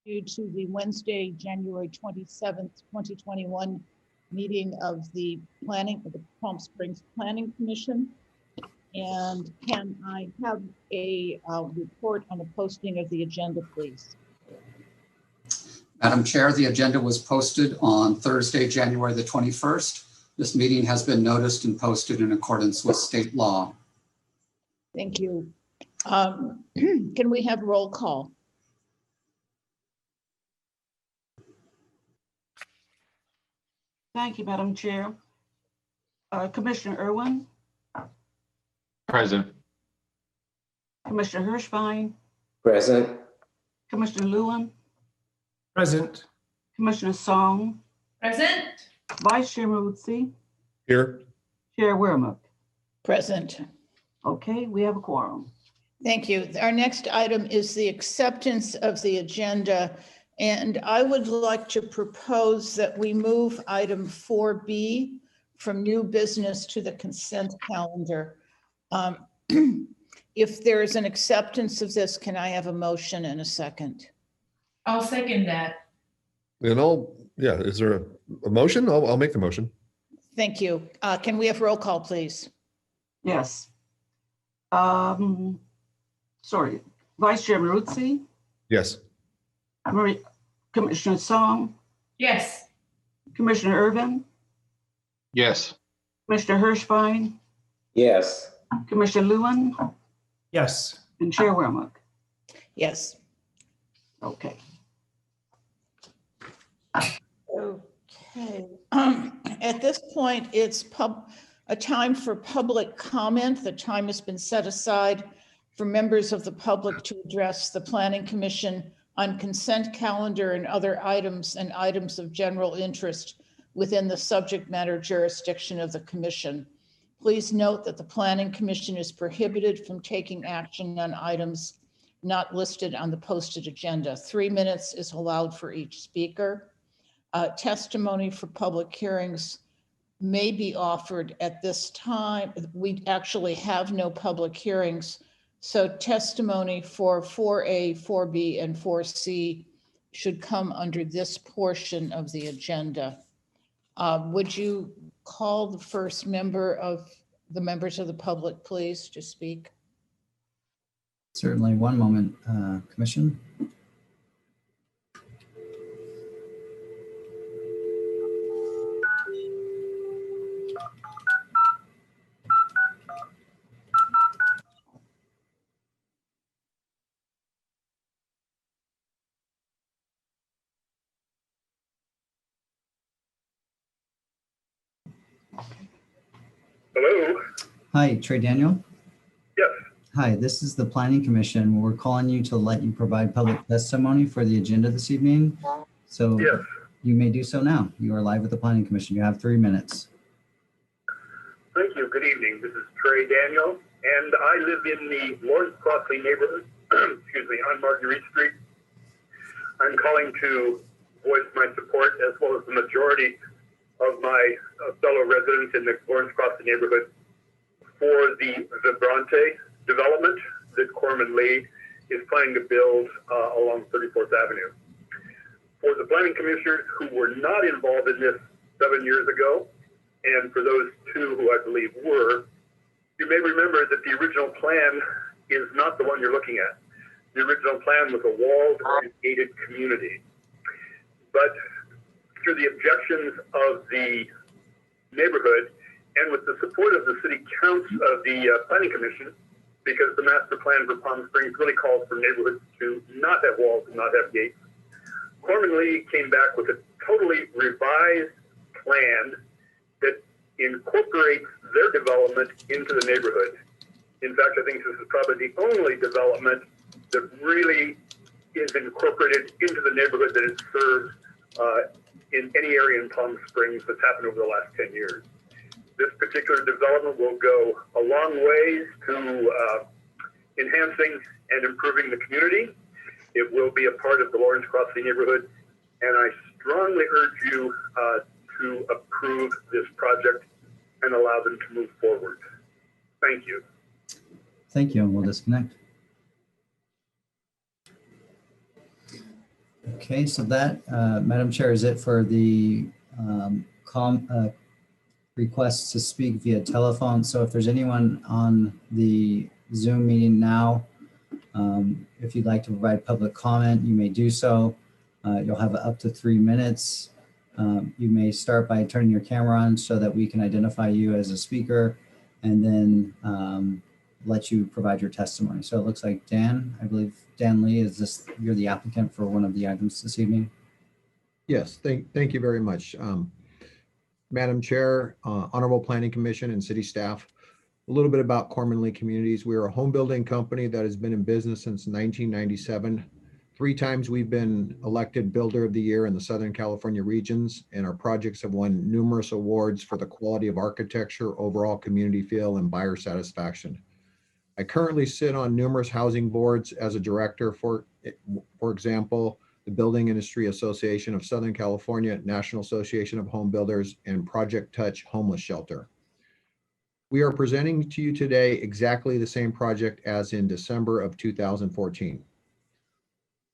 due to the Wednesday, January 27th, 2021 meeting of the Palm Springs Planning Commission. And can I have a report on the posting of the agenda, please? Madam Chair, the agenda was posted on Thursday, January the 21st. This meeting has been noticed and posted in accordance with state law. Thank you. Can we have roll call? Thank you, Madam Chair. Commissioner Irwin. Present. Commissioner Hirschbein. Present. Commissioner Lewin. Present. Commissioner Song. Present. Vice Chairman Ruzzi. Here. Chair Wermuth. Present. Okay, we have a quorum. Thank you. Our next item is the acceptance of the agenda. And I would like to propose that we move item 4B from new business to the consent calendar. If there is an acceptance of this, can I have a motion and a second? I'll second that. And is there a motion? I'll make the motion. Thank you. Can we have roll call, please? Yes. Vice Chairman Ruzzi. Yes. Commissioner Song. Yes. Commissioner Irvin. Yes. Commissioner Hirschbein. Yes. Commissioner Lewin. Yes. And Chair Wermuth. Yes. Okay. Okay. At this point, it's a time for public comment. The time has been set aside for members of the public to address the Planning Commission on consent calendar and other items and items of general interest within the subject matter jurisdiction of the Commission. Please note that the Planning Commission is prohibited from taking action on items not listed on the posted agenda. 3 minutes is allowed for each speaker. Testimony for public hearings may be offered at this time. We actually have no public hearings, so testimony for 4A, 4B, and 4C should come under this portion of the agenda. Would you call the first member of the members of the public, please, to speak? Certainly. One moment, Commission. Hello. Hi, Trey Daniel. Yes. Hi, this is the Planning Commission. We're calling you to let you provide public testimony for the agenda this evening. So yes, you may do so now. You are live with the Planning Commission. You have 3 minutes. Thank you. Good evening. This is Trey Daniel, and I live in the Lawrence Crossley neighborhood, excuse me, on Marguerite Street. I'm calling to voice my support, as well as the majority of my fellow residents in the Lawrence Crossley neighborhood, for the Vibrante development that Corman Lee is planning to build along 34th Avenue. For the planning commissioners who were not involved in this 7 years ago, and for those 2 who I believe were, you may remember that the original plan is not the one you're looking at. The original plan was a walled and gated community. But through the objections of the neighborhood and with the support of the city council of the planning commission, because the master plan for Palm Springs really calls for neighborhoods to not have walls and not have gates, Corman Lee came back with a totally revised plan that incorporates their development into the neighborhood. In fact, I think this is probably the only development that really is incorporated into the neighborhood that it serves in any area in Palm Springs that's happened over the last 10 years. This particular development will go a long ways to enhancing and improving the community. It will be a part of the Lawrence Crossley neighborhood, and I strongly urge you to approve this project and allow them to move forward. Thank you. Thank you, and we'll disconnect. Okay, so that, Madam Chair, is it for the requests to speak via telephone. So if there's anyone on the Zoom meeting now, if you'd like to provide public comment, you may do so. You'll have up to 3 minutes. You may start by turning your camera on so that we can identify you as a speaker, and then let you provide your testimony. So it looks like Dan, I believe Dan Lee, you're the applicant for one of the items this evening? Yes, thank you very much. Madam Chair, Honorable Planning Commission and city staff, a little bit about Corman Communities. We are a home building company that has been in business since 1997. 3 times we've been elected Builder of the Year in the Southern California regions, and our projects have won numerous awards for the quality of architecture, overall community feel, and buyer satisfaction. I currently sit on numerous housing boards as a director, for example, the Building Industry Association of Southern California, National Association of Home Builders, and Project Touch Homeless Shelter. We are presenting to you today exactly the same project as in December of 2014.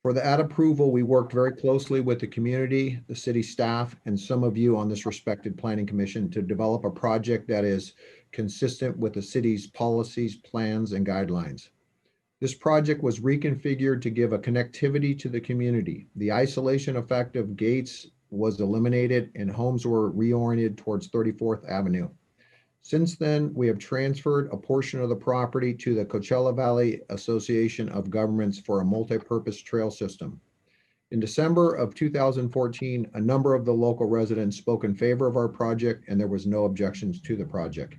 For that approval, we worked very closely with the community, the city staff, and some of you on this respected planning commission to develop a project that is consistent with the city's policies, plans, and guidelines. This project was reconfigured to give a connectivity to the community. The isolation effect of gates was eliminated and homes were reoriented towards 34th Avenue. Since then, we have transferred a portion of the property to the Coachella Valley Association of Governments for a multi-purpose trail system. In December of 2014, a number of the local residents spoke in favor of our project, and there was no objections to the project.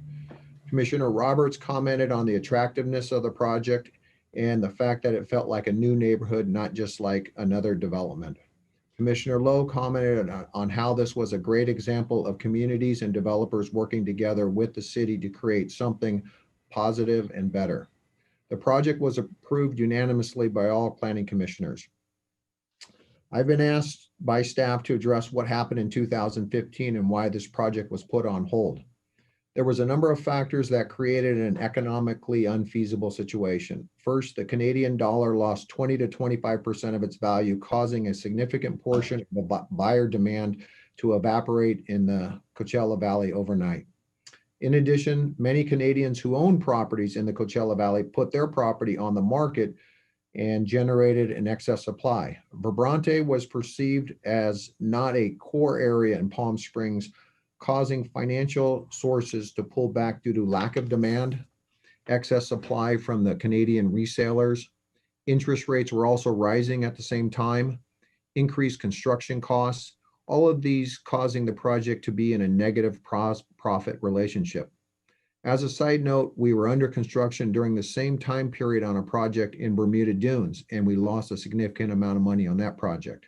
Commissioner Roberts commented on the attractiveness of the project and the fact that it felt like a new neighborhood, not just like another development. Commissioner Lowe commented on how this was a great example of communities and developers working together with the city to create something positive and better. The project was approved unanimously by all planning commissioners. I've been asked by staff to address what happened in 2015 and why this project was put on hold. There was a number of factors that created an economically unfeasible situation. First, the Canadian dollar lost 20 to 25% of its value, causing a significant portion of the buyer demand to evaporate in the Coachella Valley overnight. In addition, many Canadians who own properties in the Coachella Valley put their property on the market and generated an excess supply. Vibrante was perceived as not a core area in Palm Springs, causing financial sources to pull back due to lack of demand, excess supply from the Canadian resellers. Interest rates were also rising at the same time, increased construction costs, all of these causing the project to be in a negative profit relationship. As a side note, we were under construction during the same time period on a project in Bermuda Dunes, and we lost a significant amount of money on that project.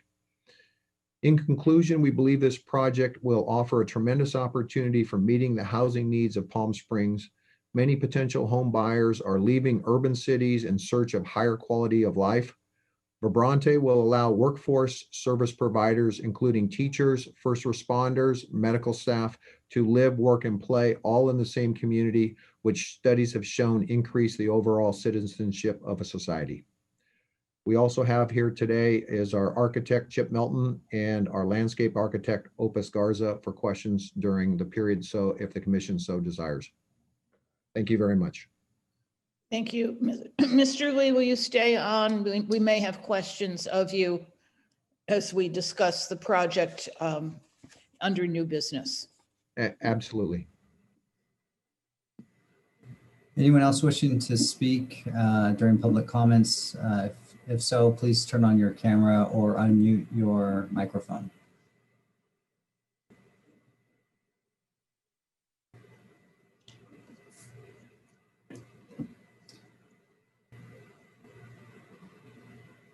In conclusion, we believe this project will offer a tremendous opportunity for meeting the housing needs of Palm Springs. Many potential home buyers are leaving urban cities in search of higher quality of life. Vibrante will allow workforce service providers, including teachers, first responders, medical staff, to live, work, and play all in the same community, which studies have shown increase the overall citizenship of a society. We also have here today is our architect, Chip Melton, and our landscape architect, Opus Garza, for questions during the period, so if the commission so desires. Thank you very much. Thank you. Mr. Lee, will you stay on? We may have questions of you as we discuss the project under new business. Absolutely. Anyone else wishing to speak during public comments? If so, please turn on your camera or unmute your microphone.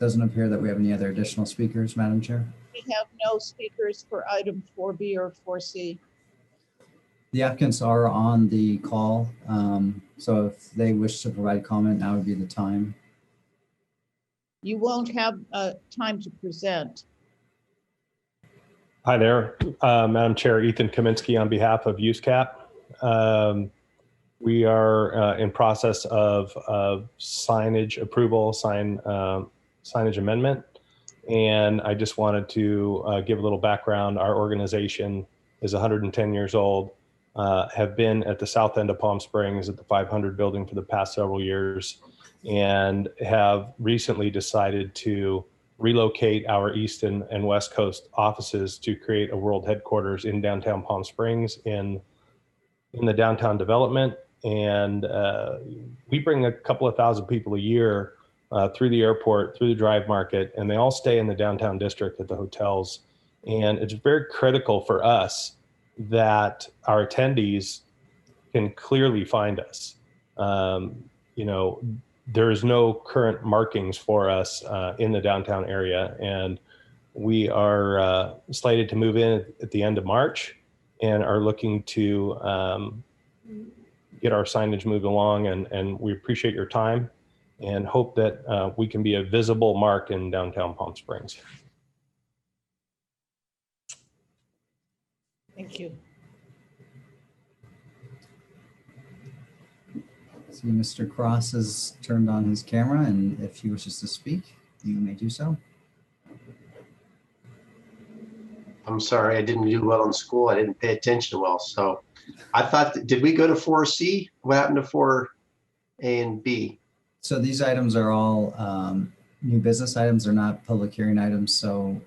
Doesn't appear that we have any other additional speakers, Madam Chair. We have no speakers for item 4B or 4C. The applicants are on the call, so if they wish to provide comment, now would be the time. You won't have time to present. Hi there, Madam Chair, Ethan Kaminsky on behalf of UseCap. We are in process of signage approval, signage amendment, And I just wanted to give a little background. Our organization is 110 years old, have been at the south end of Palm Springs at the 500 building for the past several years, and have recently decided to relocate our East and West Coast offices to create a world headquarters in downtown Palm Springs in the downtown development. And we bring a couple of thousand people a year through the airport, through the drive market, and they all stay in the downtown district at the hotels. And it's very critical for us that our attendees can clearly find us. You know, there's no current markings for us in the downtown area, and we are slated to move in at the end of March and are looking to get our signage moved along, and we appreciate your time and hope that we can be a visible mark in downtown Palm Springs. Thank you. See, Mr. Cross has turned on his camera, and if he wishes to speak, you may do so. I'm sorry, I didn't do well in school. I didn't pay attention well. So I thought, did we go to 4C? What happened to 4A and B? So these items are all new business items. They're not public hearing items. So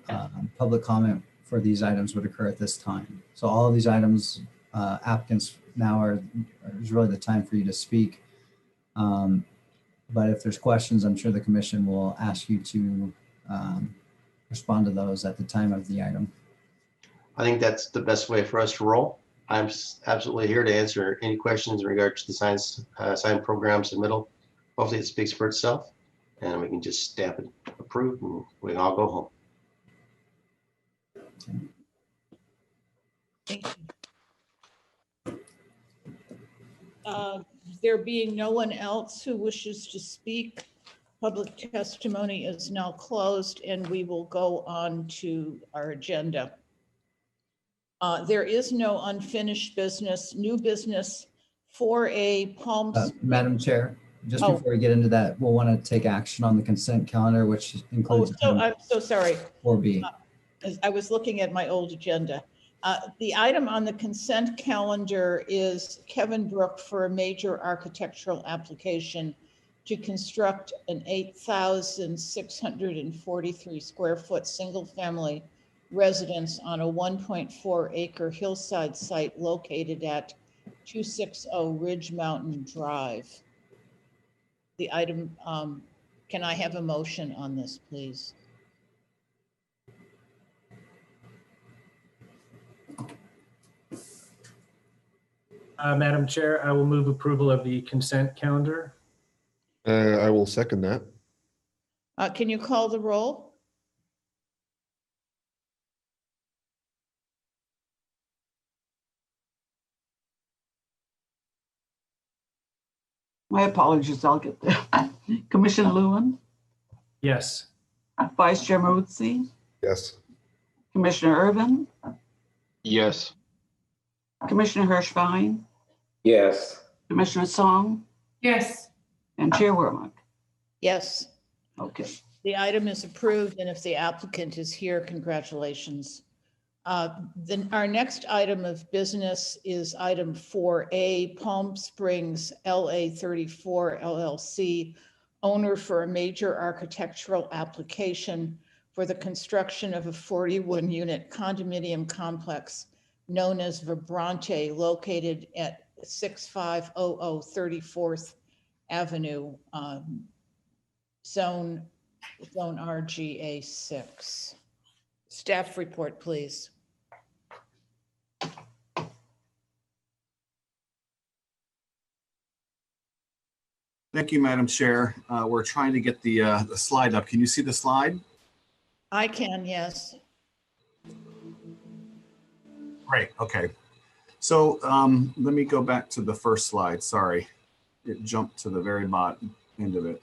public comment for these items would occur at this time. So all of these items, applicants now is really the time for you to speak. But if there's questions, I'm sure the commission will ask you to respond to those at the time of the item. I think that's the best way for us to roll. I'm absolutely here to answer any questions in regard to the sign program submittal. Hopefully it speaks for itself, and we can just stamp it approved and we can all go home. Okay. Thank you. There being no one else who wishes to speak, public testimony is now closed, and we will go on to our agenda. There is no unfinished business, new business for a Palm Springs. Madam Chair, just before we get into that, we'll want to take action on the consent calendar, which includes I'm so sorry. 4B. I was looking at my old agenda. The item on the consent calendar is Kevin Brook for a major architectural application to construct an 8,643 square foot single family residence on a 1.4 acre hillside site located at 260 Ridge Mountain Drive. The item, can I have a motion on this, please? Madam Chair, I will move approval of the consent calendar. I will second that. Can you call the roll? My apologies, I'll get there. Commissioner Lewin, Yes. Vice Chair Maruzzi, Yes. Commissioner Irvin, Yes. Commissioner Hirschfein, Yes. Commissioner Song, Yes. and Chair Wormuck. Yes, Okay. the item is approved, and if the applicant is here, congratulations. Then our next item of business is item 4A, Palm Springs LA 34 LLC, owner for a major architectural application for the construction of a 41-unit condominium complex known as Vibrante, located at 6500 34th Avenue, zone RGA 6. Staff report, please. Thank you, Madam Chair. We're trying to get the slide up. Can you see the slide? I can, yes. Great. Okay. So let me go back to the first slide. Sorry, it jumped to the very bottom end of it.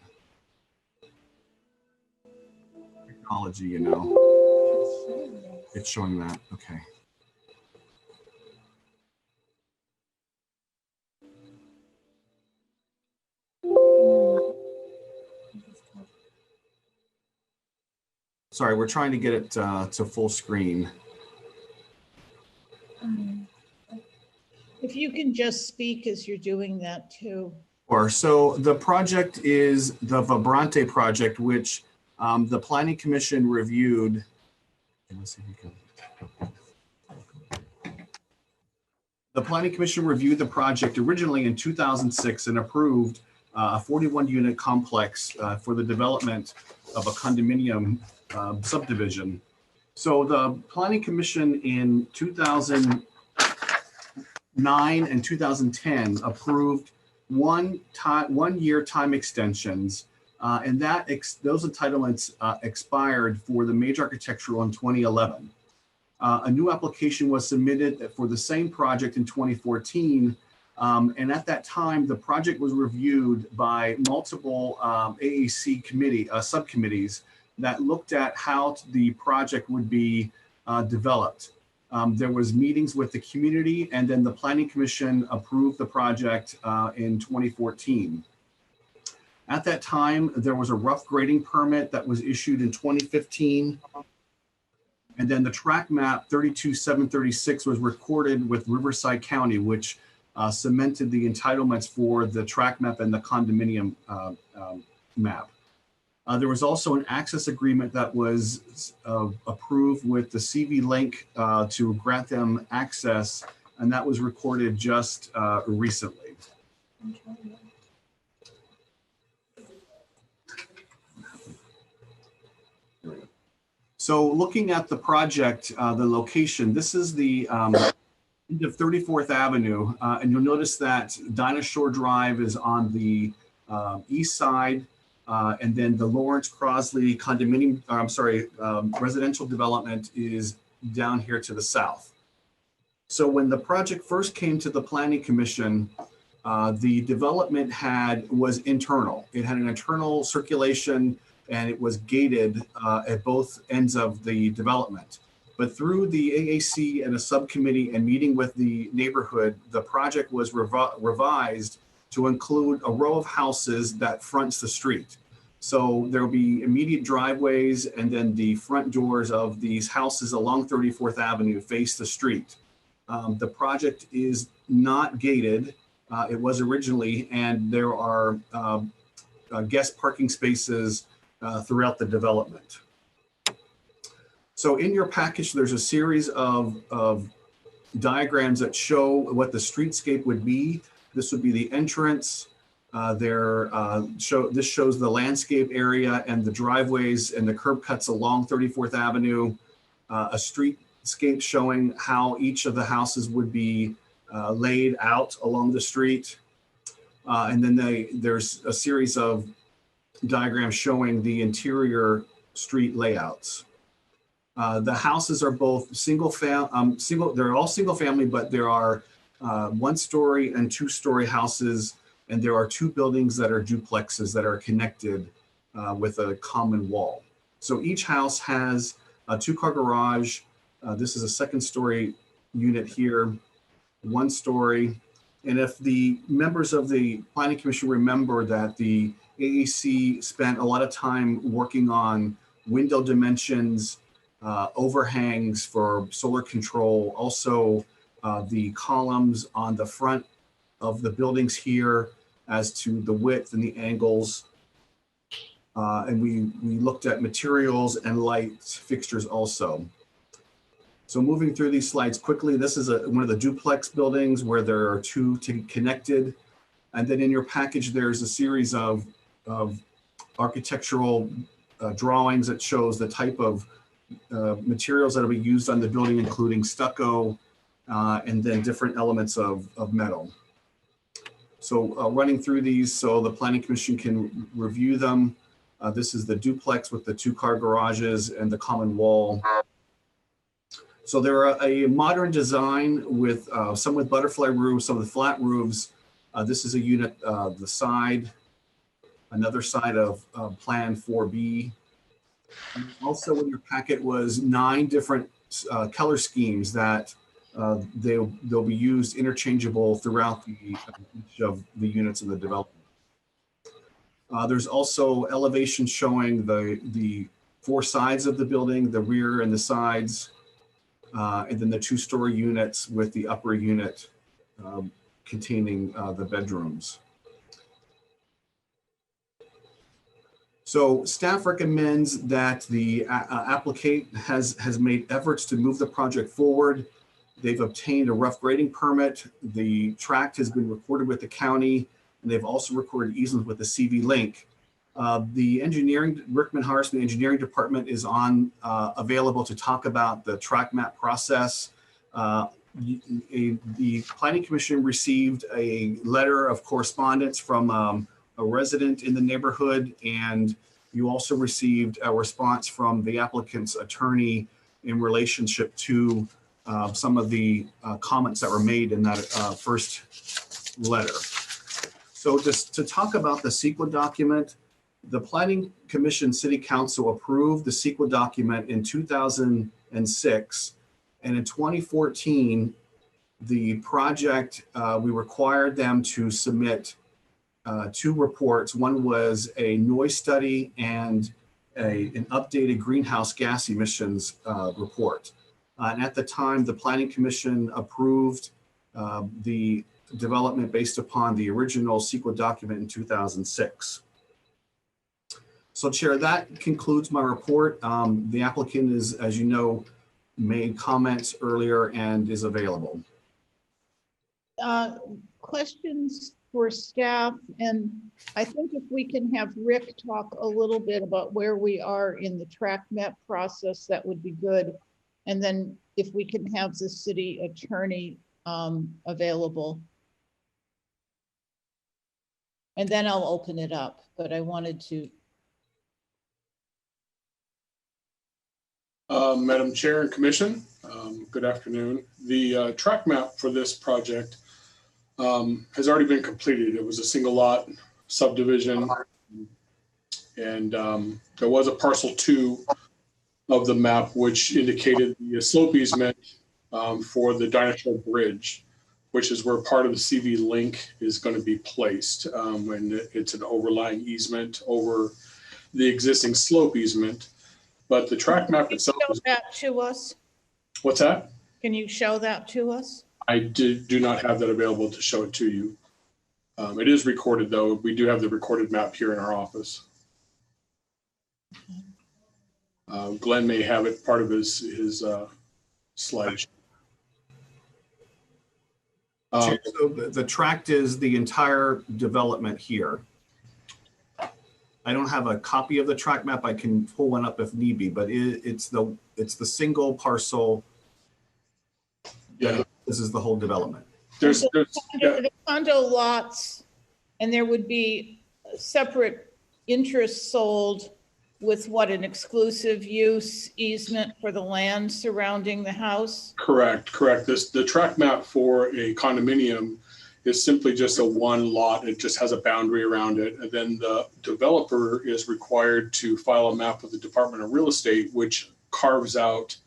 Technology, you know, it's showing that. Okay. Sorry, we're trying to get it to full screen. If you can just speak as you're doing that too. Or so the project is the Vibrante project, which the Planning Commission reviewed. Let's see if you can. The Planning Commission reviewed the project originally in 2006 and approved a 41-unit complex for the development of a condominium subdivision. So the Planning Commission in 2009 and 2010 approved one-year time extensions, and those entitlements expired for the major architectural in 2011. A new application was submitted for the same project in 2014, and at that time, the project was reviewed by multiple AAC subcommittees that looked at how the project would be developed. There was meetings with the community, and then the Planning Commission approved the project in 2014. At that time, there was a rough grading permit that was issued in 2015. And then the track map 32736 was recorded with Riverside County, which cemented the entitlements for the track map and the condominium map. There was also an access agreement that was approved with the CV Link to grant them access, and that was recorded just recently. So looking at the project, the location, this is the end of 34th Avenue, and you'll notice that Dinah Shore Drive is on the east side, and then the Lawrence Crosley condominium, residential development is down here to the south. So when the project first came to the Planning Commission, the development was internal. It had an internal circulation, and it was gated at both ends of the development. But through the AAC and a subcommittee and meeting with the neighborhood, the project was revised to include a row of houses that fronts the street. So there will be immediate driveways, and then the front doors of these houses along 34th Avenue face the street. The project is not gated. It was originally, and there are guest parking spaces throughout the development. So in your package, there's a series of diagrams that show what the streetscape would be. This would be the entrance. This shows the landscape area and the driveways and the curb cuts along 34th Avenue. A streetscape showing how each of the houses would be laid out along the street. And then there's a series of diagrams showing the interior street layouts. The houses are both they're all single family, but there are 1-story and 2-story houses, and there are 2 buildings that are duplexes that are connected with a common wall. So each house has a 2-car garage. This is a 2nd-story unit here, 1-story. And if the members of the Planning Commission remember that the AAC spent a lot of time working on window dimensions, overhangs for solar control, also the columns on the front of the buildings here as to the width and the angles. And we looked at materials and light fixtures also. So moving through these slides quickly, this is one of the duplex buildings where there are 2 connected. And then in your package, there's a series of architectural drawings that shows the type of materials that will be used on the building, including stucco and then different elements of metal. So running through these so the Planning Commission can review them. This is the duplex with the 2-car garages and the common wall. So they're a modern design with some with butterfly roofs, some with flat roofs. This is a unit, the side, another side of Plan 4B. Also in your packet was 9 different color schemes that they'll be used interchangeable throughout each of the units in the development. There's also elevations showing the 4 sides of the building, the rear and the sides, and then the 2-story units with the upper unit containing the bedrooms. So staff recommends that the applicant has made efforts to move the project forward. They've obtained a rough grading permit. The tract has been recorded with the county, and they've also recorded easements with the CV Link. The engineering, Rickman Harris, the engineering department is available to talk about the tract map process. The Planning Commission received a letter of correspondence from a resident in the neighborhood, and you also received a response from the applicant's attorney in relationship to some of the comments that were made in that first letter. So just to talk about the CEQA document, the Planning Commission City Council approved the CEQA document in 2006, and in 2014, the project, we required them to submit 2 reports. One was a noise study and an updated greenhouse gas emissions report. And at the time, the Planning Commission approved the development based upon the original CEQA document in 2006. So Chair, that concludes my report. The applicant is, as you know, made comments earlier and is available. Questions for staff, and I think if we can have Rick talk a little bit about where we are in the tract map process, that would be good. And then if we can have the city attorney available. And then I'll open it up, but I wanted to. Madam Chair and Commission, good afternoon. The tract map for this project has already been completed. It was a single lot subdivision, and there was a parcel 2 of the map which indicated the slope easement for the Dinosaur Bridge, which is where part of the CV Link is going to be placed, when it's an overlying easement over the existing slope easement. But the tract map itself. Can you show that to us? What's that? Can you show that to us? I do not have that available to show it to you. It is recorded though. We do have the recorded map here in our office. Glenn may have it part of his slide. So the tract is the entire development here. I don't have a copy of the tract map. I can pull one up if need be, but it's the single parcel. Yeah, this is the whole development. There's the condo lots, and there would be separate interests sold with what, an exclusive use easement for the land surrounding the house? Correct. The tract map for a condominium is simply just a 1 lot. It just has a boundary around it. And then the developer is required to file a map with the Department of Real Estate, which carves out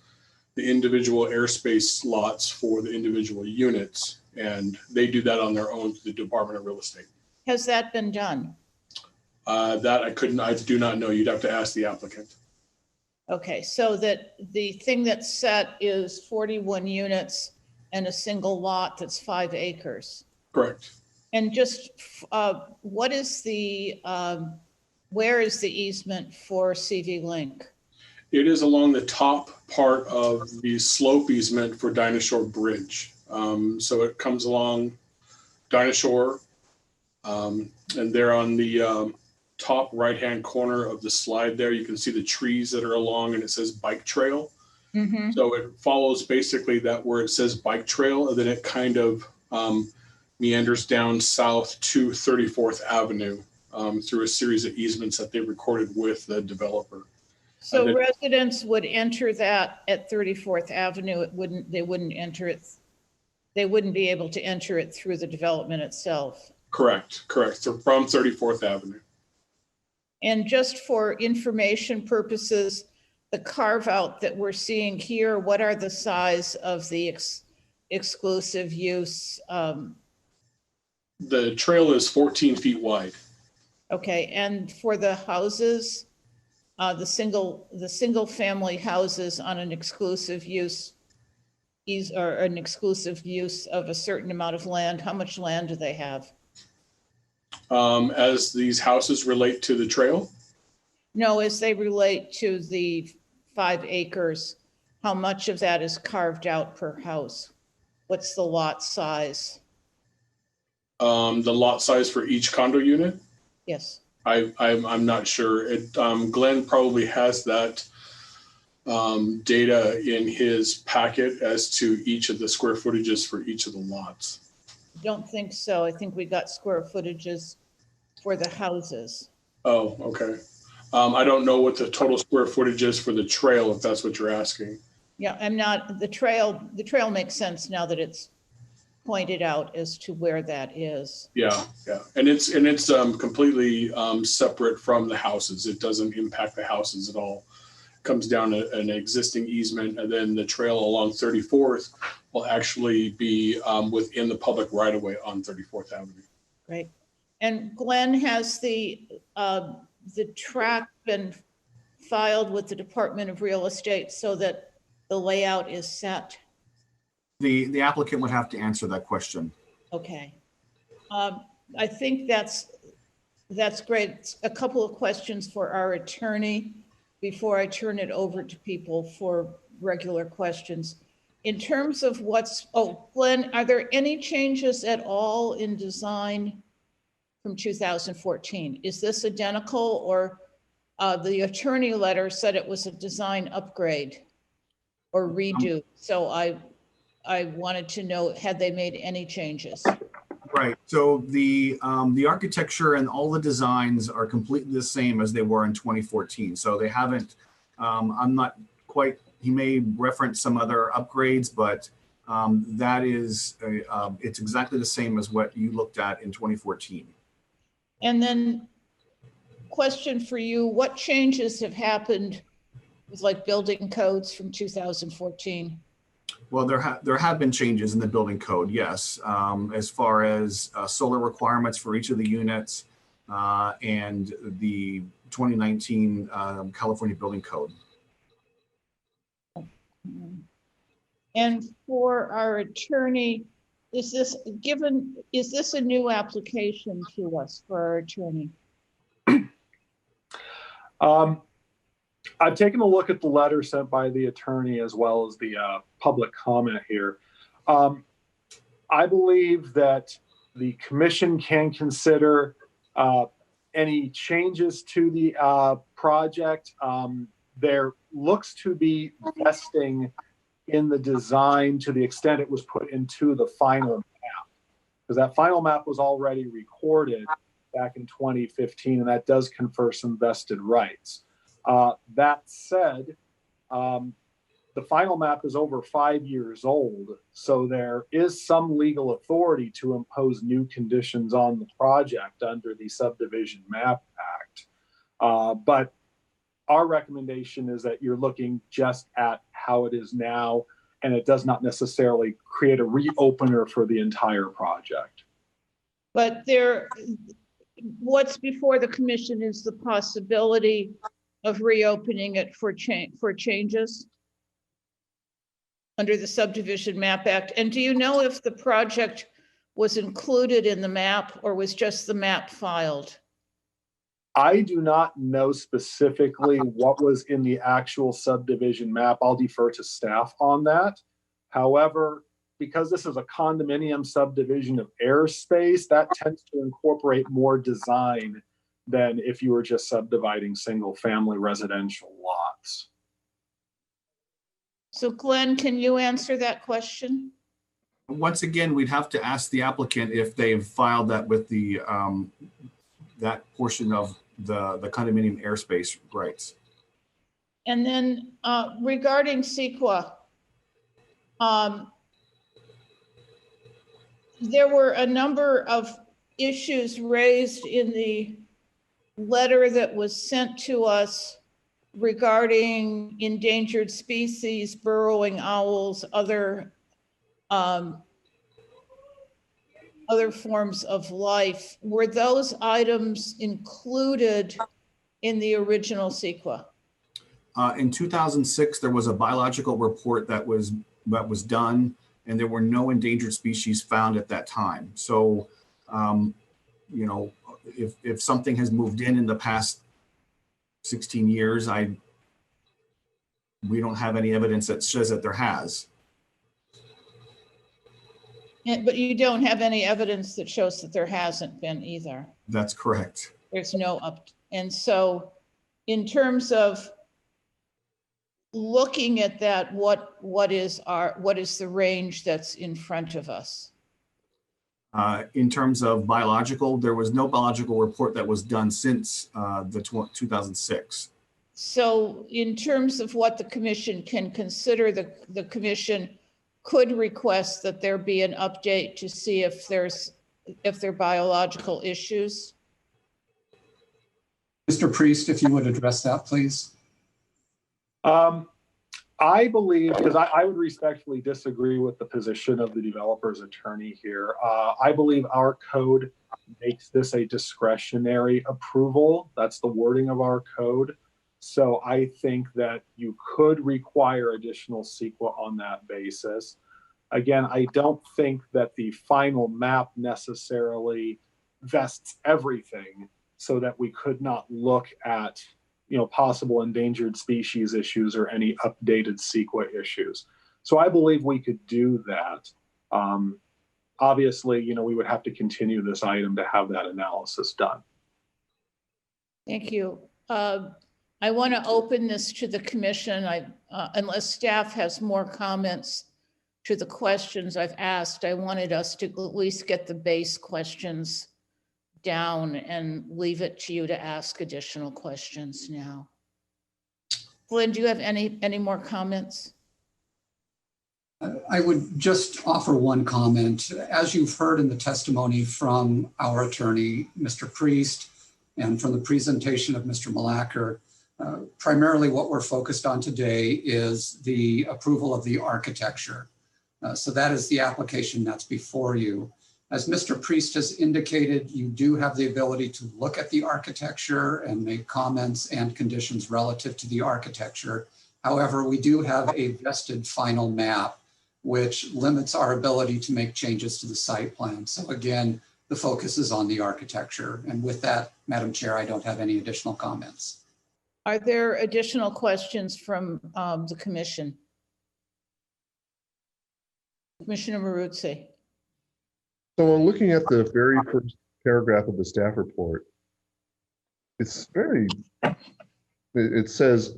the individual airspace lots for the individual units. And they do that on their own to the Department of Real Estate. Has that been done? That I do not know. You'd have to ask the applicant. Okay, so that the thing that's set is 41 units and a single lot that's 5 acres. Correct. And just what is the, where is the easement for CV Link? It is along the top part of the slope easement for Dinosaur Bridge. So it comes along Dinosaur, and there on the top right-hand corner of the slide there, you can see the trees that are along, and it says bike trail. Mm-hmm. So it follows basically that where it says bike trail, and then it kind of meanders down south to 34th Avenue through a series of easements that they recorded with the developer. So residents would enter that at 34th Avenue. They wouldn't enter it. They wouldn't be able to enter it through the development itself. Correct. So from 34th Avenue. And just for information purposes, the carve out that we're seeing here, what are the size of the exclusive use? The trail is 14 feet wide. Okay, and for the houses? the single family houses on an exclusive use or an exclusive use of a certain amount of land? How much land do they have? As these houses relate to the trail? No, as they relate to the 5 acres, how much of that is carved out per house? What's the lot size? The lot size for each condo unit? Yes. I'm not sure. Glenn probably has that data in his packet as to each of the square footages for each of the lots. Don't think so. I think we got square footages for the houses. Oh, okay. I don't know what the total square footage is for the trail, if that's what you're asking. Yeah, I'm not, the trail makes sense now that it's pointed out as to where that is. Yeah. And it's completely separate from the houses. It doesn't impact the houses at all. It comes down an existing easement, and then the trail along 34th will actually be within the public right of way on 34th Avenue. Right. And Glenn, has the track been filed with the Department of Real Estate so that the layout is set? The applicant would have to answer that question. Okay. I think that's great. A couple of questions for our attorney before I turn it over to people for regular questions. In terms of Glenn, are there any changes at all in design from 2014? Is this identical, or the attorney letter said it was a design upgrade or redo? So I wanted to know, had they made any changes? Right. So the architecture and all the designs are completely the same as they were in 2014. So they haven't. I'm not quite. He may reference some other upgrades, but that is it's exactly the same as what you looked at in 2014. And then, question for you: what changes have happened with like building codes from 2014? Well, there have been changes in the building code, yes, as far as solar requirements for each of the units and the 2019 California Building Code. And for our attorney, is this a new application to us for our attorney? I've taken a look at the letter sent by the attorney as well as the public comment here. I believe that the commission can consider any changes to the project. There looks to be vesting in the design to the extent it was put into the final map, because that final map was already recorded back in 2015, and that does confer some vested rights. That said, the final map is over 5 years old, so there is some legal authority to impose new conditions on the project under the Subdivision Map Act. But our recommendation is that you're looking just at how it is now, and it does not necessarily create a reopener for the entire project. But what's before the commission is the possibility of reopening it for changes under the Subdivision Map Act. And do you know if the project was included in the map or was just the map filed? I do not know specifically what was in the actual subdivision map. I'll defer to staff on that. However, because this is a condominium subdivision of airspace, that tends to incorporate more design than if you were just subdividing single family residential lots. So Glenn, can you answer that question? Once again, we'd have to ask the applicant if they've filed that with the that portion of the condominium airspace rights. And then regarding CEQA, there were a number of issues raised in the letter that was sent to us regarding endangered species, burrowing owls, other forms of life. Were those items included in the original CEQA? In 2006, there was a biological report that was done, and there were no endangered species found at that time. So, you know, if something has moved in the past 16 years, we don't have any evidence that says that there has. But you don't have any evidence that shows that there hasn't been either. That's correct. There's no and so in terms of looking at that, what is the range that's in front of us? In terms of biological, there was no biological report that was done since 2006. So in terms of what the commission can consider, the commission could request that there be an update to see if there are biological issues. Mr. Priest, if you would address that, please. I believe, because I would respectfully disagree with the position of the developer's attorney here. I believe our code makes this a discretionary approval. That's the wording of our code. So I think that you could require additional CEQA on that basis. Again, I don't think that the final map necessarily vests everything so that we could not look at, you know, possible endangered species issues or any updated CEQA issues. So I believe we could do that. Obviously, you know, we would have to continue this item to have that analysis done. Thank you. I want to open this to the commission. Unless staff has more comments to the questions I've asked, I wanted us to at least get the base questions down and leave it to you to ask additional questions now. Glen, do you have any more comments? I would just offer one comment. As you've heard in the testimony from our attorney, Mr. Priest, and from the presentation of Mr. Malacker, primarily what we're focused on today is the approval of the architecture. So that is the application that's before you. As Mr. Priest has indicated, you do have the ability to look at the architecture and make comments and conditions relative to the architecture. However, we do have a vested final map, which limits our ability to make changes to the site plan. So again, the focus is on the architecture. And with that, Madam Chair, I don't have any additional comments. Are there additional questions from the commission? Commissioner Maruzzi. So looking at the very first paragraph of the staff report, it says,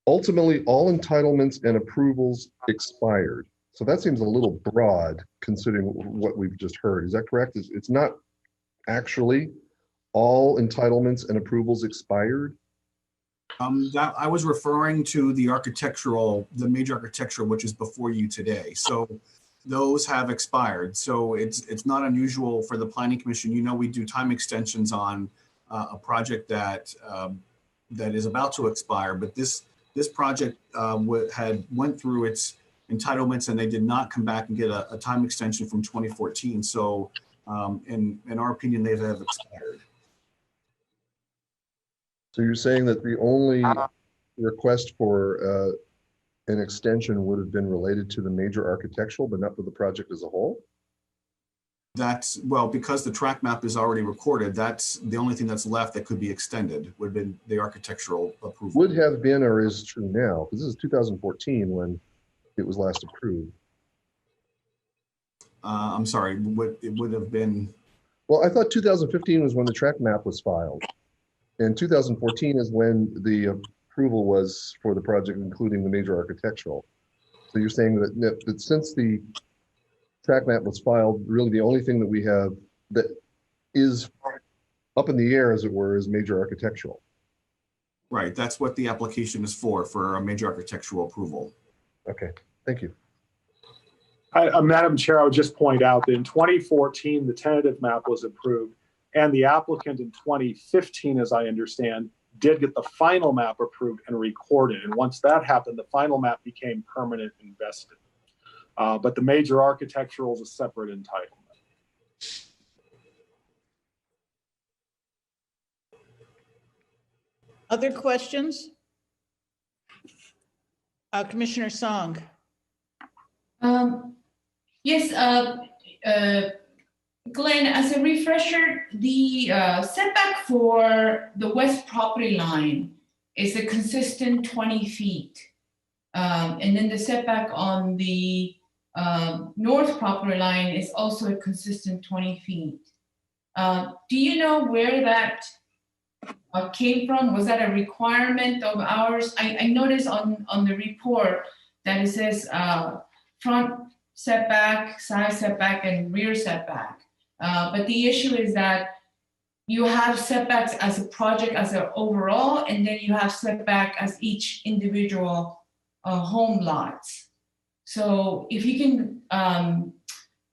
ultimately all entitlements and approvals expired. So that seems a little broad considering what we've just heard. Is that correct? It's not actually all entitlements and approvals expired? That I was referring to the major architectural, which is before you today. So those have expired. So it's not unusual for the Planning Commission. You know, we do time extensions on a project that is about to expire, but this project went through its entitlements and they did not come back and get a time extension from 2014. So in our opinion, they have expired. So you're saying that the only request for an extension would have been related to the major architectural, but not for the project as a whole? That's, well, because the track map is already recorded, that's the only thing that's left that could be extended would have been the architectural approval. Would have been or is true now, because this is 2014 when it was last approved. I'm sorry, it would have been. Well, I thought 2015 was when the track map was filed. And 2014 is when the approval was for the project, including the major architectural. So you're saying that since the track map was filed, really the only thing that we have that is up in the air, as it were, is major architectural. Right, that's what the application is for a major architectural approval. Okay, thank you. Madam Chair, I would just point out that in 2014, the tentative map was approved, and the applicant in 2015, as I understand, did get the final map approved and recorded. And once that happened, the final map became permanent and vested. But the major architectural is a separate entitlement. Other questions? Commissioner Song. Yes, Glenn, as a refresher, the setback for the west property line is a consistent 20 feet. And then the setback on the north property line is also a consistent 20 feet. Do you know where that came from? Was that a requirement of ours? I noticed on the report that it says front setback, side setback, and rear setback. But the issue is that you have setbacks as a project as an overall, and then you have setback as each individual home lots. So if you can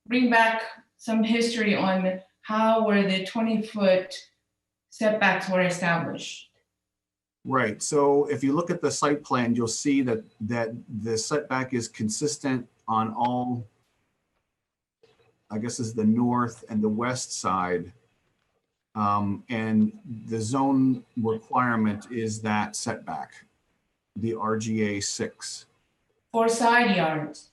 bring back some history on how were the 20-foot setbacks were established. Right. So if you look at the site plan, you'll see that the setback is consistent on all, I guess is the north and the west side. And the zone requirement is that setback, the RGA 6. For side yards.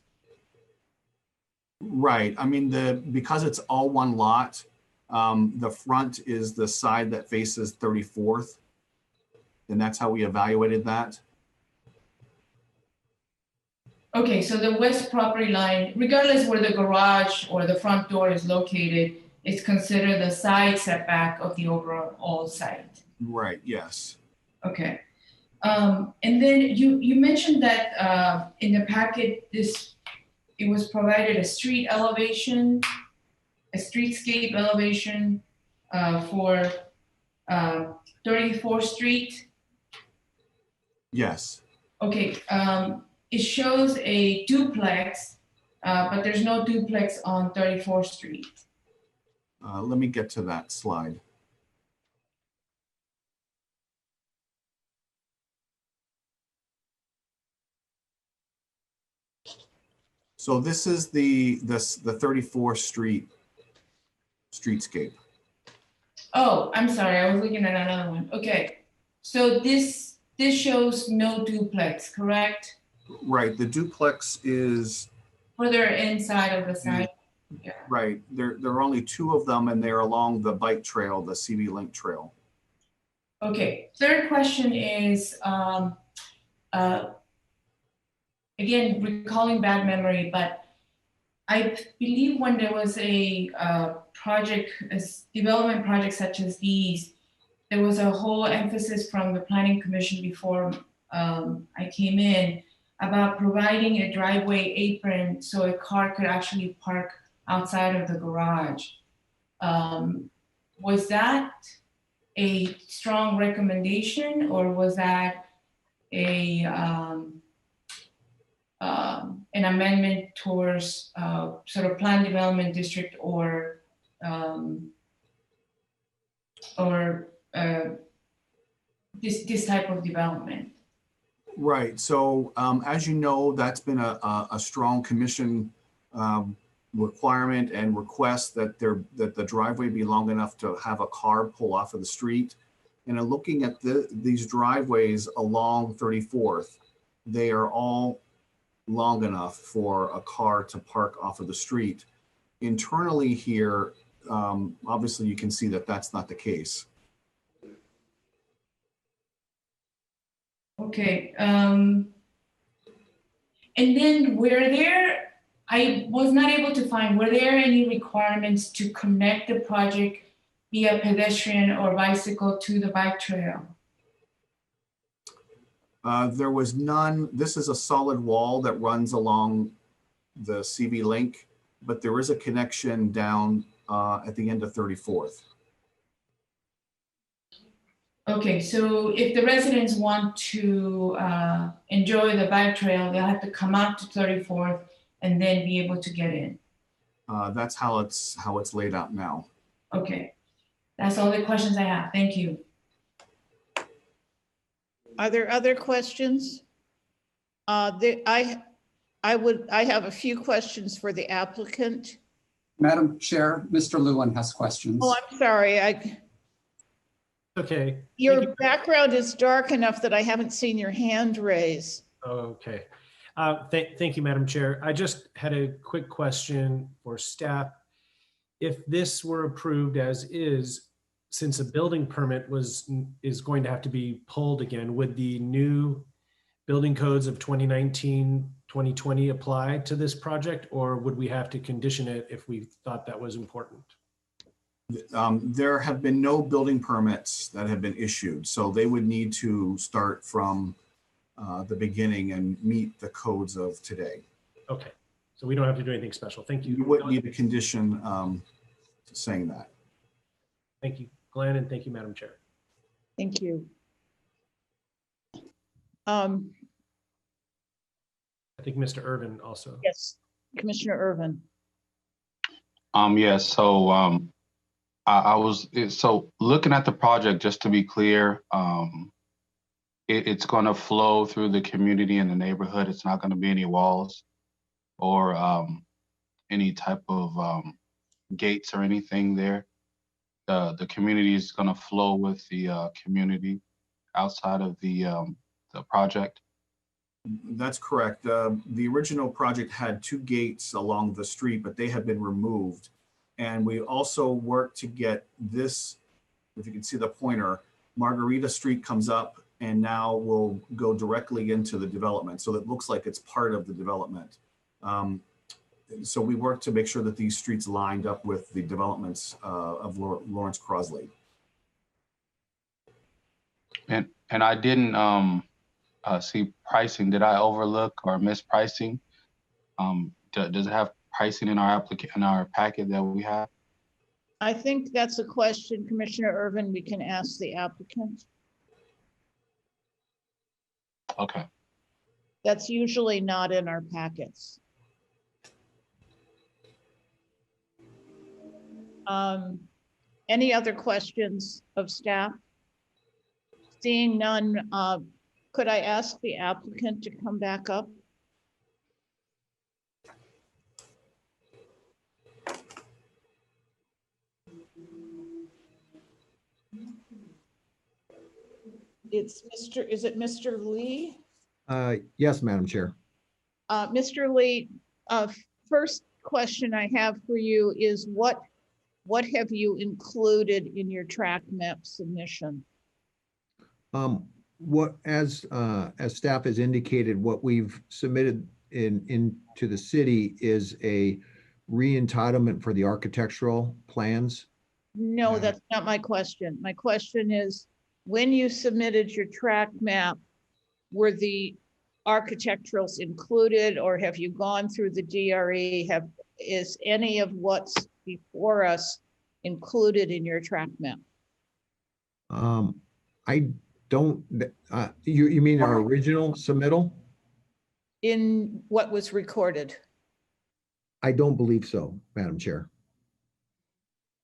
Right. I mean, because it's all one lot, the front is the side that faces 34th. And that's how we evaluated that. Okay, so the west property line, regardless where the garage or the front door is located, it's considered the side setback of the overall site. Right, yes. Okay. And then you mentioned that in the packet, it was provided a street elevation, a streetscape elevation for 34th Street. Yes. Okay, it shows a duplex, but there's no duplex on 34th Street. Let me get to that slide. So this is the 34th Street streetscape. Oh, I'm sorry, I was looking at another one. Okay, so this shows no duplex, correct? Right, the duplex is Further inside of the site. Yeah. right. There are only 2 of them, and they're along the bike trail, the CV Link trail. Okay, third question is, again, recalling bad memory, but I believe when there was a development project such as these, there was a whole emphasis from the Planning Commission before I came in about providing a driveway apron so a car could actually park outside of the garage. Was that a strong recommendation, or was that an amendment towards sort of planned development district or this type of development? Right. So as you know, that's been a strong commission requirement and request that the driveway be long enough to have a car pull off of the street. And in looking at these driveways along 34th, they are all long enough for a car to park off of the street. Internally here, obviously you can see that that's not the case. Okay. And then I was not able to find, were there any requirements to connect the project via pedestrian or bicycle to the bike trail? There was none. This is a solid wall that runs along the CV Link, but there is a connection down at the end of 34th. Okay, so if the residents want to enjoy the bike trail, they'll have to come out to 34th and then be able to get in. That's how it's laid out now. Okay, that's all the questions I have. Thank you. Are there other questions? I have a few questions for the applicant. Madam Chair, Mr. Lewin has questions. Oh, I'm sorry. Okay. Your background is dark enough that I haven't seen your hand raise. Okay. Thank you, Madam Chair. I just had a quick question for staff. If this were approved as is, since a building permit is going to have to be pulled again, would the new building codes of 2019, 2020 apply to this project, or would we have to condition it if we thought that was important? There have been no building permits that have been issued, so they would need to start from the beginning and meet the codes of today. Okay, so we don't have to do anything special. Thank you. You wouldn't need a condition saying that. Thank you, Glenn, and thank you, Madam Chair. Thank you. I think Mr. Irvin also. Yes, Commissioner Irvin. Yes. So I was looking at the project, just to be clear, it's going to flow through the community and the neighborhood. It's not going to be any walls or any type of gates or anything there. The community is going to flow with the community outside of the project. That's correct. The original project had 2 gates along the street, but they have been removed. And we also worked to get this, if you can see the pointer, Margarita Street comes up and now will go directly into the development. So it looks like it's part of the development. So we worked to make sure that these streets lined up with the developments of Lawrence Crosley. And I didn't see pricing. Did I overlook or miss pricing? Does it have pricing in our packet that we have? I think that's a question, Commissioner Irvin, we can ask the applicant. Okay. That's usually not in our packets. Any other questions of staff? Seeing none, could I ask the applicant to come back up? Is it Mr. Lee? Yes, Madam Chair. Mr. Lee, first question I have for you is what have you included in your track map submission? What as staff has indicated, what we've submitted into the city is a re-entitlement for the architectural plans. No, that's not my question. My question is, when you submitted your track map, were the architecturals included, or have you gone through the DRE? Is any of what's before us included in your track map? I don't, you mean our original submittal? In what was recorded? I don't believe so, Madam Chair.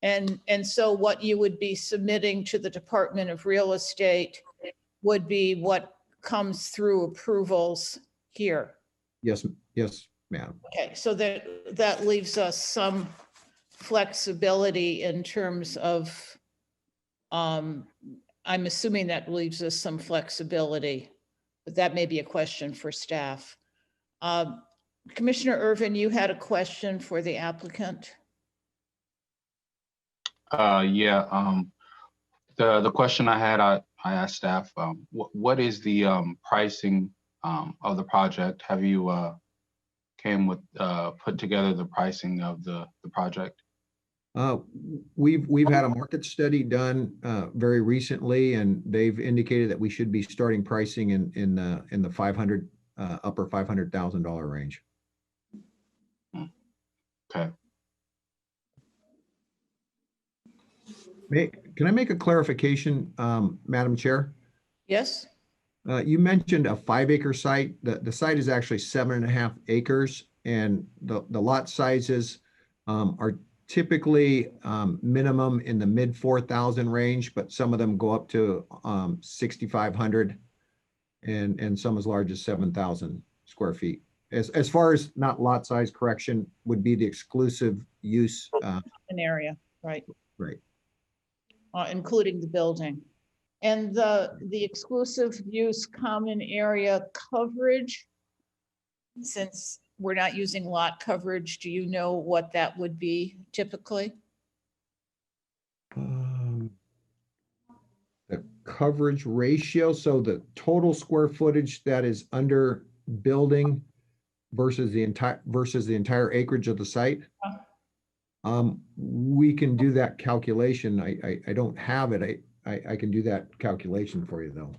And so what you would be submitting to the Department of Real Estate would be what comes through approvals here. Yes, ma'am. Okay, so that leaves us some flexibility in terms of, I'm assuming that leaves us some flexibility, but that may be a question for staff. Commissioner Irvin, you had a question for the applicant. Yeah. The question I had, I asked staff, what is the pricing of the project? Have you put together the pricing of the project? We've had a market study done very recently, and they've indicated that we should be starting pricing in the upper $500,000 range. Okay. Can I make a clarification, Madam Chair? Yes. You mentioned a 5-acre site. The site is actually 7.5 acres, and the lot sizes are typically minimum in the mid 4,000 range, but some of them go up to 6,500 and some as large as 7,000 square feet. As far as not lot size correction would be the exclusive use. An area, right. Right. Including the building. And the exclusive use common area coverage, since we're not using lot coverage, do you know what that would be typically? The coverage ratio, so the total square footage that is under building versus the entire acreage of the site. We can do that calculation. I don't have it. I can do that calculation for you though.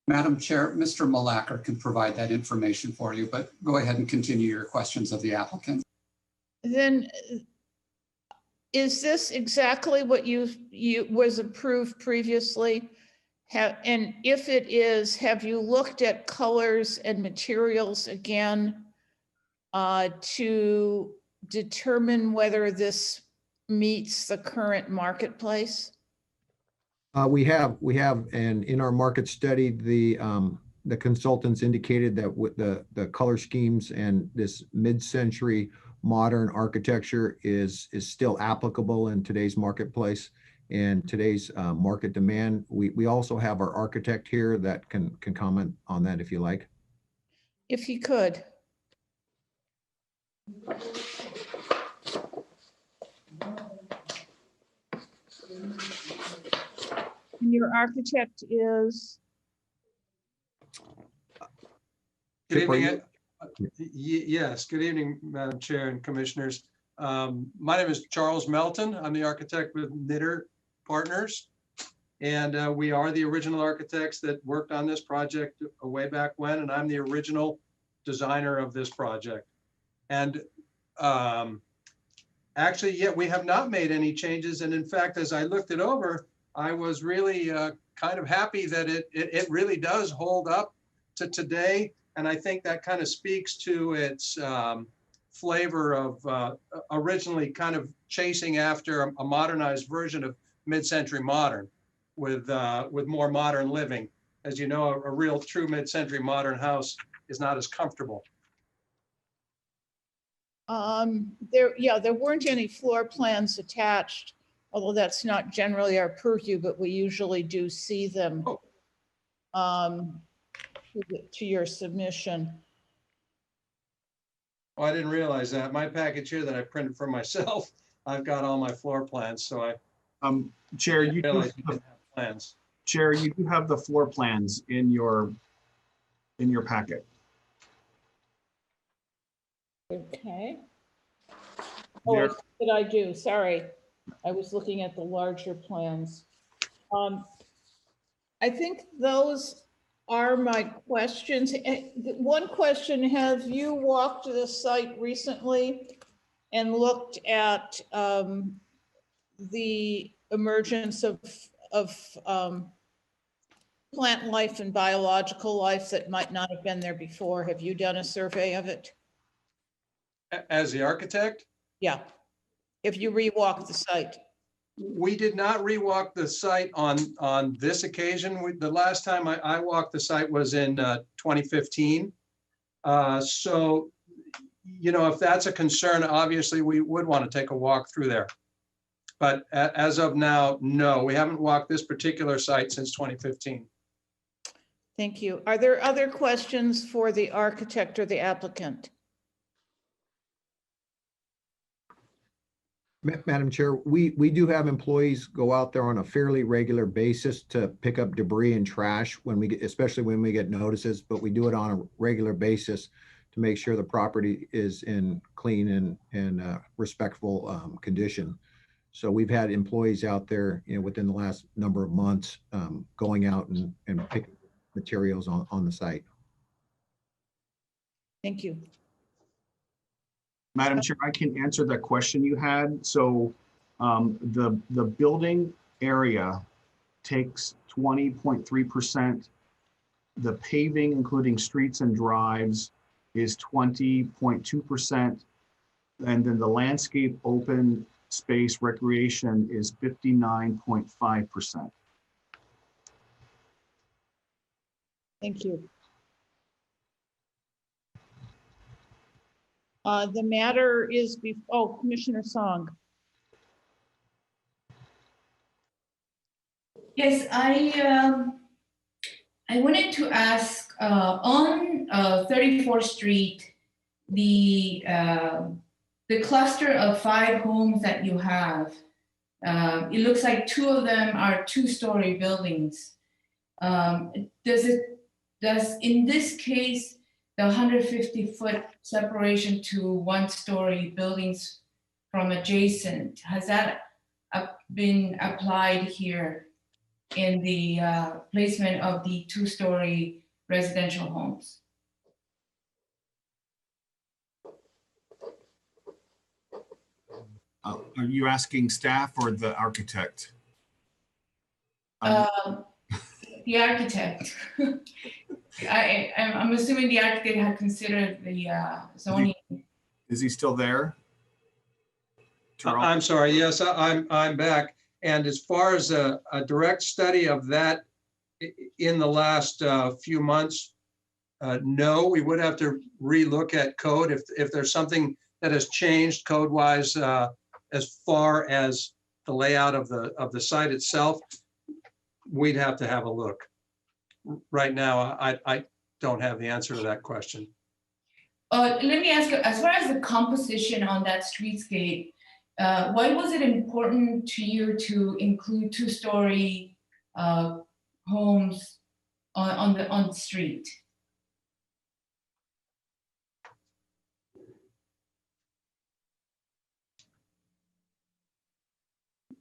Madam Chair, Mr. Malacker can provide that information for you, but go ahead and continue your questions of the applicant. Then is this exactly what you was approved previously? And if it is, have you looked at colors and materials again to determine whether this meets the current marketplace? We have, and in our market study, the consultants indicated that with the color schemes and this mid-century modern architecture is still applicable in today's marketplace and today's market demand. We also have our architect here that can comment on that if you like. If he could. And your architect is? Good evening. Yes, good evening, Madam Chair and Commissioners. My name is Charles Melton. I'm the architect with Knitter Partners. And we are the original architects that worked on this project way back when, and I'm the original designer of this project. And actually, yeah, we have not made any changes. And in fact, as I looked it over, I was really kind of happy that it really does hold up to today. And I think that kind of speaks to its flavor of originally kind of chasing after a modernized version of mid-century modern with more modern living. As you know, a real true mid-century modern house is not as comfortable. There weren't any floor plans attached, although that's not generally our purview, but we usually do see them to your submission. Oh, I didn't realize that. My package here that I printed for myself, I've got all my floor plans, so I Chair, you do realized you didn't have plans. Chair, you do have the floor plans in your packet. Okay. Oh, did I do? Sorry. I was looking at the larger plans. I think those are my questions. One question, have you walked the site recently and looked at the emergence of plant life and biological life that might not have been there before? Have you done a survey of it? As the architect? Yeah. If you rewalk the site. We did not rewalk the site on this occasion. The last time I walked the site was in 2015. So, you know, if that's a concern, obviously we would want to take a walk through there. But as of now, no, we haven't walked this particular site since 2015. Thank you. Are there other questions for the architect or the applicant? Madam Chair, we do have employees go out there on a fairly regular basis to pick up debris and trash when we get, especially when we get notices, but we do it on a regular basis to make sure the property is in clean and respectful condition. So we've had employees out there, you know, within the last number of months going out and picking materials on the site. Thank you. Madam Chair, I can answer that question you had. So the building area takes 20.3%. The paving, including streets and drives, is 20.2%. And then the landscape open space recreation is 59.5%. Thank you. The matter is Commissioner Song. Yes, I wanted to ask on 34th Street, the cluster of 5 homes that you have. It looks like 2 of them are 2-story buildings. Does in this case the 150-foot separation to 1-story buildings from adjacent, has that been applied here in the placement of the 2-story residential homes? Are you asking staff or the architect? The architect. I'm assuming the architect had considered the zoning. Is he still there? I'm sorry. Yes, I'm back. And as far as a direct study of that in the last few months, no, we would have to relook at code if there's something that has changed code-wise as far as the layout of the site itself. We'd have to have a look. Right now, I don't have the answer to that question. Let me ask you, as far as the composition on that streetscape, why was it important to you to include 2-story homes on the street?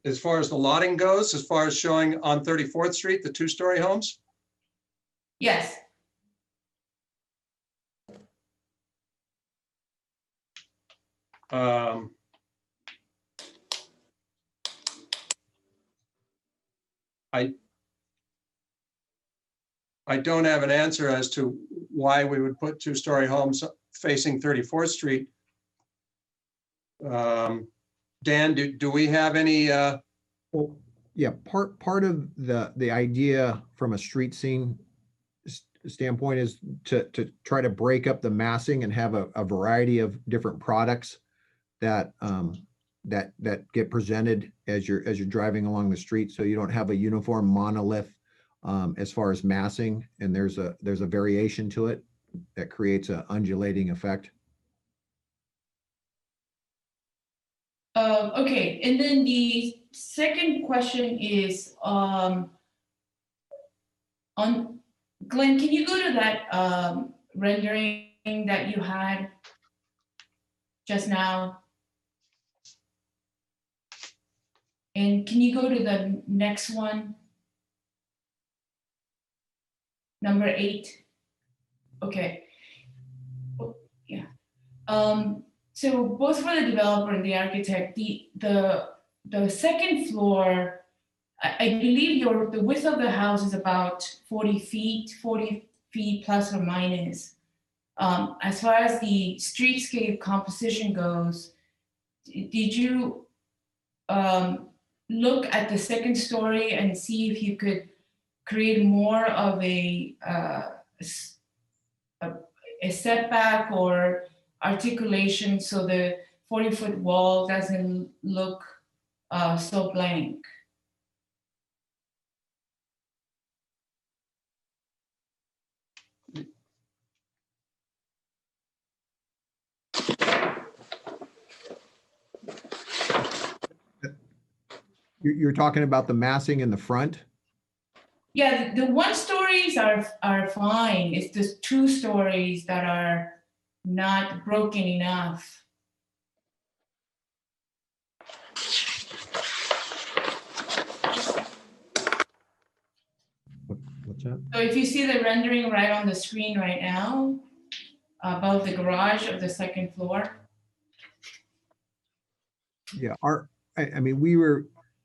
As far as the lotting goes, as far as showing on 34th Street, the 2-story homes? Yes. I don't have an answer as to why we would put 2-story homes facing 34th Street. Dan, do we have any? Well, yeah, part of the idea from a street scene standpoint is to try to break up the massing and have a variety of different products that that get presented as you're driving along the street, so you don't have a uniform monolith as far as massing, and there's a variation to it that creates an undulating effect. Okay, and then the second question is on Glenn, can you go to that rendering that you had just now? And can you go to the next one? Number 8. Okay. Yeah. So both for the developer and the architect, the second floor, I believe the width of the house is about 40 feet plus or minus. As far as the streetscape composition goes, did you look at the second story and see if you could create more of a setback or articulation so the 40-foot wall doesn't look so blank? You're talking about the massing in the front? Yeah, the 1 stories are fine. It's the 2 stories that are not broken enough. What's that? So if you see the rendering right on the screen right now, above the garage of the second floor. Yeah, I mean,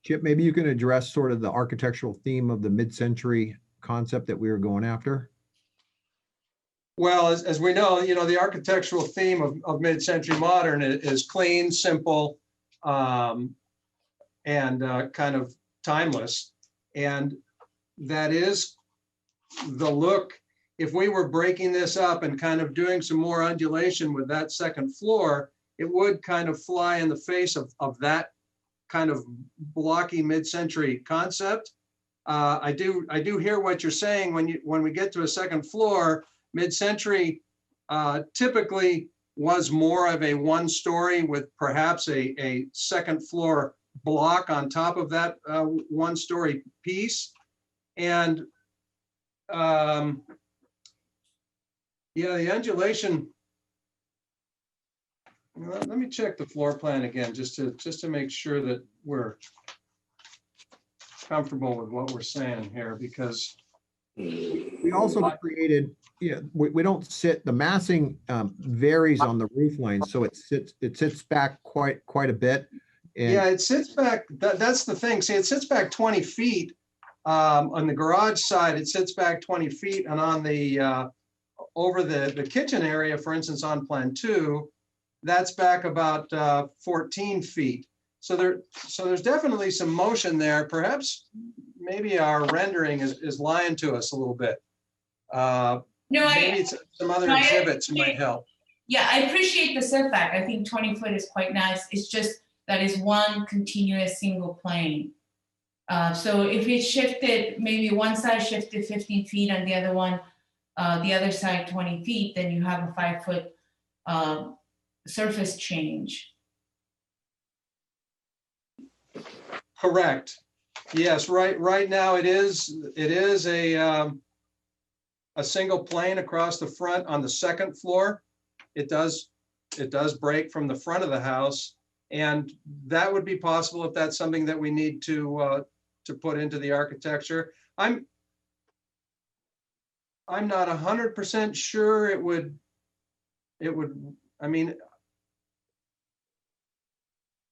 Chip, maybe you can address sort of the architectural theme of the mid-century concept that we were going after. Well, as we know, the architectural theme of mid-century modern is clean, simple, and kind of timeless. And that is the look. If we were breaking this up and kind of doing some more undulation with that second floor, it would kind of fly in the face of that kind of blocky mid-century concept. I do hear what you're saying. When we get to a second floor, mid-century typically was more of a one-story with perhaps a second floor block on top of that one-story piece. And yeah, the undulation. Let me check the floor plan again, just to make sure that we're comfortable with what we're saying here, because we also created, we don't sit, the massing varies on the roof line, so it sits back quite a bit. And yeah, it sits back. That's the thing. See, it sits back 20 feet. On the garage side, it sits back 20 feet, and on the over the kitchen area, for instance, on plan 2, that's back about 14 feet. So there's definitely some motion there. Perhaps maybe our rendering is lying to us a little bit. Maybe some other exhibits might help. Yeah, I appreciate the setback. I think 20 foot is quite nice. It's just that is one continuous single plane. So if it shifted, maybe one side shifted 15 feet and the other one, the other side 20 feet, then you have a 5 foot surface change. Correct. Yes, right now it is a single plane across the front on the second floor. It does break from the front of the house, and that would be possible if that's something that we need to put into the architecture. I'm not 100% sure it would, I mean,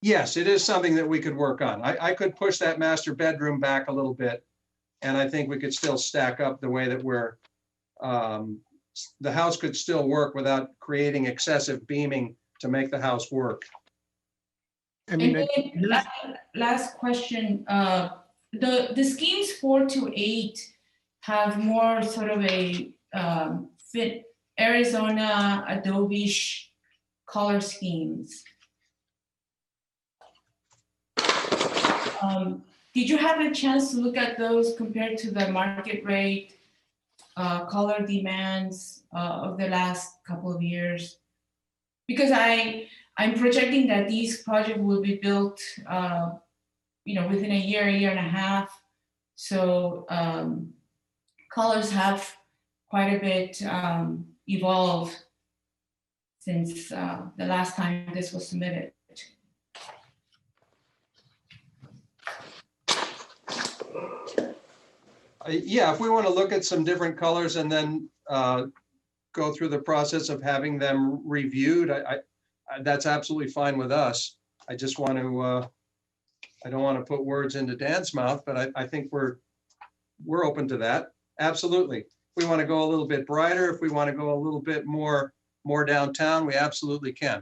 yes, it is something that we could work on. I could push that master bedroom back a little bit, and I think we could still stack up the way that we're, the house could still work without creating excessive beaming to make the house work. I mean, last question. The schemes 4 to 8 have more sort of a fit Arizona Adobe-ish color schemes. Did you have a chance to look at those compared to the market rate color demands of the last couple of years? Because I'm projecting that these projects will be built within a year and a half. So colors have quite a bit evolved since the last time this was submitted. Yeah, if we want to look at some different colors and then go through the process of having them reviewed, that's absolutely fine with us. I just want to, I don't want to put words into Dan's mouth, but I think we're open to that. Absolutely. If we want to go a little bit brighter, if we want to go a little bit more downtown, we absolutely can.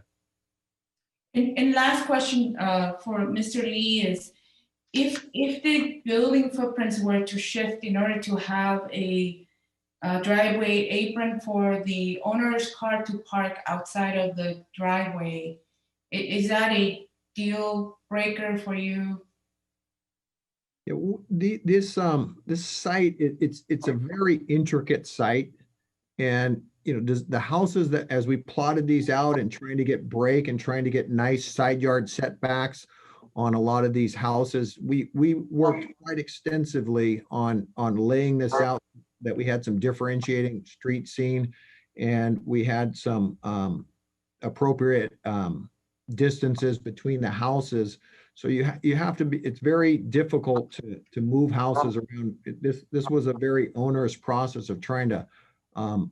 And last question for Mr. Lee is, if the building footprints were to shift in order to have a driveway apron for the owner's car to park outside of the driveway, is that a deal breaker for you? Yeah, this site, it's a very intricate site, and the houses that, as we plotted these out and trying to get break and trying to get nice side yard setbacks on a lot of these houses, we worked quite extensively on laying this out, that we had some differentiating street scene, and we had some appropriate distances between the houses. So you have to be, it's very difficult to move houses around. This was a very onerous process of trying to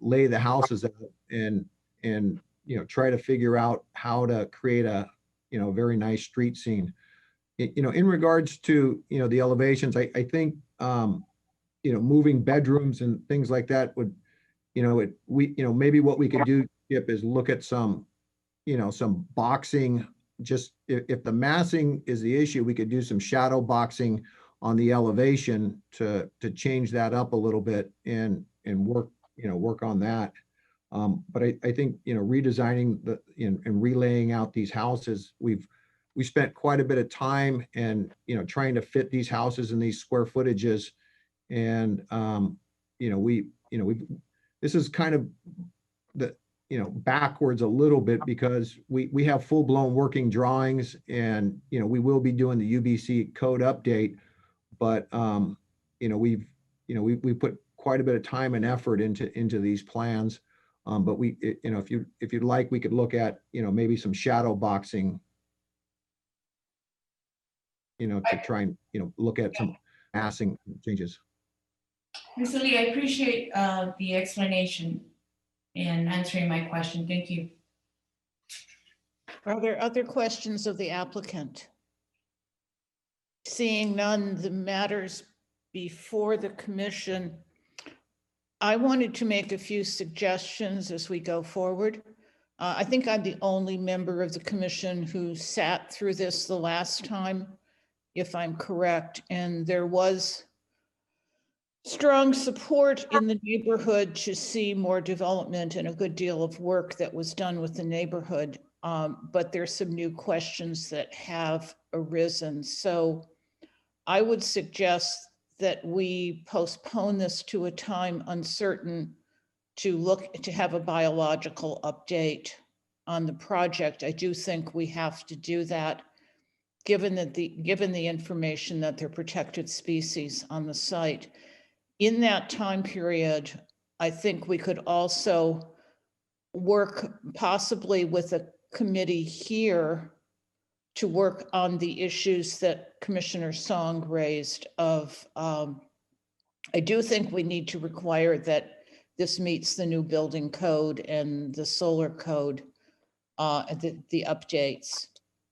lay the houses out and try to figure out how to create a very nice street scene. In regards to the elevations, I think moving bedrooms and things like that would maybe what we could do, Skip, is look at some boxing. Just if the massing is the issue, we could do some shadow boxing on the elevation to change that up a little bit and work on that. But I think redesigning and relaying out these houses, we spent quite a bit of time and trying to fit these houses and these square footages And, this is kind of the, backwards a little bit because we have full blown working drawings and, we will be doing the UBC code update, but, we put quite a bit of time and effort into these plans. But if you'd like, we could look at, maybe some shadow boxing, to try and, look at some massing changes. Ms. Lee, I appreciate the explanation and answering my question. Thank you. Are there other questions of the applicant? Seeing none, the matters before the commission. I wanted to make a few suggestions as we go forward. I think I'm the only member of the commission who sat through this the last time, if I'm correct, and there was strong support in the neighborhood to see more development and a good deal of work that was done with the neighborhood. But there's some new questions that have arisen. So I would suggest that we postpone this to a time uncertain to have a biological update on the project. I do think we have to do that given the information that they're protected species on the site. In that time period, I think we could also work possibly with a committee here to work on the issues that Commissioner Song raised of, I do think we need to require that this meets the new building code and the solar code, the updates,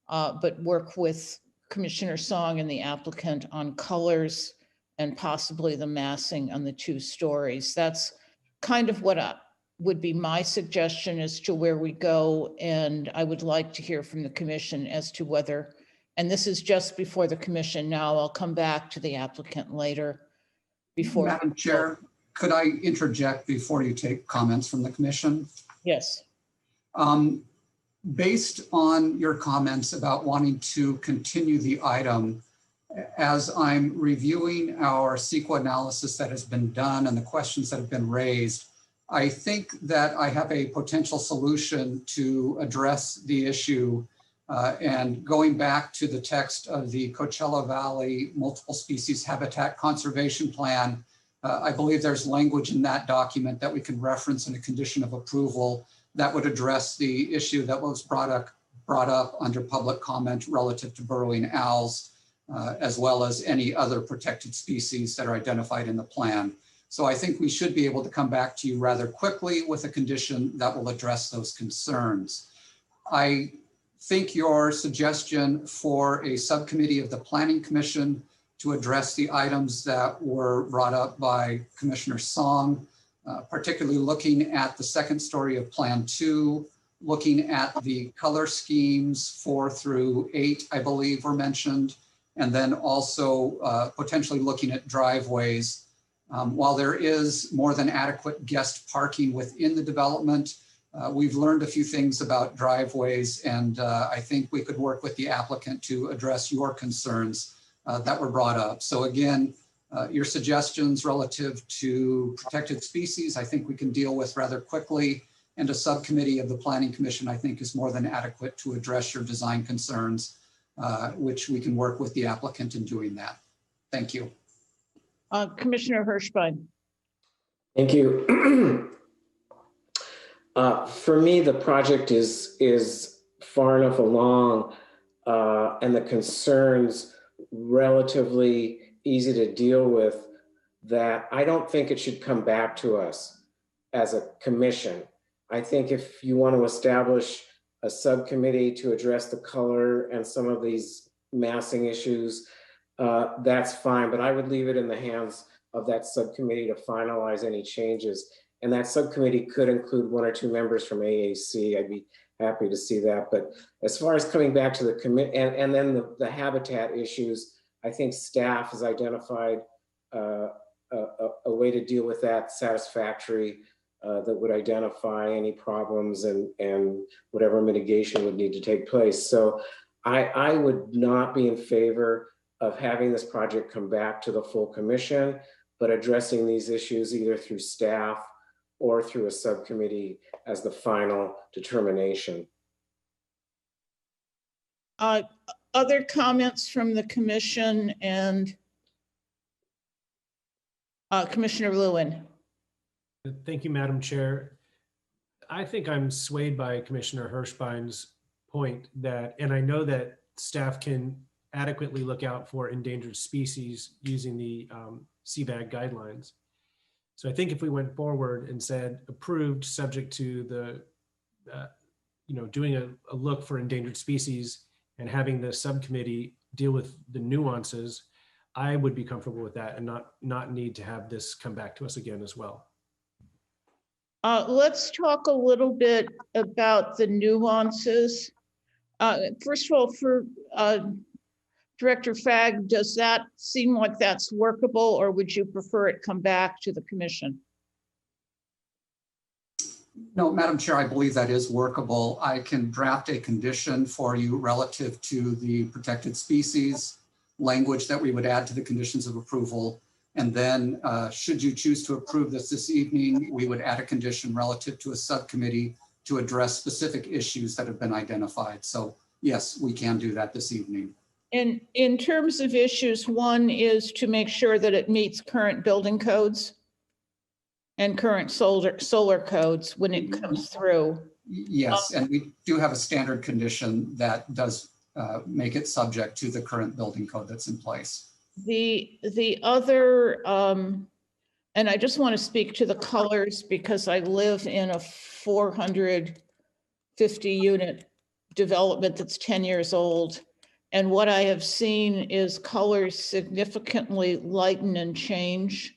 but work with Commissioner Song and the applicant on colors and possibly the massing on the 2 stories. That's kind of what would be my suggestion as to where we go. And I would like to hear from the commission as to whether, and this is just before the commission now, I'll come back to the applicant later. Before. Madam Chair, could I interject before you take comments from the commission? Yes. Based on your comments about wanting to continue the item, as I'm reviewing our CEQA analysis that has been done and the questions that have been raised, I think that I have a potential solution to address the issue. And going back to the text of the Coachella Valley Multiple Species Habitat Conservation Plan, I believe there's language in that document that we can reference in a condition of approval that would address the issue that was brought up under public comment relative to burrowing owls, as well as any other protected species that are identified in the plan. So I think we should be able to come back to you rather quickly with a condition that will address those concerns. I think your suggestion for a subcommittee of the Planning Commission to address the items that were brought up by Commissioner Song, particularly looking at the 2nd story of Plan 2, looking at the color schemes 4 through 8, I believe were mentioned, and then also potentially looking at driveways. While there is more than adequate guest parking within the development, we've learned a few things about driveways, and I think we could work with the applicant to address your concerns that were brought up. So again, your suggestions relative to protected species, I think we can deal with rather quickly, and a subcommittee of the Planning Commission, I think, is more than adequate to address your design concerns, which we can work with the applicant in doing that. Thank you. Commissioner Hirschbein. Thank you. For me, the project is far enough along and the concerns relatively easy to deal with that I don't think it should come back to us as a commission. I think if you want to establish a subcommittee to address the color and some of these massing issues, that's fine, but I would leave it in the hands of that subcommittee to finalize any changes. And that subcommittee could include 1 or 2 members from AAC. I'd be happy to see that. But as far as coming back to the committee and then the habitat issues, I think staff has identified a way to deal with that satisfactory that would identify any problems and whatever mitigation would need to take place. So I would not be in favor of having this project come back to the full commission. but addressing these issues either through staff or through a subcommittee as the final determination. Other comments from the commission and Commissioner Lewin? Thank you, Madam Chair. I think I'm swayed by Commissioner Hirschbein's point that, and I know that staff can adequately look out for endangered species using the CBAG guidelines. So I think if we went forward and said approved subject to the, doing a look for endangered species and having the subcommittee deal with the nuances, I would be comfortable with that and not need to have this come back to us again as well. Let's talk a little bit about the nuances. First of all, for Director Fagg, does that seem like that's workable, or would you prefer it come back to the commission? No, Madam Chair, I believe that is workable. I can draft a condition for you relative to the protected species language that we would add to the conditions of approval. And then should you choose to approve this evening, we would add a condition relative to a subcommittee to address specific issues that have been identified. So yes, we can do that this evening. And in terms of issues, one is to make sure that it meets current building codes and current solar codes when it comes through. Yes, and we do have a standard condition that does make it subject to the current building code that's in place. The other, and I just want to speak to the colors because I live in a 450 unit development that's 10 years old. And what I have seen is colors significantly lighten and change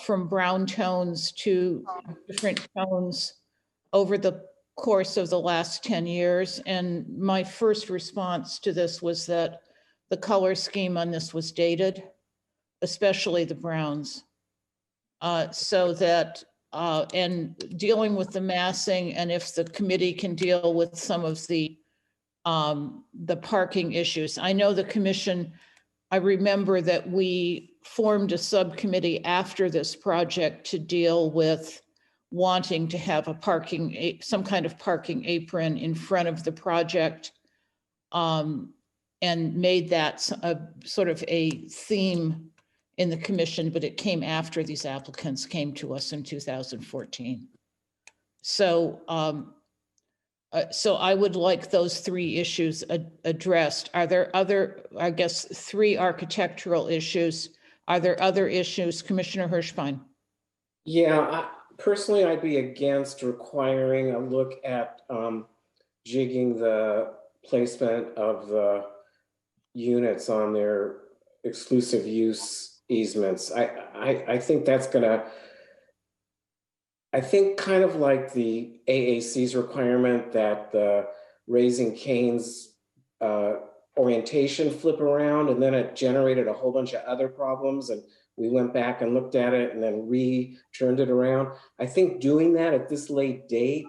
from brown tones to different tones over the course of the last 10 years. And my first response to this was that the color scheme on this was dated, especially the browns. So that, and dealing with the massing, and if the committee can deal with some of the parking issues. I know the commission, I remember that we formed a subcommittee after this project to deal with wanting to have a some kind of parking apron in front of the project, and made that a sort of a theme in the commission, but it came after these applicants came to us in 2014. So, so I would like those three issues addressed. Are there other, I guess, three architectural issues? Are there other issues, Commissioner Hirschbein? Yeah, personally, I'd be against requiring a look at jigging the placement of the units on their exclusive use easements. I think that's gonna, I think kind of like the AAC's requirement that the Raising Cane's orientation flip around, and then it generated a whole bunch of other problems, and we went back and looked at it and then turned it around. I think doing that at this late date,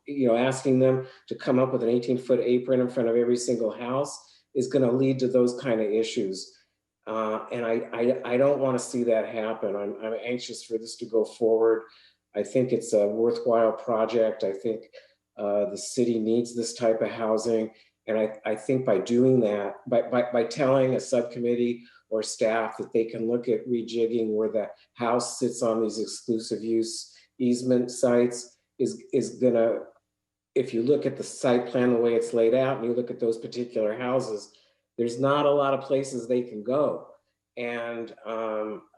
asking them to come up with an 18-foot apron in front of every single house is going to lead to those kind of issues. And I don't want to see that happen. I'm anxious for this to go forward. I think it's a worthwhile project. I think the city needs this type of housing. And I think by doing that, by telling a subcommittee or staff that they can look at rejigging where the house sits on these exclusive use easement sites is gonna, if you look at the site plan, the way it's laid out, and you look at those particular houses, there's not a lot of places they can go. And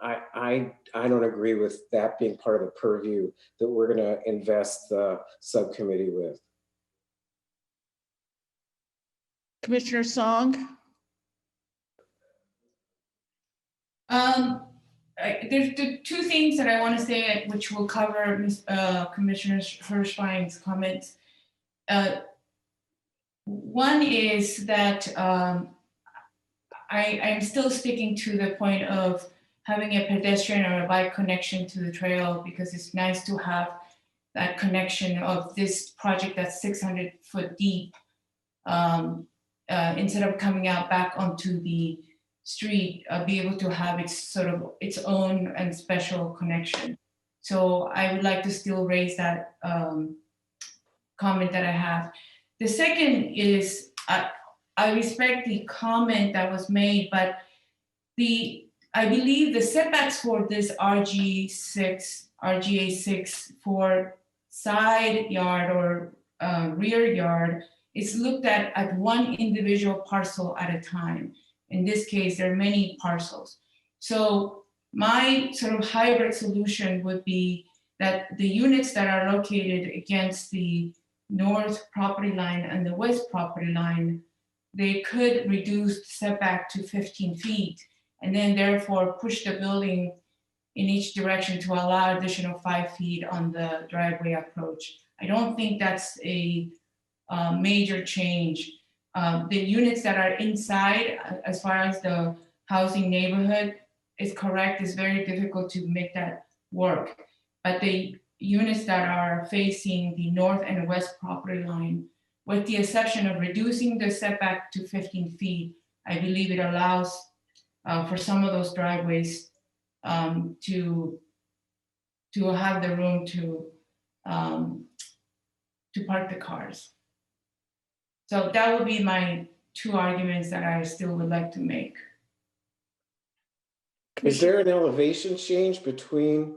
I don't agree with that being part of the purview that we're gonna invest the subcommittee with. Commissioner Song? There's the two things that I want to say, which will cover Commissioner Hirschbein's comments. One is that I'm still sticking to the point of having a pedestrian or a bike connection to the trail, because it's nice to have that connection of this project that's 600 foot deep, instead of coming out back onto the street be able to have its sort of its own and special connection. So I would like to still raise that comment that I have. The second is I respect the comment that was made, but I believe the setbacks for this RGA6 for side yard or rear yard is looked at one individual parcel at a time. In this case, there are many parcels. So my sort of hybrid solution would be that the units that are located against the north property line and the west property line, they could reduce setback to 15 feet and then therefore push the building in each direction to allow additional 5 feet on the driveway approach. I don't think that's a major change. The units that are inside, as far as the housing neighborhood is correct, it's very difficult to make that work. But the units that are facing the north and west property line, with the exception of reducing the setback to 15 feet, I believe it allows for some of those driveways to have the room to park the cars. So that would be my two arguments that I still would like to make. Is there an elevation change between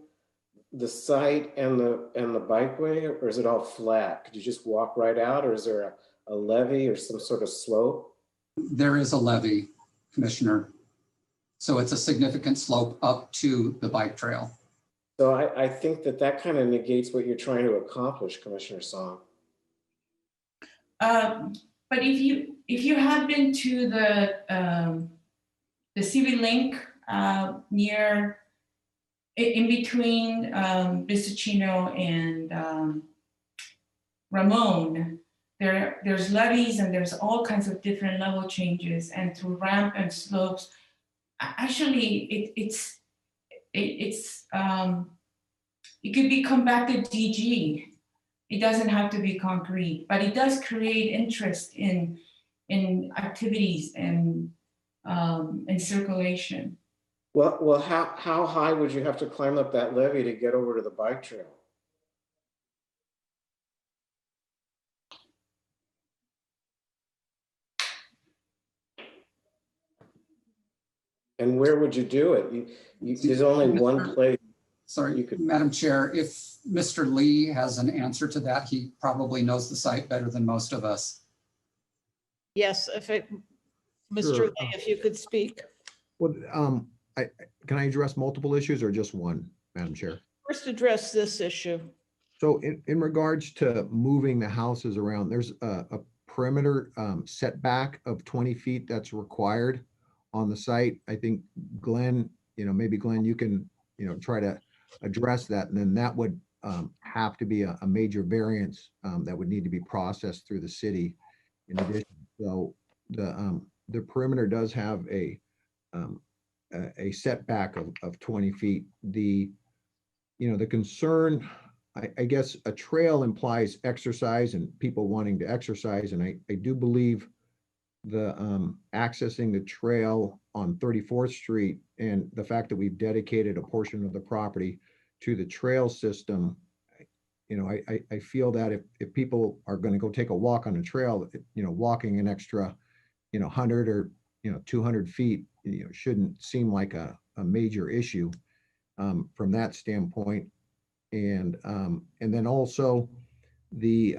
the site and the bikeway, or is it all flat? Could you just walk right out, or is there a levee or some sort of slope? There is a levee, Commissioner. So it's a significant slope up to the bike trail. So I think that kind of negates what you're trying to accomplish, Commissioner Song. But if you have been to the CV Link near in between Bisticino and Ramon, there's levees and there's all kinds of different level changes, and through ramp and slopes. Actually, it could be compacted DG. It doesn't have to be concrete, but it does create interest in activities and circulation. Well, how high would you have to climb up that levee to get over to the bike trail? And where would you do it? There's only one place. Sorry, Madam Chair, if Mr. Lee has an answer to that, he probably knows the site better than most of us. Yes, Mr. Sure. Lee, if you could speak. Well, can I address multiple issues or just one, Madam Chair? First, address this issue. So in regards to moving the houses around, there's a perimeter setback of 20 feet that's required on the site. I think Glen, maybe Glen, you can, try to address that, and then that would have to be a major variance that would need to be processed through the city in addition. So the perimeter does have a setback of 20 feet. The concern, I guess a trail implies exercise and people wanting to exercise. And I do believe the accessing the trail on 34th Street and the fact that we've dedicated a portion of the property to the trail system, I feel that if people are going to go take a walk on a trail, walking an extra, 100 or, 200 feet, shouldn't seem like a major issue from that standpoint. And then also the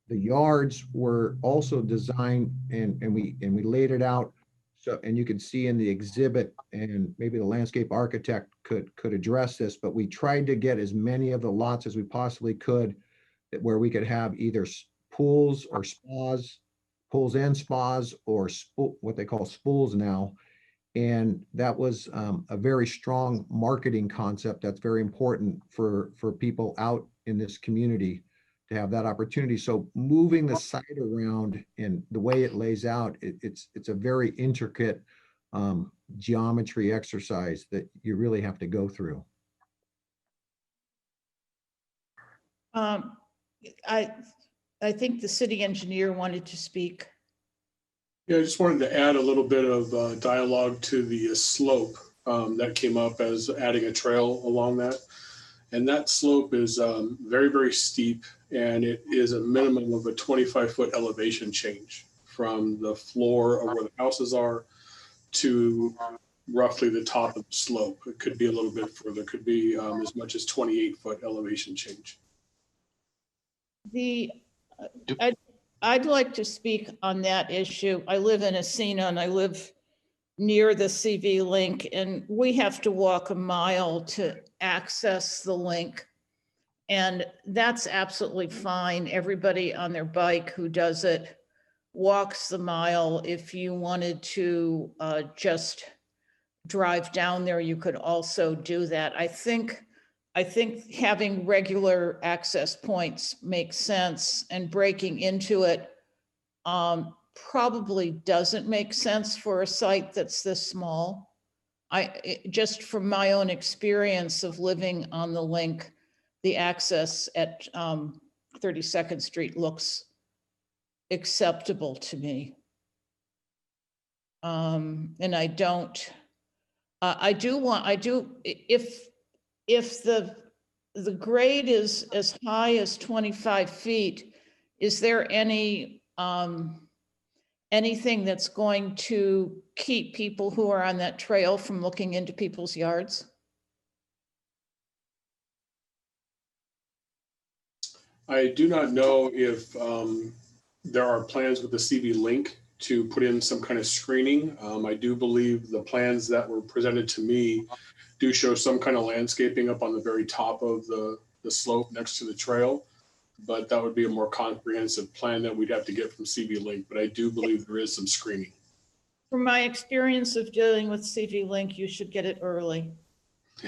yards were also designed and we laid it out. So, and you can see in the exhibit, and maybe the landscape architect could address this, but we tried to get as many of the lots as we possibly could where we could have either pools or spas, pools and spas, or what they call spools now. And that was a very strong marketing concept that's very important for people out in this community to have that opportunity. So moving the site around and the way it lays out, it's a very intricate geometry exercise that you really have to go through. I think the city engineer wanted to speak. Yeah, I just wanted to add a little bit of dialogue to the slope that came up as adding a trail along that. And that slope is very, very steep, and it is a minimum of a 25-foot elevation change from the floor of where the houses are to roughly the top of the slope. It could be a little bit further, it could be as much as 28-foot elevation change. I'd like to speak on that issue. I live in Asina and I live near the CV link, and we have to walk a mile to access the link. And that's absolutely fine. Everybody on their bike who does it walks the mile. If you wanted to just drive down there, you could also do that. I think having regular access points makes sense, and breaking into it probably doesn't make sense for a site that's this small. Just from my own experience of living on the link, the access at 32nd Street looks acceptable to me. And if the grade is as high as 25 feet, is there anything that's going to keep people who are on that trail from looking into people's yards? I do not know if there are plans with the CV link to put in some kind of screening. I do believe the plans that were presented to me do show some kind of landscaping up on the very top of the slope next to the trail, but that would be a more comprehensive plan that we'd have to get from CV Link. But I do believe there is some screening. From my experience of dealing with CV Link, you should get it early.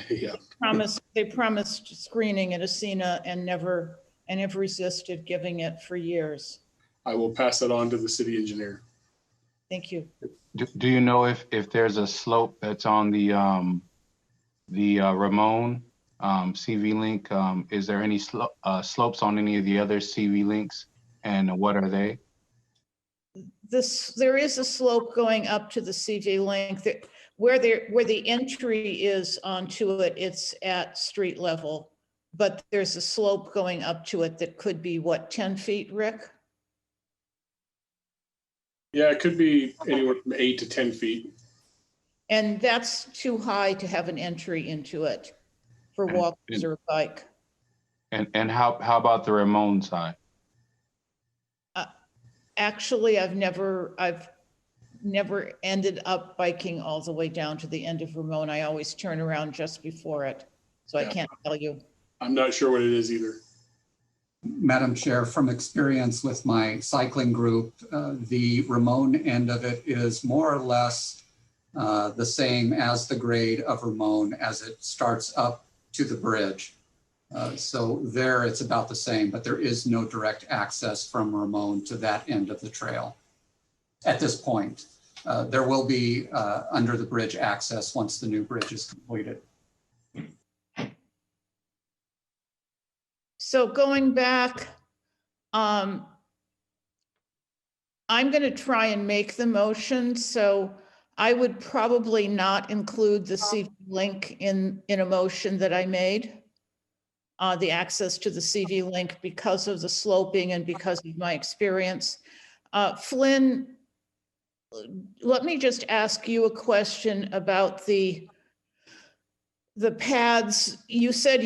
Yeah. They promised screening at Asina and have resisted giving it for years. I will pass that on to the city engineer. Thank you. Do you know if there's a slope that's on the Ramon CV link? Is there any slopes on any of the other CV links, and what are they? There is a slope going up to the CV link where the entry is onto it. It's at street level, but there's a slope going up to it that could be what, 10 feet, Rick? Yeah, it could be anywhere from 8 to 10 feet. And that's too high to have an entry into it for walkers or a bike. And how about the Ramon side? Actually, I've never ended up biking all the way down to the end of Ramon. I always turn around just before it. So yeah. I can't tell you. I'm not sure what it is either. Madam Chair, from experience with my cycling group, the Ramon end of it is more or less the same as the grade of Ramon as it starts up to the bridge. So there it's about the same, but there is no direct access from Ramon to that end of the trail at this point. There will be under the bridge access once the new bridge is completed. So going back, I'm going to try and make the motion. So I would probably not include the CV link in a motion that I made. The access to the CV link because of the sloping and because of my experience. Flynn, let me just ask you a question about the paths. You said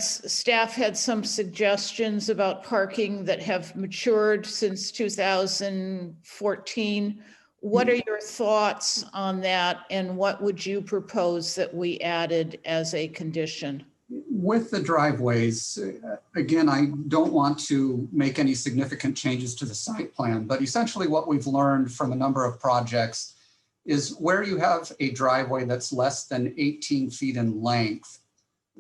staff had some suggestions about parking that have matured since 2014. What are your thoughts on that, and what would you propose that we added as a condition? With the driveways, again, I don't want to make any significant changes to the site plan, but essentially what we've learned from a number of projects is where you have a driveway that's less than 18 feet in length,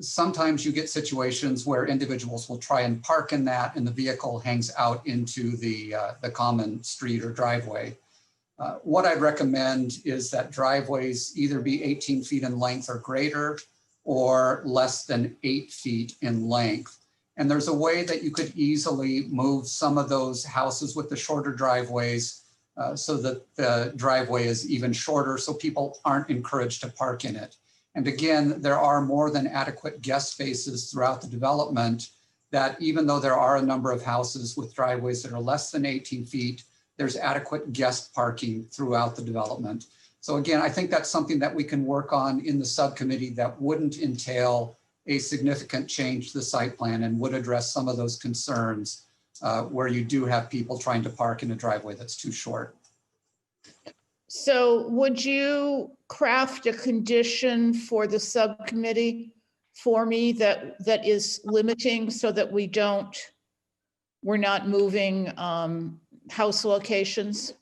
sometimes you get situations where individuals will try and park in that and the vehicle hangs out into the common street or driveway. What I'd recommend is that driveways either be 18 feet in length or greater, or less than 8 feet in length. And there's a way that you could easily move some of those houses with the shorter driveways so that the driveway is even shorter so people aren't encouraged to park in it. And again, there are more than adequate guest spaces throughout the development that even though there are a number of houses with driveways that are less than 18 feet, there's adequate guest parking throughout the development. So again, I think that's something that we can work on in the subcommittee that wouldn't entail a significant change to the site plan and would address some of those concerns where you do have people trying to park in a driveway that's too short. So would you craft a condition for the subcommittee for me that is limiting so that we're not moving house locations?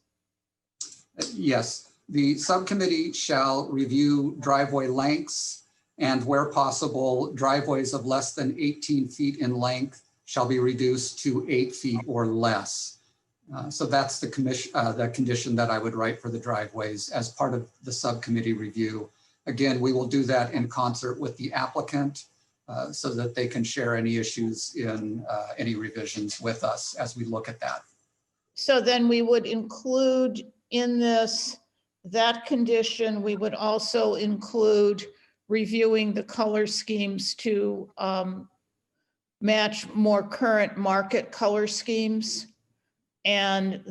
Yes, the subcommittee shall review driveway lengths, and where possible, driveways of less than 18 feet in length shall be reduced to 8 feet or less. So that's the condition that I would write for the driveways as part of the subcommittee review. Again, we will do that in concert with the applicant so that they can share any issues in any revisions with us as we look at that. So then we would include in that condition, we would also include reviewing the color schemes to match more current market color schemes. And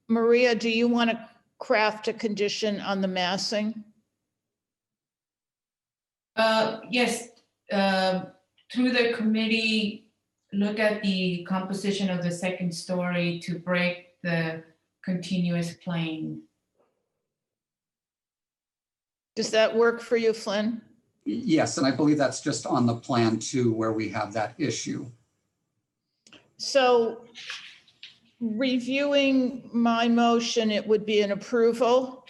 Maria, do you want to craft a condition on the massing? Yes, through the committee, look at the composition of the second story to break the continuous plane. Does that work for you, Flynn? Yes, and I believe that's just on the plan too, where we have that issue. So reviewing my motion, it would be an approval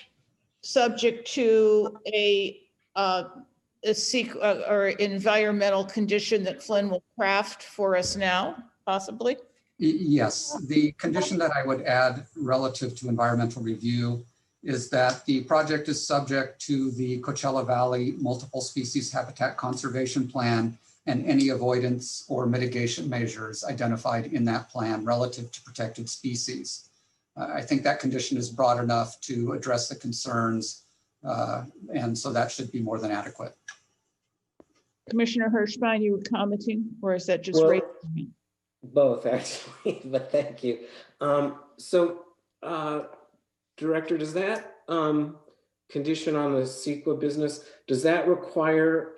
subject to a or environmental condition that Flynn will craft for us now, possibly? Yes, the condition that I would add relative to environmental review is that the project is subject to the Coachella Valley Multiple Species Habitat Conservation Plan and any avoidance or mitigation measures identified in that plan relative to protected species. I think that condition is broad enough to address the concerns, and so that should be more than adequate. Commissioner Hirschbein, you were commenting, or is that just Well, raising? both actually, but thank you. Director, does that condition on the CEQA business, does that require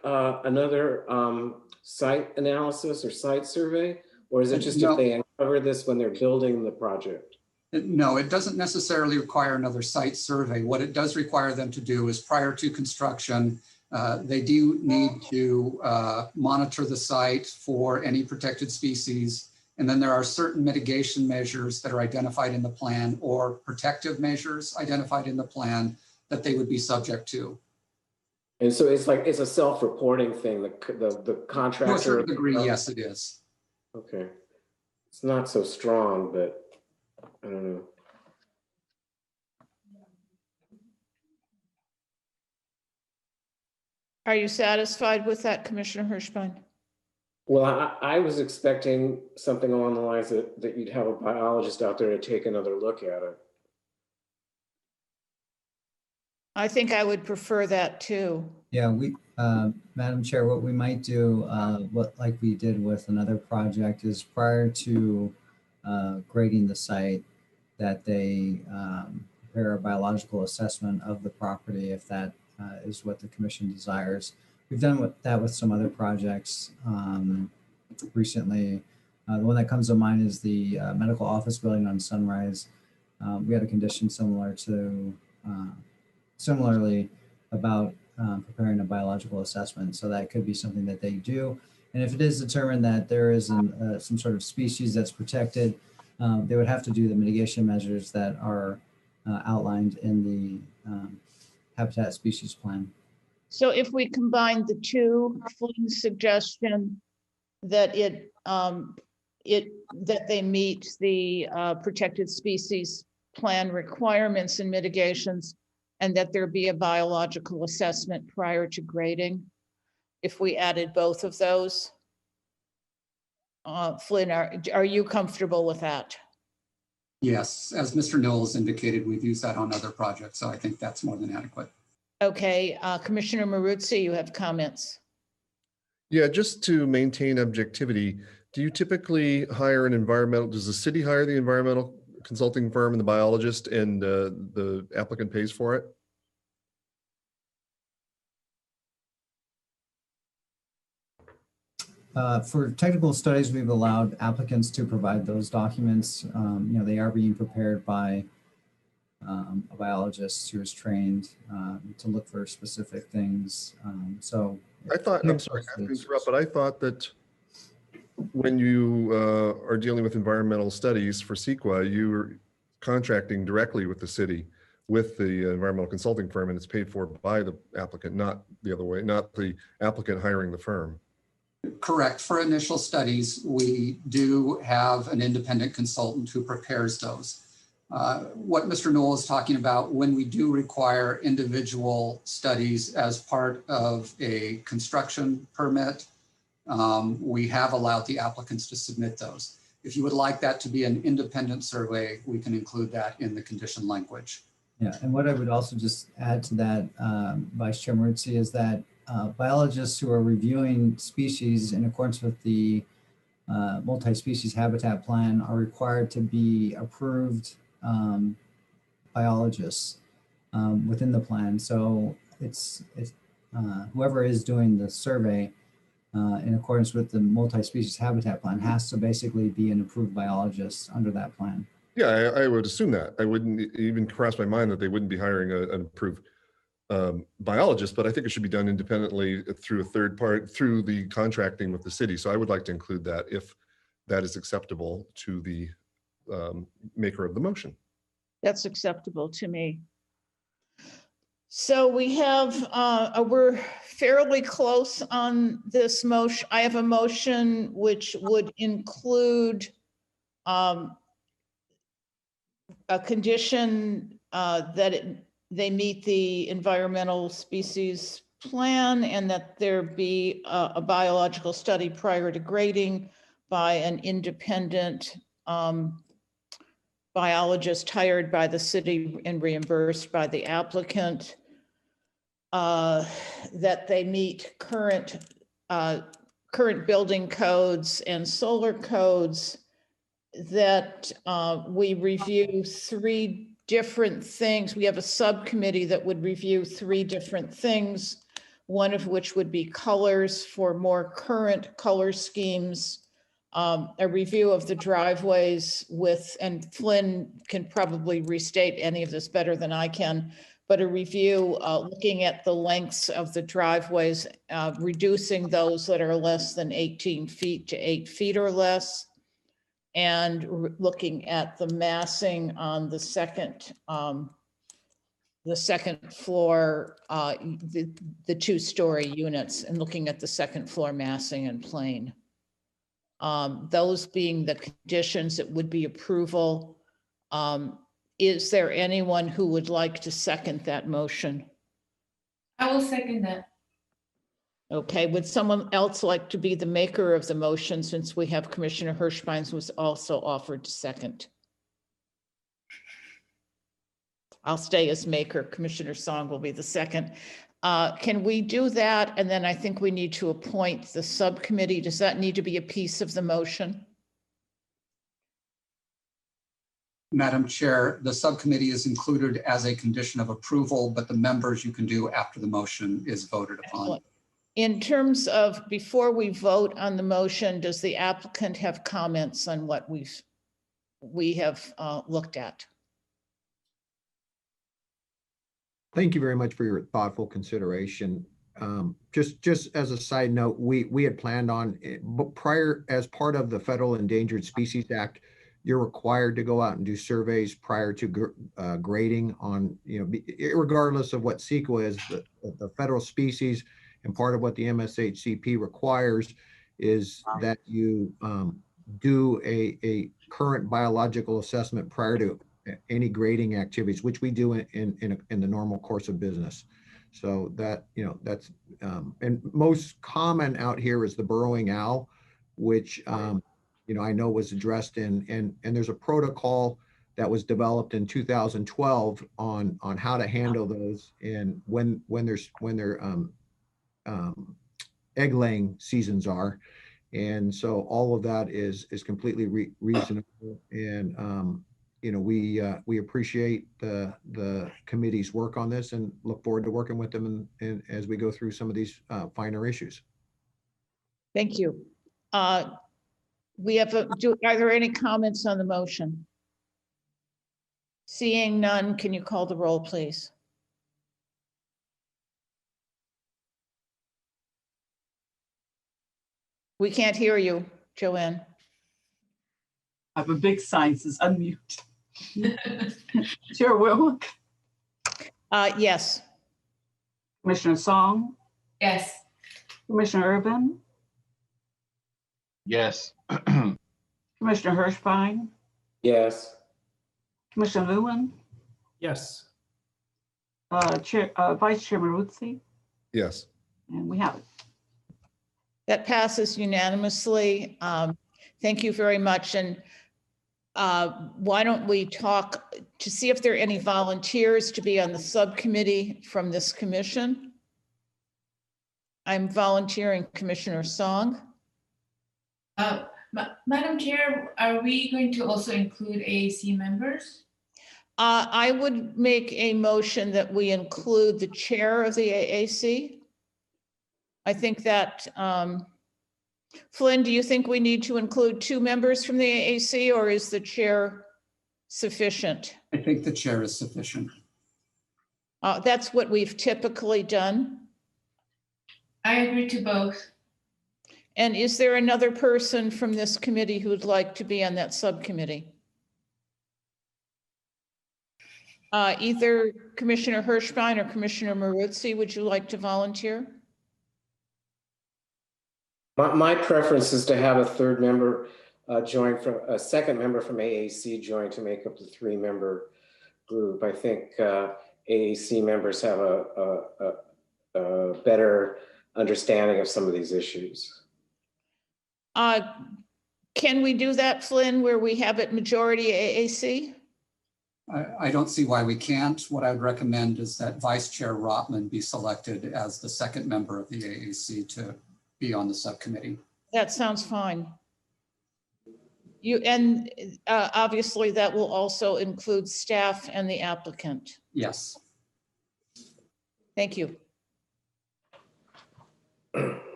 another site analysis or site survey? Or is it just if they uncover this when they're building the project? No, it doesn't necessarily require another site survey. What it does require them to do is prior to construction, they do need to monitor the site for any protected species. And then there are certain mitigation measures that are identified in the plan or protective measures identified in the plan that they would be subject to. And so it's like, it's a self-reporting thing, the contractor. To a certain degree, yes, it is. Okay. It's not so strong, but I don't know. Are you satisfied with that, Commissioner Hirschbein? Well, I was expecting something along the lines that you'd have a biologist out there to take another look at it. I think I would prefer that too. Yeah, Madam Chair, what we might do, like we did with another project, is prior to grading the site, that they prepare a biological assessment of the property if that is what the commission desires. We've done that with some other projects recently. The one that comes to mind is the medical office building on Sunrise. We had a condition similarly about preparing a biological assessment. So that could be something that they do. And if it is determined that there is some sort of species that's protected, they would have to do the mitigation measures that are outlined in the habitat species plan. So if we combine the two, Flynn's suggestion that that they meet the protected species plan requirements and mitigations, and that there be a biological assessment prior to grading, if we added both of those. Flynn, are you comfortable with that? Yes, as Mr. Knowles indicated, we've used that on other projects, so I think that's more than adequate. Okay, Commissioner Maruzzi, you have comments. Yeah, just to maintain objectivity, do you typically hire an environmental, does the city hire the environmental consulting firm and the biologist, and the applicant pays for it? For technical studies, we've allowed applicants to provide those documents. They are being prepared by a biologist who is trained to look for specific things. I thought, I'm sorry, I have to interrupt, but I thought that when you are dealing with environmental studies for CEQA, you're contracting directly with the city, with the environmental consulting firm, and it's paid for by the applicant, not the other way, not the applicant hiring the firm. Correct. For initial studies, we do have an independent consultant who prepares those. What Mr. Knoll is talking about, when we do require individual studies as part of a construction permit, we have allowed the applicants to submit those. If you would like that to be an independent survey, we can include that in the condition language. Yeah, and what I would also just add to that, Vice Chair Maruzzi, is that biologists who are reviewing species in accordance with the multi-species habitat plan are required to be approved biologists within the plan. So it's whoever is doing the survey in accordance with the multi-species habitat plan has to basically be an approved biologist under that plan. Yeah, I would assume that. I wouldn't even cross my mind that they wouldn't be hiring an approved biologist, but I think it should be done independently through a third part, through the contracting with the city. So I would like to include that if that is acceptable to the maker of the motion. That's acceptable to me. So we have, we're fairly close on this motion. I have a motion which would include a condition that they meet the environmental species plan and that there be a biological study prior to grading by an independent biologist hired by the city and reimbursed by the applicant, that they meet current building codes and solar codes, that we review 3 different things. We have a subcommittee that would review 3 different things, one of which would be colors for more current color schemes, a review of the driveways with, and Flynn can probably restate any of this better than I can, but a review looking at the lengths of the driveways, reducing those that are less than 18 feet to 8 feet or less, and looking at the massing on the second floor, the 2-story units, and looking at the second floor massing and plane. Those being the conditions that would be approval. Is there anyone who would like to second that motion? I will second that. Okay, would someone else like to be the maker of the motion, since we have Commissioner Hirschbein who's also offered to second? I'll stay as maker. Commissioner Song will be the second. Can we do that? And then I think we need to appoint the subcommittee. Does that need to be a piece of the motion? Madam Chair, the subcommittee is included as a condition of approval, but the members you can do after the motion is voted upon. Excellent. In terms of, before we vote on the motion, does the applicant have comments on what we have looked at? Thank you very much for your thoughtful consideration. Just as a side note, we had planned on, prior, as part of the Federal Endangered Species Act, you're required to go out and do surveys prior to grading on, regardless of what CEQA is, the federal species, and part of what the MSHCP requires is that you do a current biological assessment prior to any grading activities, which we do in the normal course of business. So that, that's, and most common out here is the burrowing owl, which, I know was addressed and there's a protocol that was developed in 2012 on how to handle those and when their egg laying seasons are. And so all of that is completely reasonable. And we appreciate the committee's work on this and look forward to working with them and as we go through some of these finer issues. Thank you. Are there any comments on the motion? Seeing none, can you call the roll, please? We can't hear you, Joanne. I have a big sign that says unmute. Chair Whitlock, Yes. Commissioner Song, Yes. Commissioner Urban, Yes. Commissioner Hirschbein, Yes. Commissioner Lewin, Yes. Vice Chair Maruzzi, Yes. and we have it. That passes unanimously. Thank you very much. And why don't we talk to see if there are any volunteers to be on the subcommittee from this commission? I'm volunteering Commissioner Song. Madam Chair, are we going to also include AAC members? I would make a motion that we include the chair of the AAC. I think that, Flynn, do you think we need to include 2 members from the AAC, or is the chair sufficient? I think the chair is sufficient. That's what we've typically done. I agree to both. And is there another person from this committee who would like to be on that subcommittee? Either Commissioner Hirschbein or Commissioner Maruzzi, would you like to volunteer? My preference is to have a third member join from a second member from AAC join to make up the 3-member group. I think AAC members have a better understanding of some of these issues. Can we do that, Flynn, where we have it majority AAC? I don't see why we can't. What I would recommend is that Vice Chair Rotman be selected as the second member of the AAC to be on the subcommittee. That sounds fine. Obviously that will also include staff and the applicant. Yes. Thank you.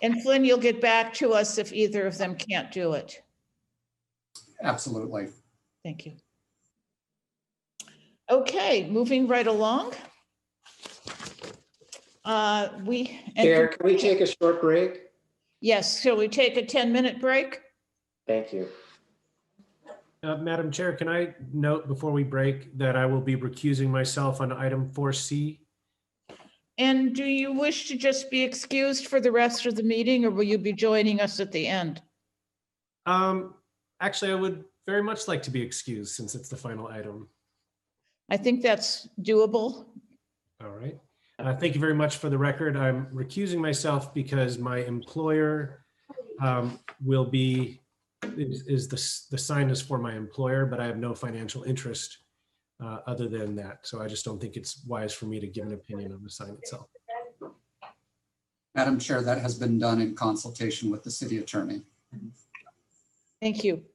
And Flynn, you'll get back to us if either of them can't do it. Absolutely. Thank you. Okay, moving right along. Chair, can we take a short break? Yes, shall we take a 10-minute break? Thank you. Madam Chair, can I note before we break that I will be recusing myself on item 4C? And do you wish to just be excused for the rest of the meeting, or will you be joining us at the end? Actually, I would very much like to be excused since it's the final item. I think that's doable. All right. Thank you very much. For the record, I'm recusing myself because my employer the sign is for my employer, but I have no financial interest other than that. So I just don't think it's wise for me to give an opinion on the sign itself. Madam Chair, that has been done in consultation with the city attorney. Thank you.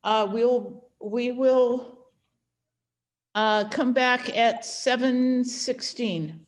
We will come back at 7:16.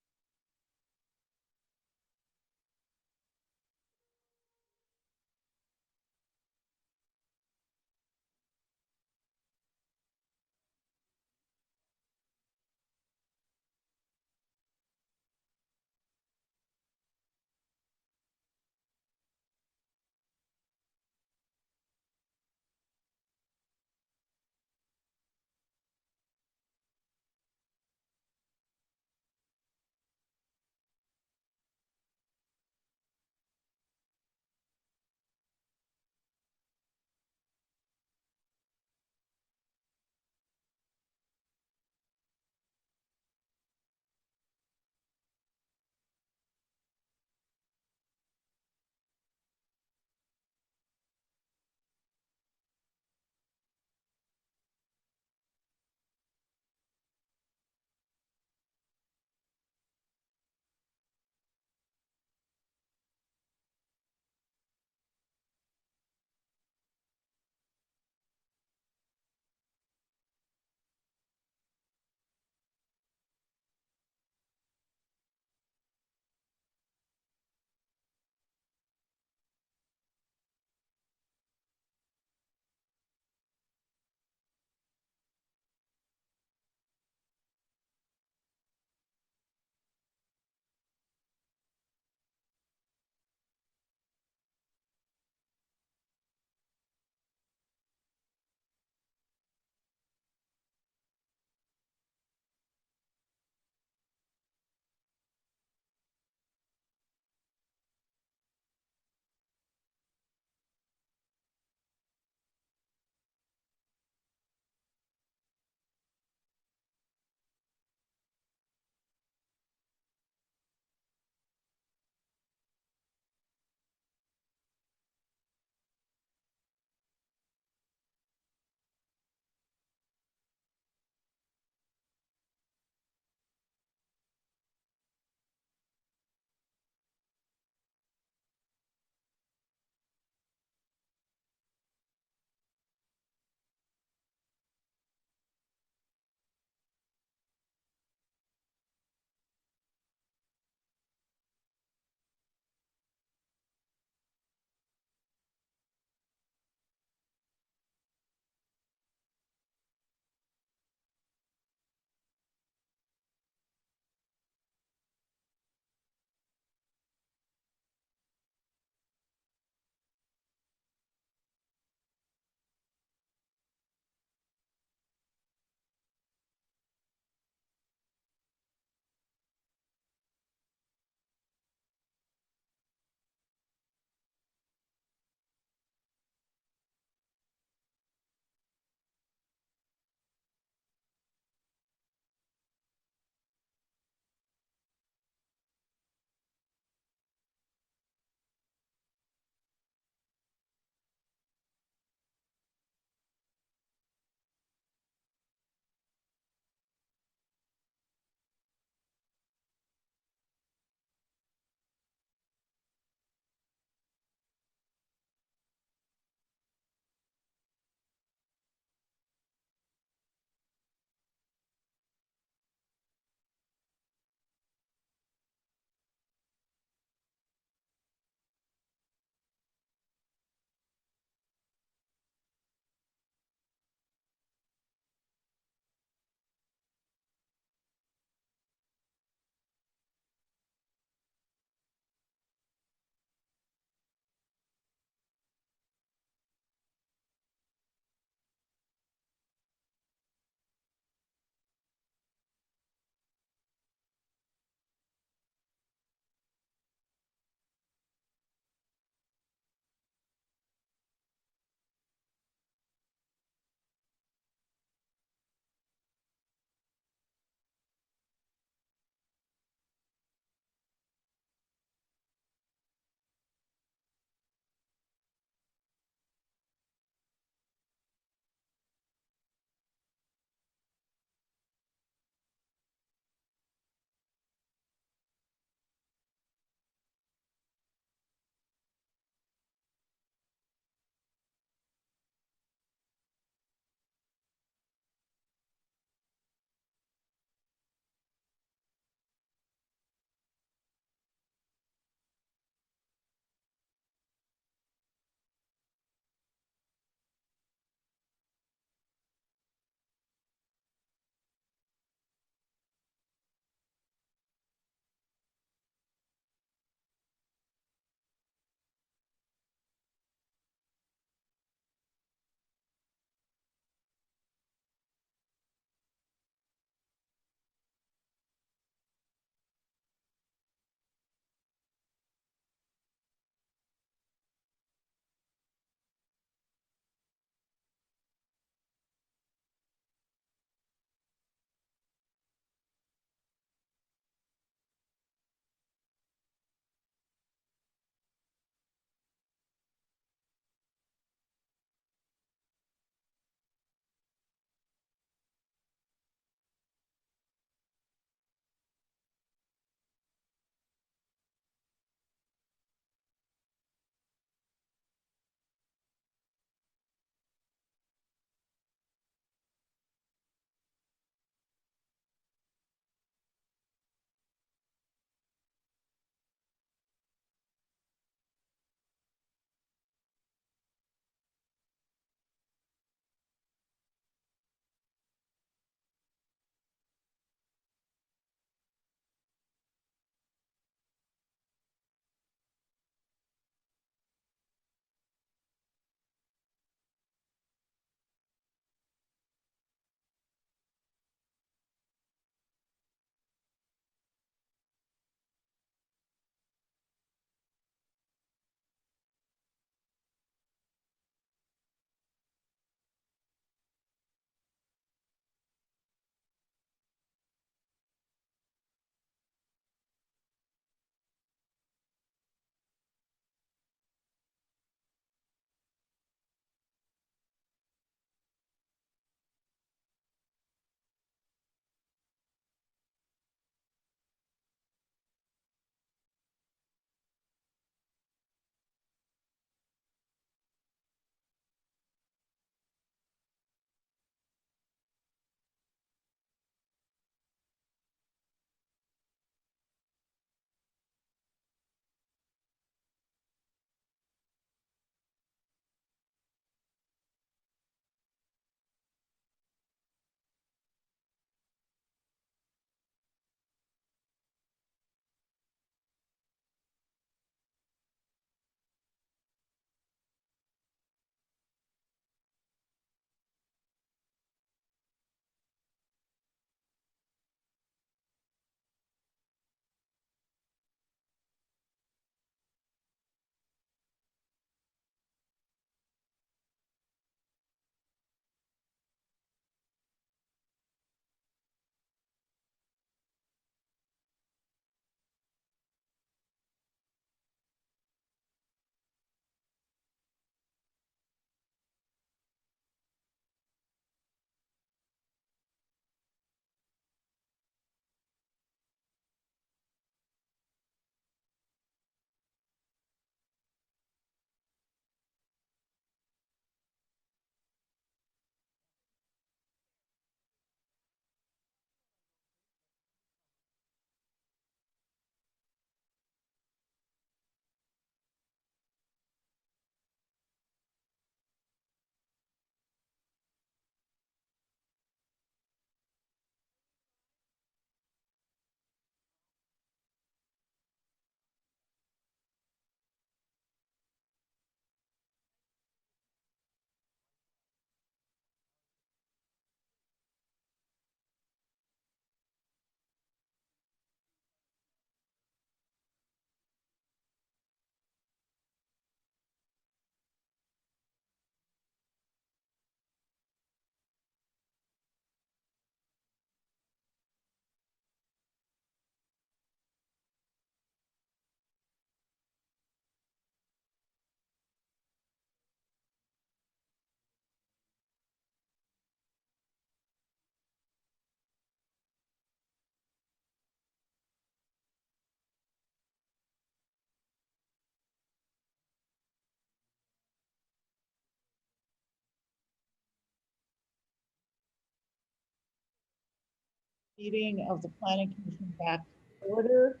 Meeting of the Planning Commission back to order.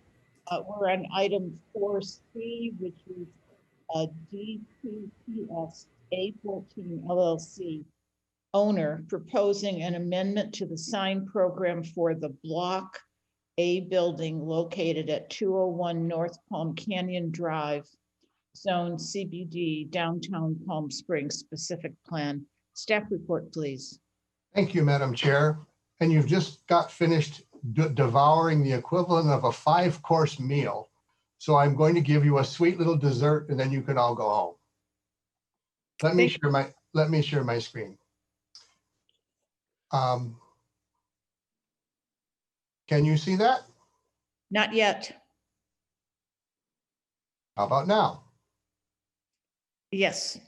We're on item 4C, which is DPPS A14 LLC owner proposing an amendment to the sign program for the Block A building located at 201 North Palm Canyon Drive, Zone CBD, downtown Palm Springs specific plan. Staff report, please. Thank you, Madam Chair. And you've just got finished devouring the equivalent of a 5-course meal. So I'm going to give you a sweet little dessert and then you can all go home. Let me share my screen. Can you see that? Not yet. How about now? Yes.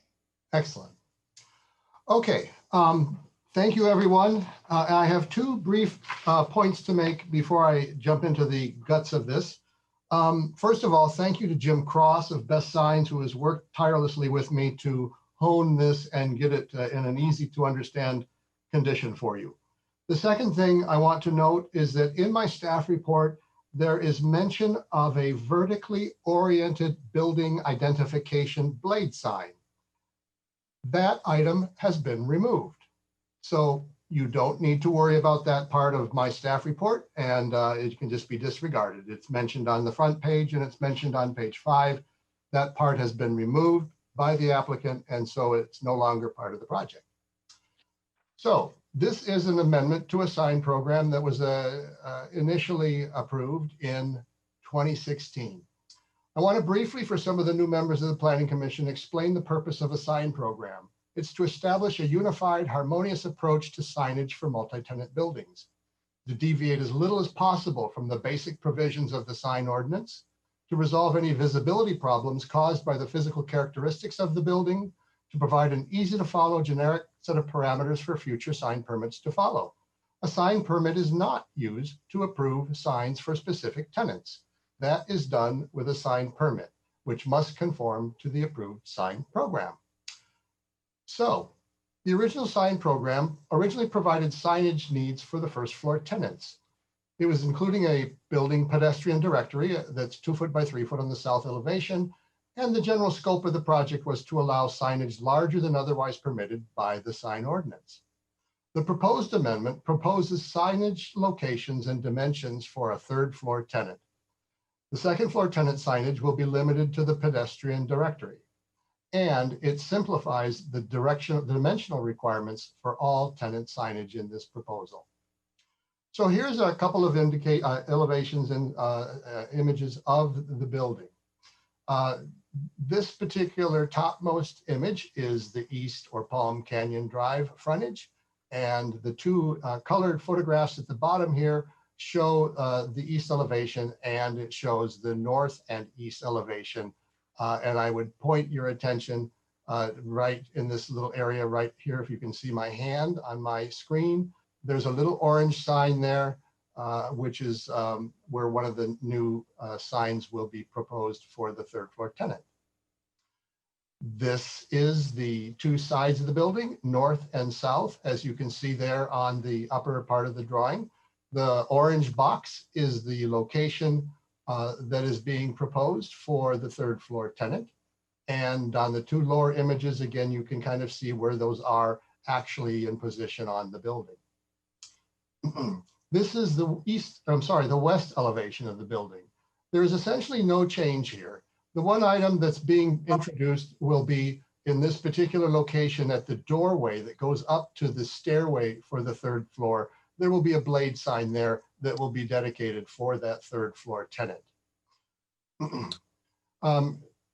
Excellent. Okay. Thank you, everyone. I have 2 brief points to make before I jump into the guts of this. First of all, thank you to Jim Cross of Best Signs, who has worked tirelessly with me to hone this and get it in an easy to understand condition for you. The second thing I want to note is that in my staff report, there is mention of a vertically oriented building identification blade sign. That item has been removed. So you don't need to worry about that part of my staff report, and it can just be disregarded. It's mentioned on the front page and it's mentioned on page 5. That part has been removed by the applicant, and so it's no longer part of the project. So this is an amendment to a sign program that was initially approved in 2016. I want to briefly, for some of the new members of the Planning Commission, explain the purpose of a sign program. It's to establish a unified, harmonious approach to signage for multi-tenant buildings, to deviate as little as possible from the basic provisions of the sign ordinance, to resolve any visibility problems caused by the physical characteristics of the building, to provide an easy to follow generic set of parameters for future sign permits to follow. A sign permit is not used to approve signs for specific tenants. That is done with a sign permit, which must conform to the approved sign program. So the original sign program originally provided signage needs for the first floor tenants. It was including a building pedestrian directory that's 2 foot by 3 foot on the south elevation. And the general scope of the project was to allow signage larger than otherwise permitted by the sign ordinance. The proposed amendment proposes signage locations and dimensions for a 3rd floor tenant. The 2nd floor tenant signage will be limited to the pedestrian directory. And it simplifies the dimensional requirements for all tenant signage in this proposal. So here's a couple of elevations and images of the building. This particular topmost image is the East or Palm Canyon Drive frontage. And the 2 colored photographs at the bottom here show the east elevation, and it shows the north and east elevation. And I would point your attention right in this little area right here. If you can see my hand on my screen, there's a little orange sign there, which is where one of the new signs will be proposed for the 3rd floor tenant. This is the 2 sides of the building, north and south, as you can see there on the upper part of the drawing. The orange box is the location that is being proposed for the 3rd floor tenant. And on the 2 lower images, again, you can kind of see where those are actually in position on the building. This is the west elevation of the building. There is essentially no change here. The one item that's being introduced will be in this particular location at the doorway that goes up to the stairway for the 3rd floor. There will be a blade sign there that will be dedicated for that 3rd floor tenant.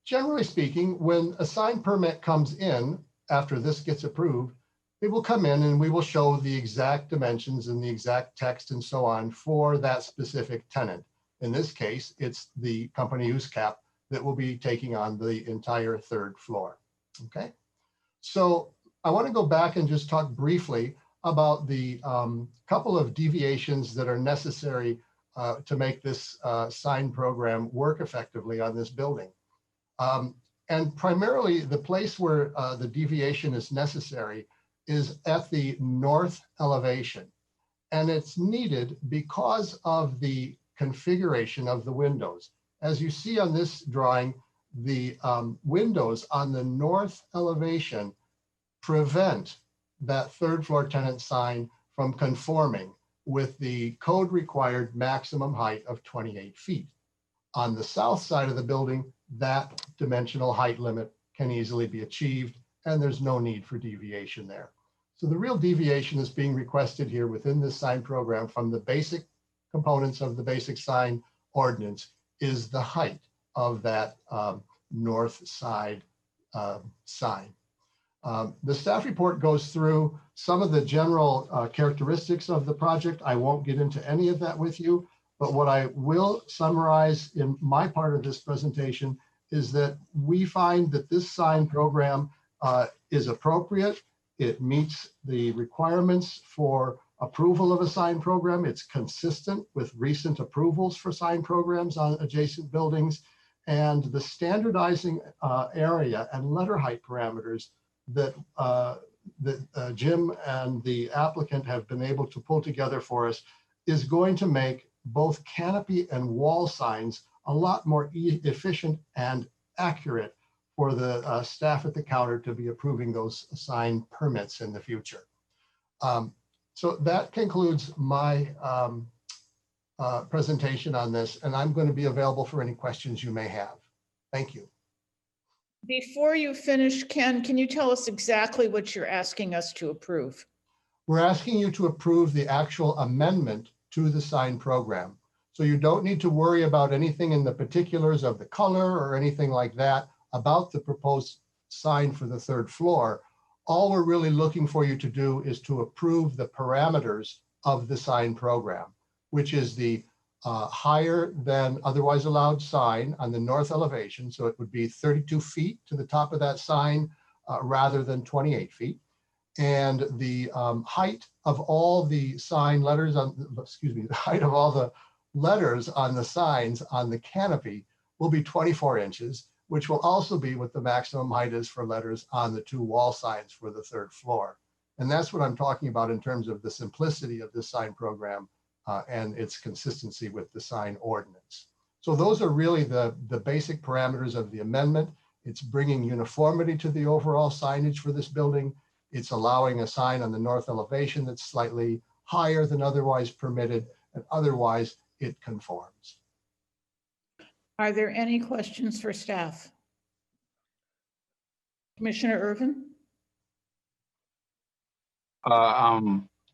Generally speaking, when a sign permit comes in after this gets approved, it will come in and we will show the exact dimensions and the exact text and so on for that specific tenant. In this case, it's the company use cap that will be taking on the entire 3rd floor. Okay, so I want to go back and just talk briefly about the couple of deviations that are necessary to make this sign program work effectively on this building. And primarily the place where the deviation is necessary is at the north elevation. And it's needed because of the configuration of the windows. As you see on this drawing, the windows on the north elevation prevent that third floor tenant sign from conforming with the code required maximum height of 28 feet. On the south side of the building, that dimensional height limit can easily be achieved, and there's no need for deviation there. So the real deviation is being requested here within this sign program from the basic components of the basic sign ordinance is the height of that north side sign. The staff report goes through some of the general characteristics of the project. I won't get into any of that with you, but what I will summarize in my part of this presentation is that we find that this sign program is appropriate. It meets the requirements for approval of a sign program. It's consistent with recent approvals for sign programs on adjacent buildings, and the standardizing area and letter height parameters that Jim and the applicant have been able to pull together for us is going to make both canopy and wall signs a lot more efficient and accurate for the staff at the counter to be approving those sign permits in the future. So that concludes my presentation on this, and I'm going to be available for any questions you may have. Thank you. Before you finish, Ken, can you tell us exactly what you're asking us to approve? We're asking you to approve the actual amendment to the sign program. So you don't need to worry about anything in the particulars of the color or anything like that about the proposed sign for the third floor. All we're really looking for you to do is to approve the parameters of the sign program, which is the higher than otherwise allowed sign on the north elevation. So it would be 32 feet to the top of that sign rather than 28 feet. And the height of all the sign letters on, the height of all the letters on the signs on the canopy will be 24 inches, which will also be what the maximum height is for letters on the two wall signs for the third floor. And that's what I'm talking about in terms of the simplicity of this sign program and its consistency with the sign ordinance. So those are really the basic parameters of the amendment. It's bringing uniformity to the overall signage for this building. It's allowing a sign on the north elevation that's slightly higher than otherwise permitted, and otherwise it conforms. Are there any questions for staff? Commissioner Irvin?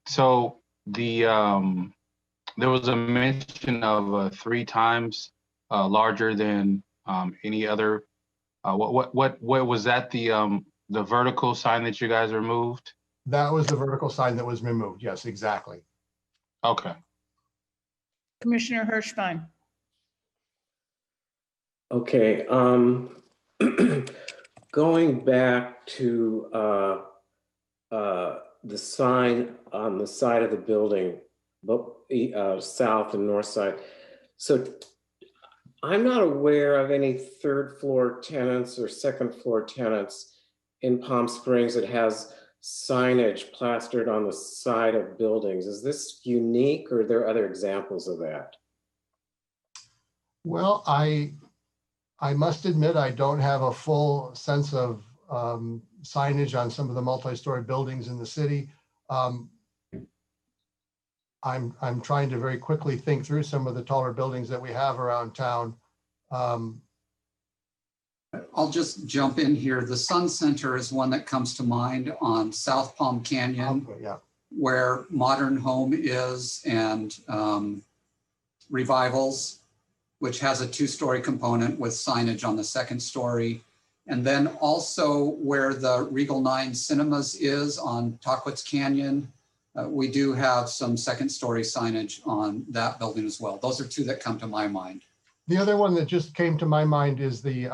So there was a mention of 3 times larger than any other. What was that? The vertical sign that you guys removed? That was the vertical sign that was removed. Yes, exactly. Okay. Commissioner Hirschbein? Okay, going back to the sign on the side of the building, south and north side. So I'm not aware of any third floor tenants or second floor tenants in Palm Springs that has signage plastered on the side of buildings. Is this unique, or are there other examples of that? Well, I must admit I don't have a full sense of signage on some of the multi-story buildings in the city. I'm trying to very quickly think through some of the taller buildings that we have around town. I'll just jump in here. The Sun Center is one that comes to mind on South Palm Canyon, okay, yeah, where Modern Home is, and Revivals, which has a 2-story component with signage on the 2nd story. And then also where the Regal 9 Cinemas is on Tahquitz Canyon, we do have some 2nd story signage on that building as well. Those are 2 that come to my mind. The other one that just came to my mind is the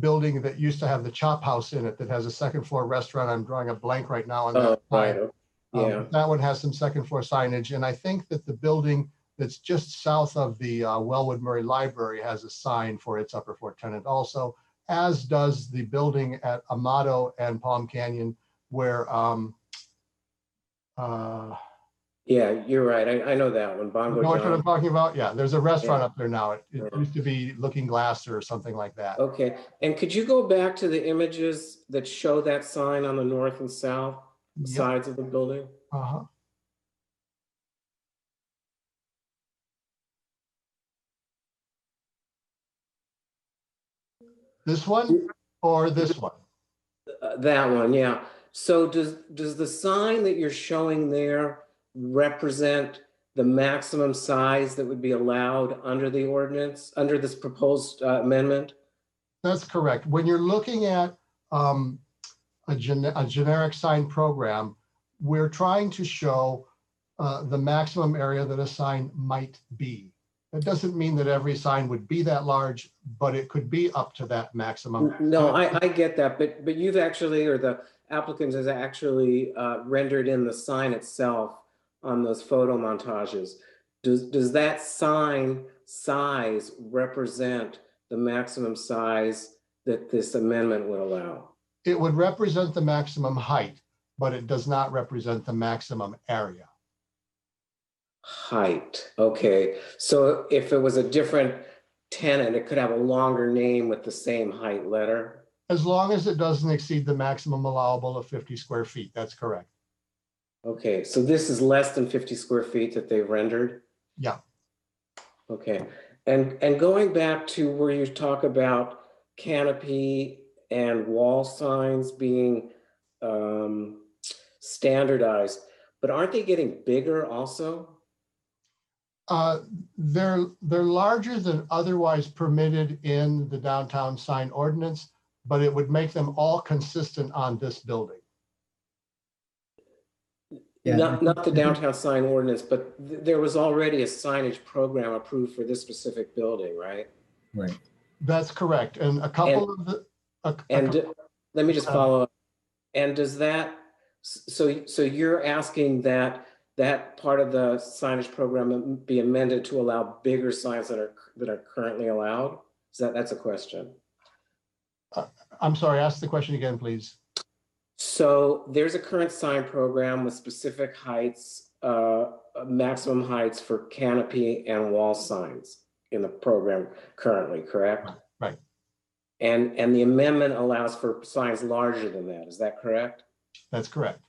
building that used to have the Chop House in it that has a 2nd floor restaurant. I'm drawing a blank right now on that. Right. Yeah. That one has some 2nd floor signage. And I think that the building that's just south of the Wellwood Murray Library has a sign for its upper floor tenant also, as does the building at Amato and Palm Canyon, where Yeah, you're right. I know that one. You Bongo know what I'm John. talking about? Yeah, there's a restaurant Yeah. up there now. It used to be Looking Glass or something like that. Okay, and could you go back to the images that show that sign on the north and south sides of the building? Uh-huh. This one or this one? That one, yeah. So does the sign that you're showing there represent the maximum size that would be allowed under the ordinance, under this proposed amendment? That's correct. When you're looking at a generic sign program, we're trying to show the maximum area that a sign might be. That doesn't mean that every sign would be that large, but it could be up to that maximum. No, I get that, but you've actually, or the applicant has actually rendered in the sign itself on those photo montages. Does that sign size represent the maximum size that this amendment would allow? It would represent the maximum height, but it does not represent the maximum area. Height, okay. So if it was a different tenant, it could have a longer name with the same height letter? As long as it doesn't exceed the maximum allowable of 50 square feet, that's correct. Okay, so this is less than 50 square feet that they've rendered? Yeah. Okay, and going back to where you talk about canopy and wall signs being standardized, but aren't they getting bigger also? They're larger than otherwise permitted in the downtown sign ordinance, but it would make them all consistent on this building. Yeah. Not the downtown sign ordinance, but there was already a signage program approved for this specific building, right? Right. That's correct. And a couple of the. Let me just follow up. And does that, so you're asking that part of the signage program be amended to allow bigger signs that are currently allowed? That's a question. I'm sorry, ask the question again, please. So there's a current sign program with specific heights, maximum heights for canopy and wall signs in the program currently, correct? Right. And the amendment allows for signs larger than that, is that correct? That's correct.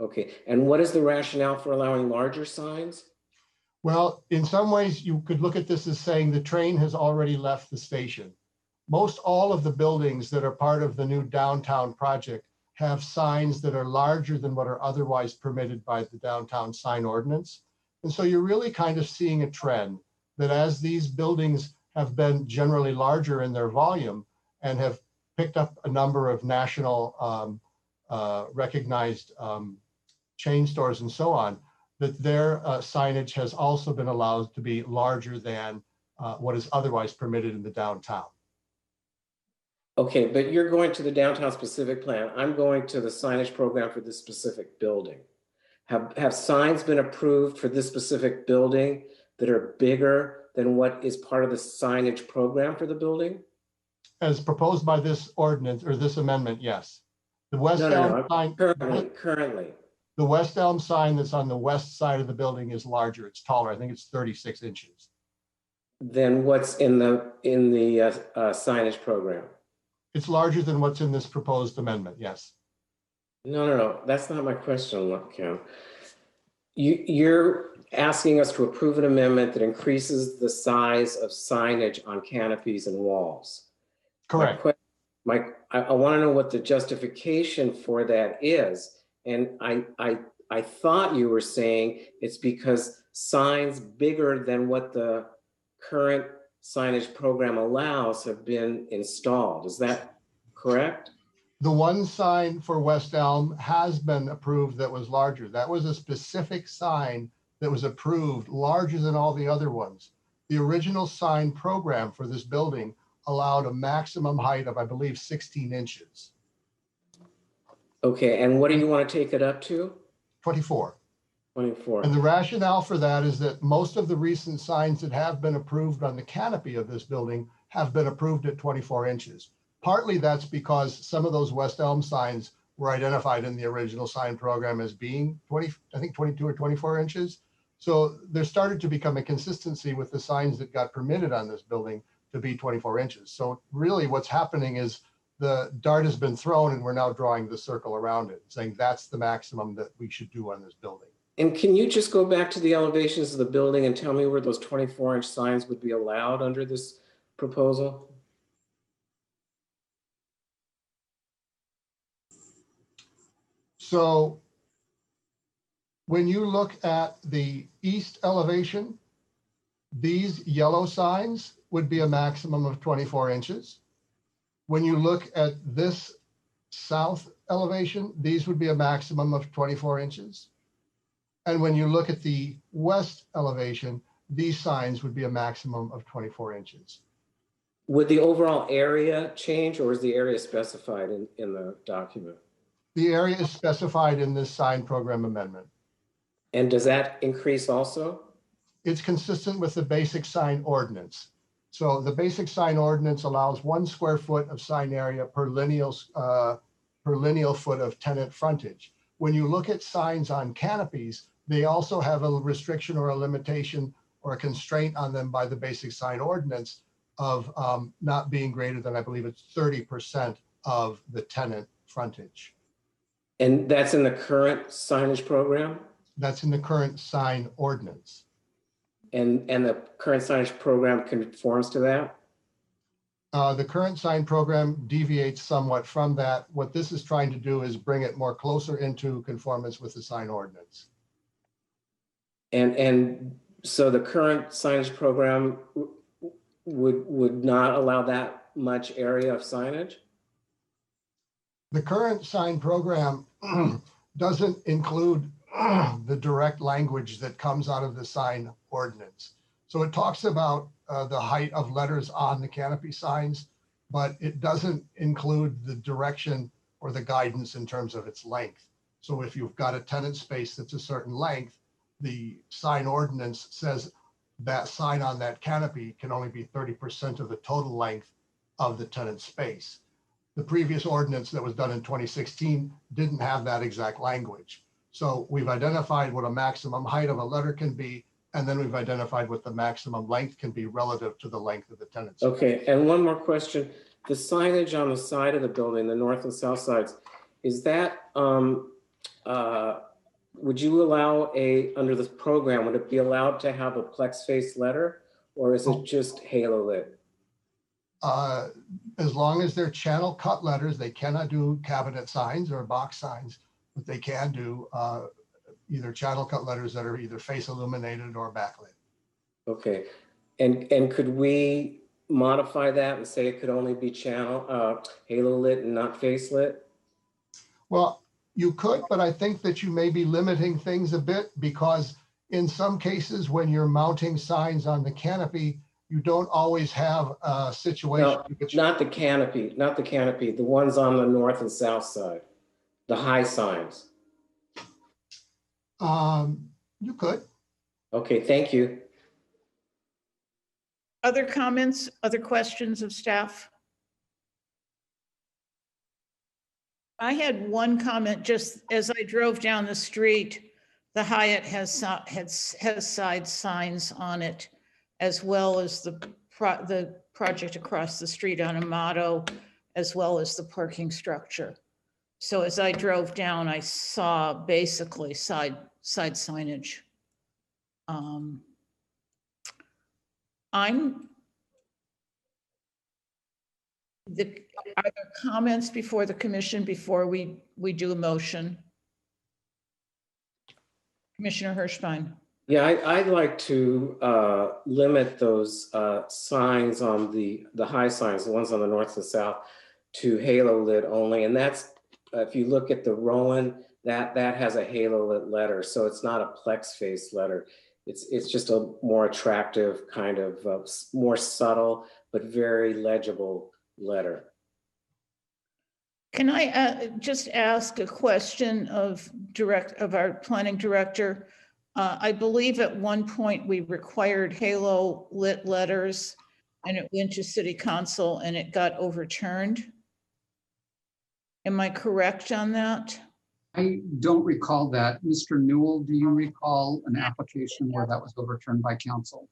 Okay, and what is the rationale for allowing larger signs? Well, in some ways, you could look at this as saying the train has already left the station. Most all of the buildings that are part of the new downtown project have signs that are larger than what are otherwise permitted by the downtown sign ordinance. And so you're really kind of seeing a trend that as these buildings have been generally larger in their volume and have picked up a number of national recognized chain stores and so on, that their signage has also been allowed to be larger than what is otherwise permitted in the downtown. Okay, but you're going to the downtown specific plan. I'm going to the signage program for this specific building. Have signs been approved for this specific building that are bigger than what is part of the signage program for the building? As proposed by this ordinance or this amendment, yes. The West Elm sign currently. The West Elm sign that's on the west side of the building is larger. It's taller. I think it's 36 inches. Then what's in the signage program? It's larger than what's in this proposed amendment, yes. No. That's not my question, Kim. You're asking us to approve an amendment that increases the size of signage on canopies and walls. Correct. I want to know what the justification for that is. And I thought you were saying it's because signs bigger than what the current signage program allows have been installed. Is that correct? The one sign for West Elm has been approved that was larger. That was a specific sign that was approved larger than all the other ones. The original sign program for this building allowed a maximum height of, I believe, 16 inches. Okay, and what do you want to take it up to? 24. 24. And the rationale for that is that most of the recent signs that have been approved on the canopy of this building have been approved at 24 inches. Partly that's because some of those West Elm signs were identified in the original sign program as being 22 or 24 inches. So there started to become a consistency with the signs that got permitted on this building to be 24 inches. So really what's happening is the dart has been thrown and we're now drawing the circle around it, saying that's the maximum that we should do on this building. And can you just go back to the elevations of the building and tell me where those 24-inch signs would be allowed under this proposal? So when you look at the east elevation, these yellow signs would be a maximum of 24 inches. When you look at this south elevation, these would be a maximum of 24 inches. And when you look at the west elevation, these signs would be a maximum of 24 inches. Would the overall area change, or is the area specified in the document? The area is specified in this sign program amendment. And does that increase also? It's consistent with the basic sign ordinance. So the basic sign ordinance allows 1 square foot of sign area per lineal foot of tenant frontage. When you look at signs on canopies, they also have a restriction or a limitation or a constraint on them by the basic sign ordinance of not being greater than, I believe it's 30% of the tenant frontage. And that's in the current signage program? That's in the current sign ordinance. And the current signage program conforms to that? The current sign program deviates somewhat from that. What this is trying to do is bring it more closer into conformance with the sign ordinance. And so the current signage program would not allow that much area of signage? The current sign program doesn't include the direct language that comes out of the sign ordinance. So it talks about the height of letters on the canopy signs, but it doesn't include the direction or the guidance in terms of its length. So if you've got a tenant space that's a certain length, the sign ordinance says that sign on that canopy can only be 30% of the total length of the tenant space. The previous ordinance that was done in 2016 didn't have that exact language. So we've identified what a maximum height of a letter can be, and then we've identified what the maximum length can be relative to the length of the tenant space. Okay, and one more question. The signage on the side of the building, the north and south sides, is that, would you allow under this program, would it be allowed to have a plex face letter, or is it just halo lit? As long as they're channel cut letters, they cannot do cabinet signs or box signs, but they can do either channel cut letters that are either face illuminated or backlit. Okay, and could we modify that and say it could only be channel halo lit and not face lit? Well, you could, but I think that you may be limiting things a bit, because in some cases when you're mounting signs on the canopy, you don't always have a situation. No, not the canopy, the ones on the north and south side, the high signs. You could. Okay, thank you. Other comments, other questions of staff? I had one comment just as I drove down the street. The Hyatt has side signs on it, as well as the project across the street on Amato, as well as the parking structure. So as I drove down, I saw basically side signage. Are there comments before the commission before we do a motion? Commissioner Hirschbein. Yeah, I'd like to limit those signs on the high signs, the ones on the north and south, to halo lit only. And that's, if you look at the Rowan, that has a halo lit letter. So it's not a plex face letter. It's just a more attractive kind of more subtle, but very legible letter. Can I just ask a question of our planning director? I believe at one point we required halo lit letters and it went to city council and it got overturned. Am I correct on that? I don't recall that. Mr. Newell, do you recall an application where that was overturned by council?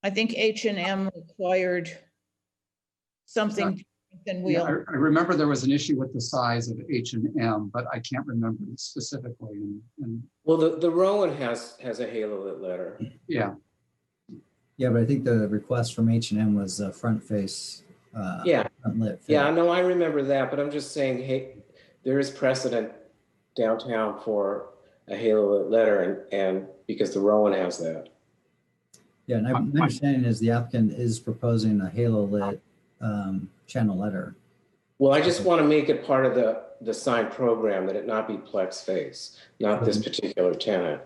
I think H&M required something different than Yeah, wheel. I remember there was an issue with the size of H&M, but I can't remember it specifically. Well, the Rowan has a halo lit letter. Yeah. Yeah, but I think the request from H&M was front face. Yeah. Front lit. Yeah, no, I remember that, but I'm just saying, hey, there is precedent downtown for a halo lit letter, and because the Rowan has that. Yeah, and my understanding is the applicant is proposing a halo lit channel letter. Well, I just want to make it part of the sign program, that it not be Plex face, not this particular tenant.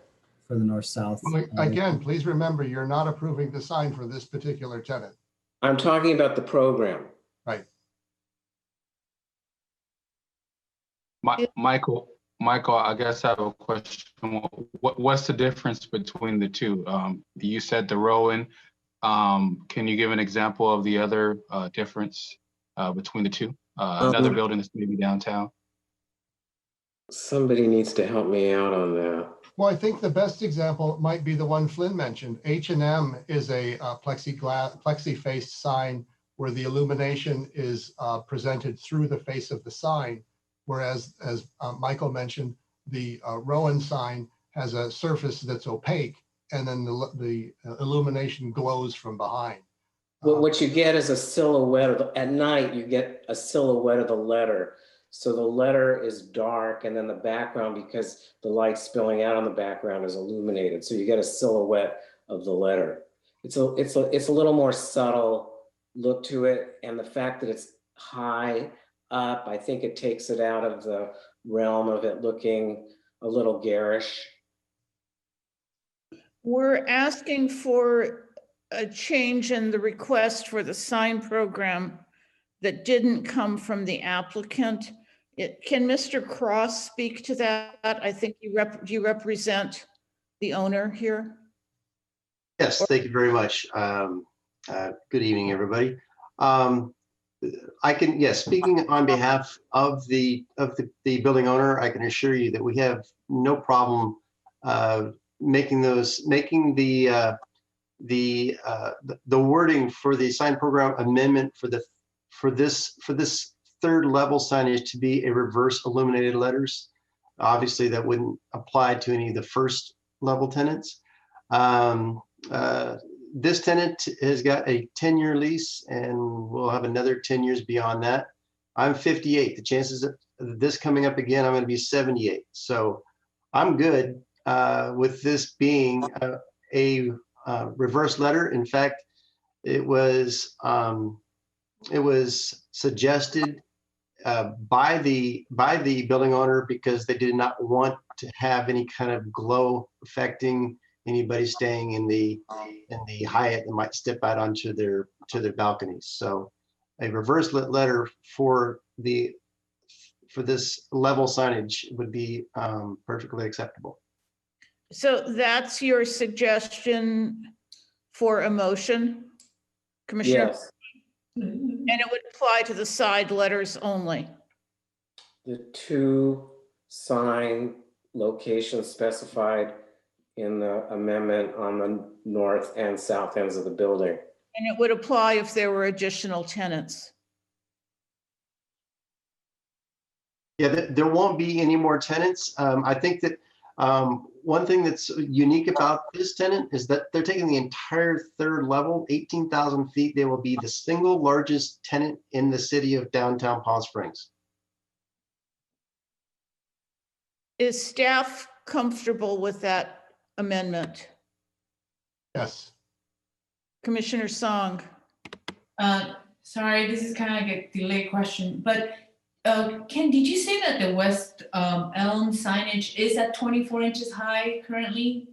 For the north-south. Again, please remember, you're not approving the sign for this particular tenant. I'm talking about the program. Right. Michael, I guess I have a question. What's the difference between the two? You said the Rowan. Can you give an example of the other difference between the two? Another building that's maybe downtown. Somebody needs to help me out on that. Well, I think the best example might be the one Flynn mentioned. H&M is a plexi-faced sign where the illumination is presented through the face of the sign, whereas, as Michael mentioned, the Rowan sign has a surface that's opaque, and then the illumination glows from behind. Well, what you get is a silhouette at night. You get a silhouette of the letter. So the letter is dark, and then the background, because the light spilling out on the background, is illuminated. So you get a silhouette of the letter. It's a little more subtle look to it, and the fact that it's high up, I think it takes it out of the realm of it looking a little garish. We're asking for a change in the request for the sign program that didn't come from the applicant. Can Mr. Cross speak to that? I think you represent the owner here. Yes, thank you very much. Good evening, everybody. Speaking on behalf of the building owner, I can assure you that we have no problem making the wording for the sign program amendment for this third level signage to be a reverse illuminated letters. Obviously, that wouldn't apply to any of the first level tenants. This tenant has got a 10-year lease, and we'll have another 10 years beyond that. I'm 58. The chances of this coming up again, I'm going to be 78. So I'm good with this being a reverse letter. In fact, it was suggested by the building owner because they did not want to have any kind of glow affecting anybody staying in the Hyatt that might step out onto their balconies. So a reverse lit letter for this level signage would be perfectly acceptable. So that's your suggestion for a motion, Commissioner? Yes. And it would apply to the side letters only. The two sign locations specified in the amendment on the north and south ends of the building. And it would apply if there were additional tenants. Yeah, there won't be any more tenants. I think that one thing that's unique about this tenant is that they're taking the entire third level, 18,000 feet. They will be the single largest tenant in the city of downtown Palm Springs. Is staff comfortable with that amendment? Yes. Commissioner Song. Sorry, this is kind of like a delayed question, but Ken, did you say that the West Elm signage is at 24 inches high currently?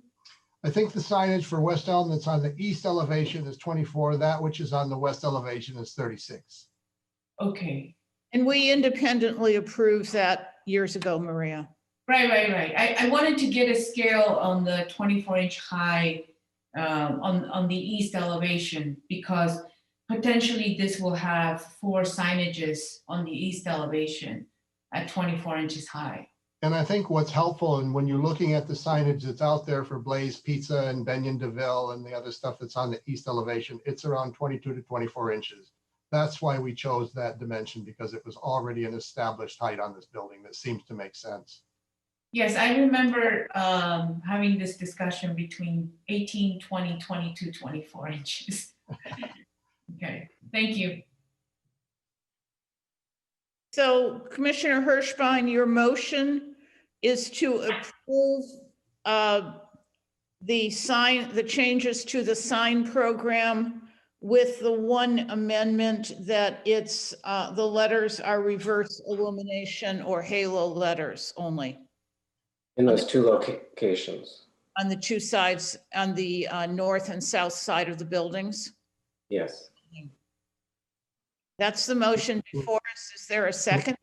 I think the signage for West Elm that's on the east elevation is 24. That which is on the west elevation is 36. Okay. And we independently approved that years ago, Maria. Right. I wanted to get a scale on the 24-inch high on the east elevation, because potentially this will have 4 signages on the east elevation at 24 inches high. And I think what's helpful, and when you're looking at the signage that's out there for Blaze Pizza and Benyon DeVille and the other stuff that's on the east elevation, it's around 22 to 24 inches. That's why we chose that dimension, because it was already an established height on this building. That seems to make sense. Yes, I remember having this discussion between 18, 20, 22, 24 inches. Okay, thank you. So Commissioner Hirschbein, your motion is to approve the changes to the sign program with the one amendment that it's the letters are reverse illumination or halo letters only. In those 2 locations. On the 2 sides, on the north and south side of the buildings. Yes. That's the motion before us. Is there a second?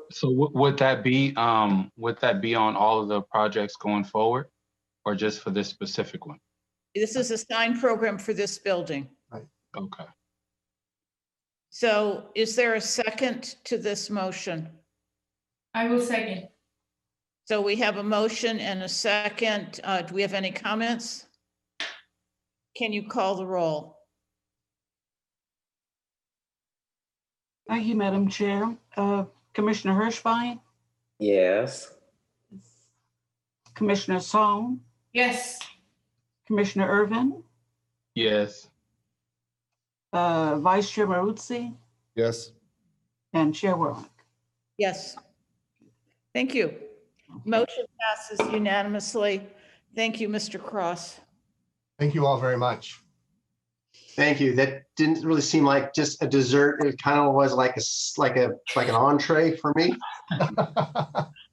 So would that be on all of the projects going forward, or just for this specific one? This is a sign program for this building. Right. Okay. So is there a second to this motion? I will second. So we have a motion and a second. Do we have any comments? Can you call the roll? Thank you, Madam Chair. Commissioner Hirschbein, Yes. Commissioner Song, Yes. Commissioner Irvin, Yes. Vice Chair Maruzzi, Yes. and Chair Warwick. Yes. Thank you. Motion passes unanimously. Thank you, Mr. Cross. Thank you all very much. Thank you. That didn't really seem like just a dessert. It kind of was like an entree for me.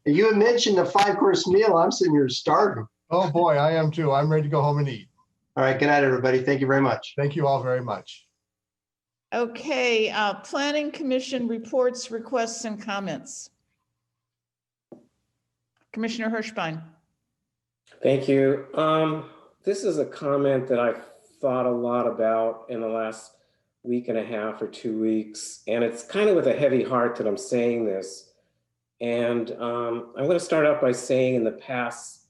You had mentioned a 5-course meal. I'm sitting here starving. Oh boy, I am too. I'm ready to go home and eat. All right. Good night, everybody. Thank you very much. Thank you all very much. Okay, Planning Commission reports, requests, and comments. Commissioner Hirschbein. Thank you. This is a comment that I've thought a lot about in the last week and a half or 2 weeks, and it's kind of with a heavy heart that I'm saying this. And I'm going to start out by saying in the past,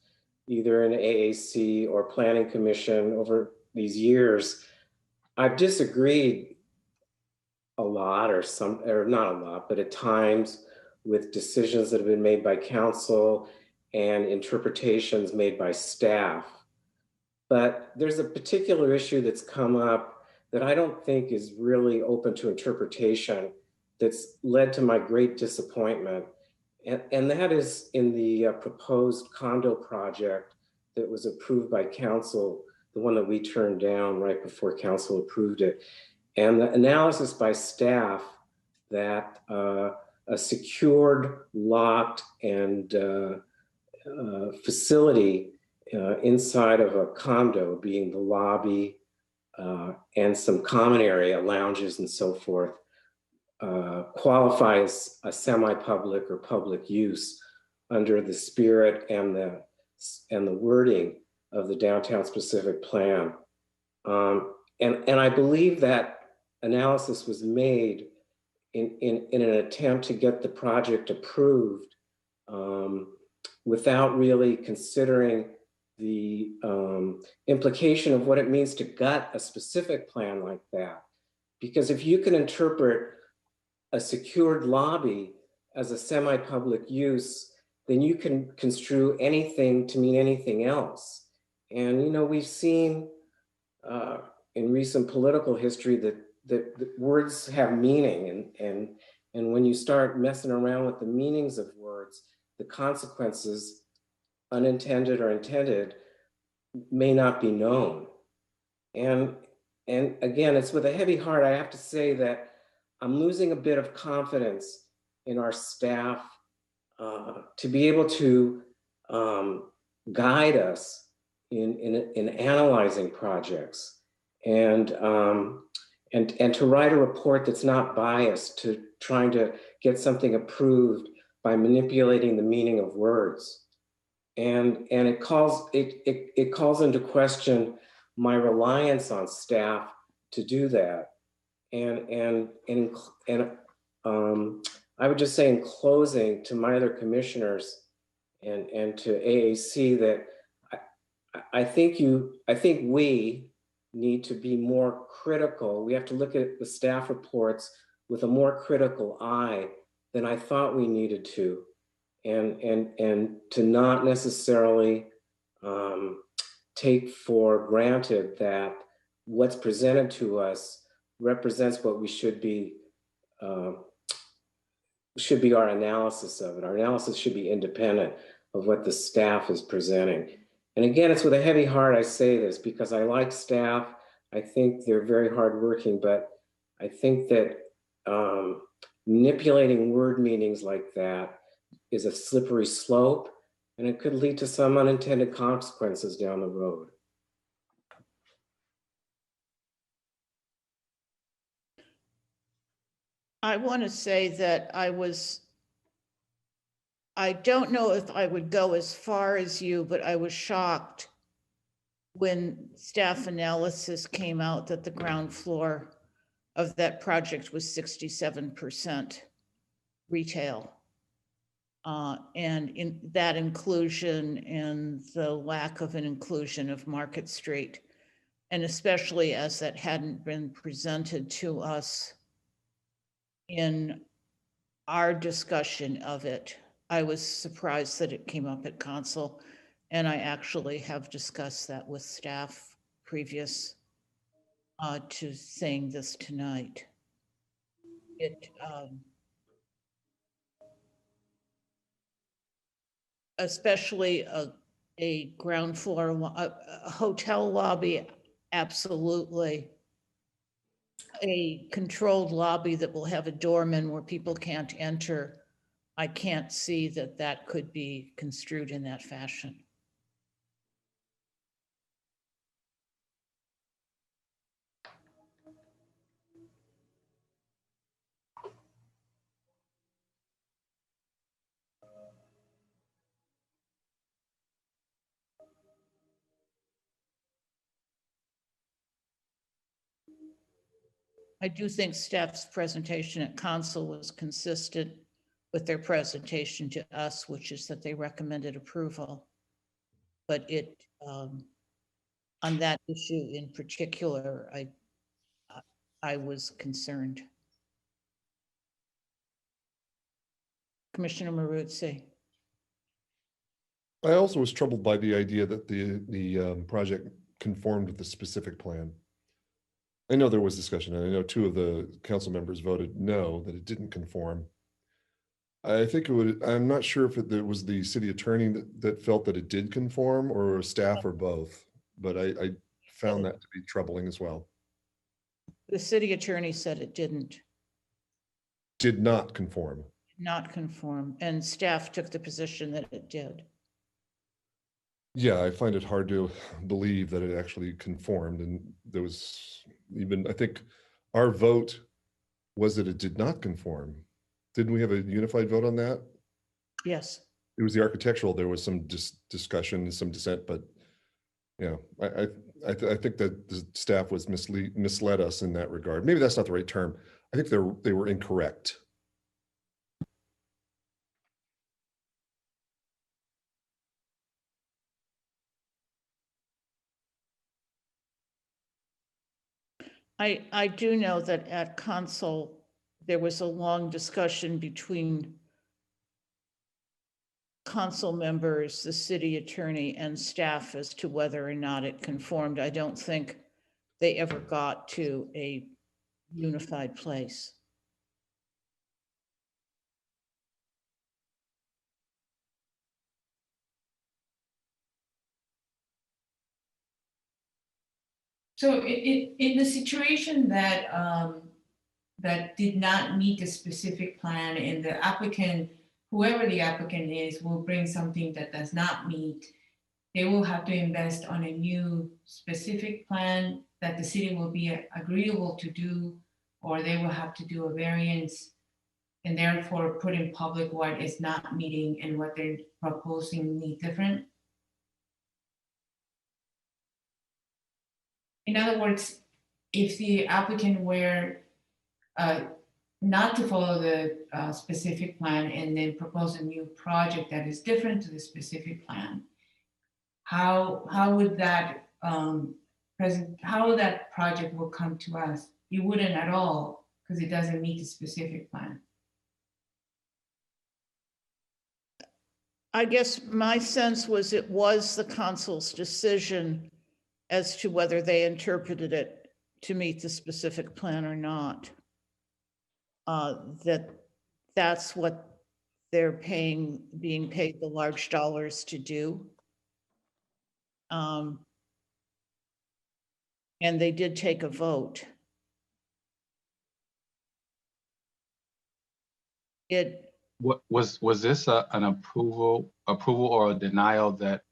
either in AAC or Planning Commission over these years, I've disagreed a lot, or not a lot, but at times with decisions that have been made by council and interpretations made by staff. But there's a particular issue that's come up that I don't think is really open to interpretation that's led to my great disappointment. And that is in the proposed condo project that was approved by council, the one that we turned down right before council approved it. And the analysis by staff that a secured, locked, and facility inside of a condo, being the lobby and some common area, lounges and so forth, qualifies a semi-public or public use under the spirit and the wording of the downtown specific plan. And I believe that analysis was made in an attempt to get the project approved without really considering the implication of what it means to gut a specific plan like that. Because if you can interpret a secured lobby as a semi-public use, then you can construe anything to mean anything else. And you know, we've seen in recent political history that words have meaning, and when you start messing around with the meanings of words, the consequences, unintended or intended, may not be known. And again, it's with a heavy heart, I have to say that I'm losing a bit of confidence in our staff to be able to guide us in analyzing projects and to write a report that's not biased to trying to get something approved by manipulating the meaning of words. And it calls into question my reliance on staff to do that. I would just say in closing to my other commissioners and to AAC that I think we need to be more critical. We have to look at the staff reports with a more critical eye than I thought we needed to, and to not necessarily take for granted that what's presented to us represents what we should be our analysis of it. Our analysis should be independent of what the staff is presenting. And again, it's with a heavy heart I say this because I like staff. I think they're very hardworking, but I think that manipulating word meanings like that is a slippery slope, and it could lead to some unintended consequences down the road. I want to say that I don't know if I would go as far as you, but I was shocked when staff analysis came out that the ground floor of that project was 67% retail. And in that inclusion and the lack of an inclusion of Market Street, and especially as that hadn't been presented to us in our discussion of it. I was surprised that it came up at council, and I actually have discussed that with staff previous to saying this tonight. Especially a ground floor, a hotel lobby, absolutely. A controlled lobby that will have a doorman where people can't enter. I can't see that that could be construed in that fashion. I do think staff's presentation at council was consistent with their presentation to us, which is that they recommended approval. But it, on that issue in particular, I was concerned. Commissioner Maruzzi. I also was troubled by the idea that the project conformed with the specific plan. I know there was discussion, and I know 2 of the council members voted no, that it didn't conform. I think I'm not sure if it was the city attorney that felt that it did conform, or staff, or both, but I found that to be troubling as well. The city attorney said it didn't. Did not conform. Not conform, and staff took the position that it did. Yeah, I find it hard to believe that it actually conformed, and there was even, I think our vote was that it did not conform. Didn't we have a unified vote on that? Yes. It was the architectural, there was some discussion, some dissent, but yeah, I think that the staff was misled us in that regard. Maybe that's not the right term. I think they were incorrect. I do know that at council, there was a long discussion between council members, the city attorney, and staff as to whether or not it conformed. I don't think they ever got to a unified place. So in the situation that that did not meet the specific plan, and the applicant, whoever the applicant is, will bring something that does not meet, they will have to invest on a new specific plan that the city will be agreeable to do, or they will have to do a variance and therefore put in public what is not meeting and what they're proposing need different. In other words, if the applicant were not to follow the specific plan and then propose a new project that is different to the specific plan, how would that how that project will come to us? You wouldn't at all, because it doesn't meet the specific plan. I guess my sense was it was the council's decision as to whether they interpreted it to meet the specific plan or not. That's what they're being paid the large dollars to do. And they did take a vote. What was this an approval or a denial that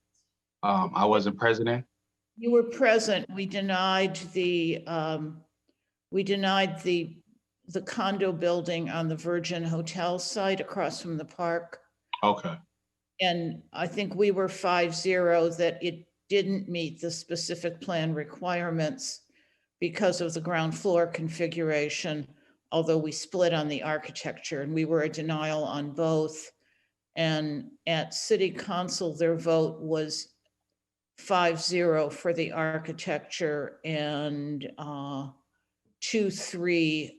I wasn't present in? You were present. We denied the condo building on the Virgin Hotel site across from the park. Okay. And I think we were 5-0 that it didn't meet the specific plan requirements because of the ground floor configuration, although we split on the architecture, and we were a denial on both. And at City Council, their vote was 5-0 for the architecture and 2-3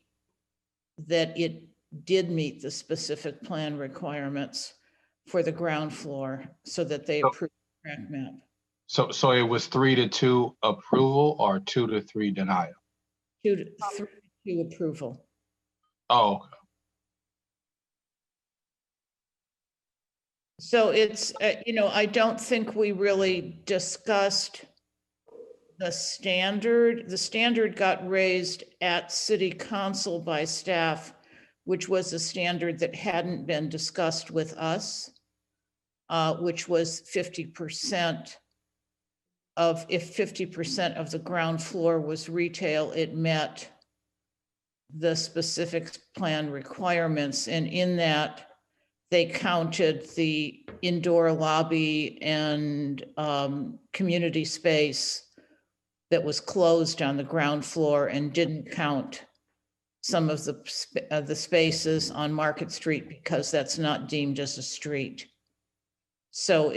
that it did meet the specific plan requirements for the ground floor, so that they approved the track map. So it was 3-2 approval or 2-3 denial? 2-3 approval. Oh, okay. So it's, I don't think we really discussed the standard. The standard got raised at City Council by staff, which was a standard that hadn't been discussed with us, which was 50% of, if 50% of the ground floor was retail, it met the specific plan requirements. And in that, they counted the indoor lobby and community space that was closed on the ground floor and didn't count some of the spaces on Market Street because that's not deemed as a street. So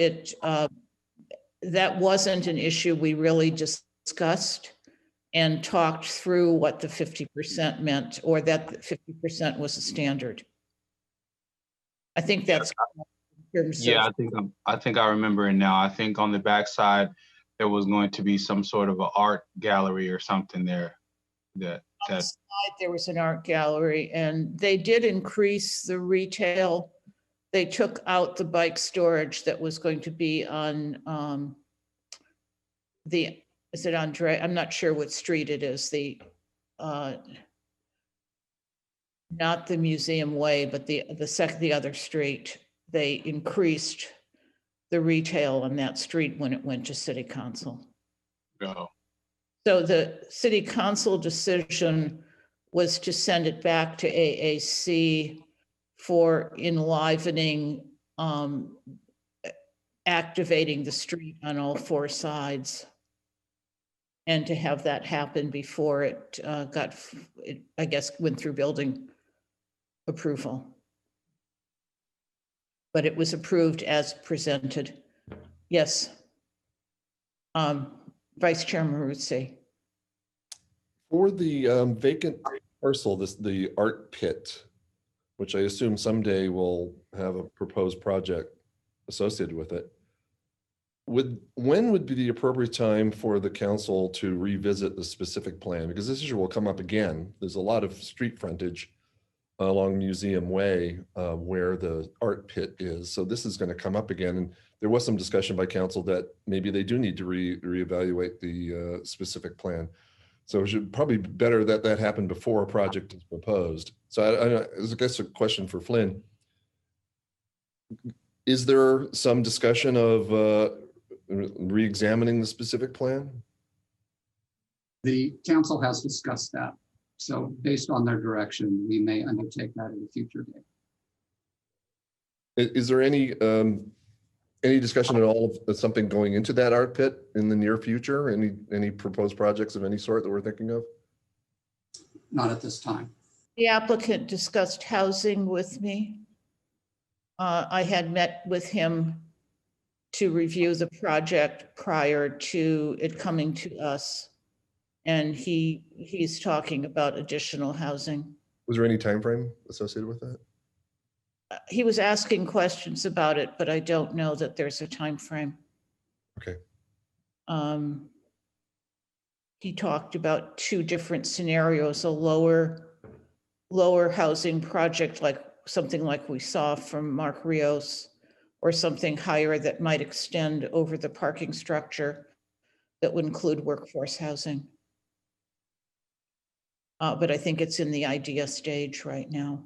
that wasn't an issue we really discussed and talked through what the 50% meant, or that 50% was a standard. I think that's yeah. I think I remember it now. I think on the backside there was going to be some sort of an art gallery or something there. On the side, there was an art gallery, and they did increase the retail. They took out the bike storage that was going to be on is it Andre? I'm not sure what street it is. Not the Museum Way, but the other street. They increased the retail on that street when it went to City Council. Oh. So the City Council decision was to send it back to AAC for enlivening, activating the street on all four sides, and to have that happen before it I guess, went through building approval. But it was approved as presented. Yes. Vice Chair Maruzzi. For the vacant parcel, the art pit, which I assume someday will have a proposed project associated with it, when would be the appropriate time for the council to revisit the specific plan? Because this issue will come up again. There's a lot of street frontage along Museum Way where the art pit is. So this is going to come up again. And there was some discussion by council that maybe they do need to reevaluate the specific plan. So it should probably be better that that happened before a project is proposed. So I guess a question for Flynn. Is there some discussion of re-examining the specific plan? The council has discussed that. So based on their direction, we may undertake that at a future date. Is there any discussion at all of something going into that art pit in the near future? Any proposed projects of any sort that we're thinking of? Not at this time. The applicant discussed housing with me. I had met with him to review the project prior to it coming to us. And he's talking about additional housing. Was there any time frame associated with that? He was asking questions about it, but I don't know that there's a time frame. Okay. He talked about two different scenarios, a lower housing project, like something like we saw from Mark Rios, or something higher that might extend over the parking structure that would include workforce housing. But I think it's in the idea stage right now.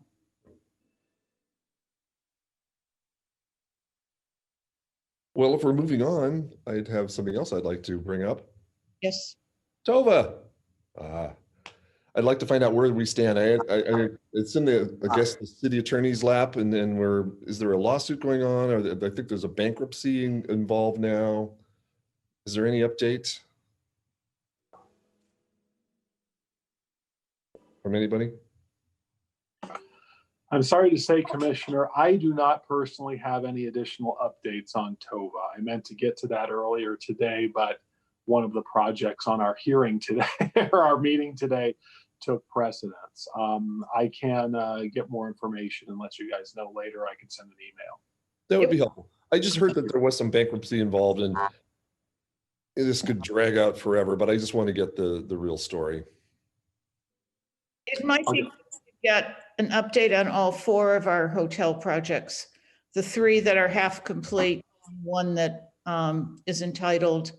Well, if we're moving on, I'd have something else I'd like to bring up. Yes. Tova. I'd like to find out where we stand. It's in the, I guess, the city attorney's lap, and then is there a lawsuit going on? Or I think there's a bankruptcy involved now. Is there any update from anybody? I'm sorry to say, Commissioner, I do not personally have any additional updates on Tova. I meant to get to that earlier today, but one of the projects on our hearing today, or our meeting today, took precedence. I can get more information and let you guys know later. I can send an email. That would be helpful. I just heard that there was some bankruptcy involved, and this could drag out forever, but I just want to get the real story. It might be good to get an update on all 4 of our hotel projects, the 3 that are half complete, one that is entitled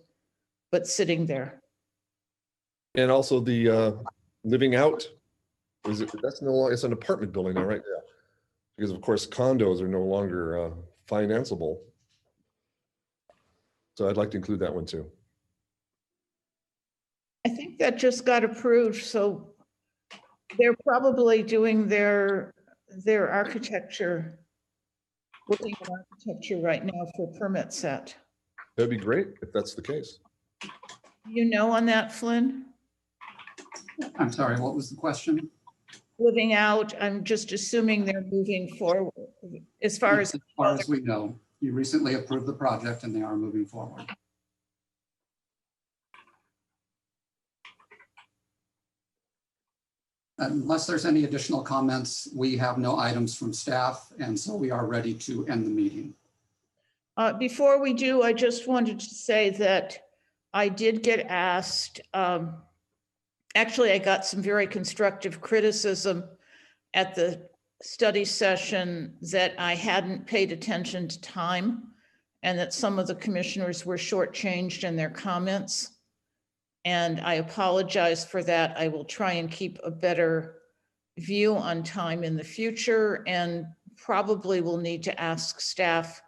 but sitting there. And also the living out, that's no longer, it's an apartment building now, right? Yeah. Because of course condos are no longer financeable. So I'd like to include that one too. I think that just got approved, so they're probably doing their architecture, looking at architecture right now for permit set. That'd be great if that's the case. You know on that, Flynn? I'm sorry, what was the question? Living out, I'm just assuming they're moving forward as far as we know. You recently approved the project and they are moving forward. Unless there's any additional comments, we have no items from staff, and so we are ready to end the meeting. Before we do, I just wanted to say that I did get asked, actually, I got some very constructive criticism at the study session that I hadn't paid attention to time and that some of the commissioners were shortchanged in their comments. And I apologize for that. I will try and keep a better view on time in the future, and probably will need to ask staff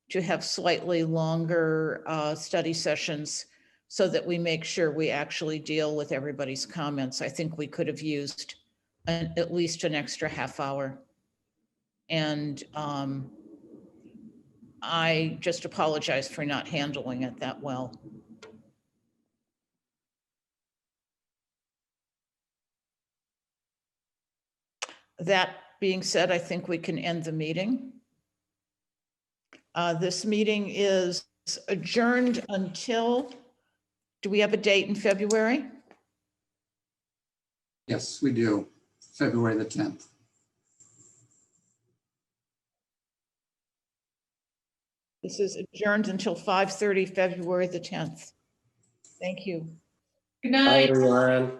to have slightly longer study sessions so that we make sure we actually deal with everybody's comments. I think we could have used at least an extra half hour. And I just apologize for not handling it that well. That being said, I think we can end the meeting. This meeting is adjourned until, do we have a date in February? Yes, we do. February the 10th. This is adjourned until 5:30, February the 10th. Thank you. Good night. Bye, everyone.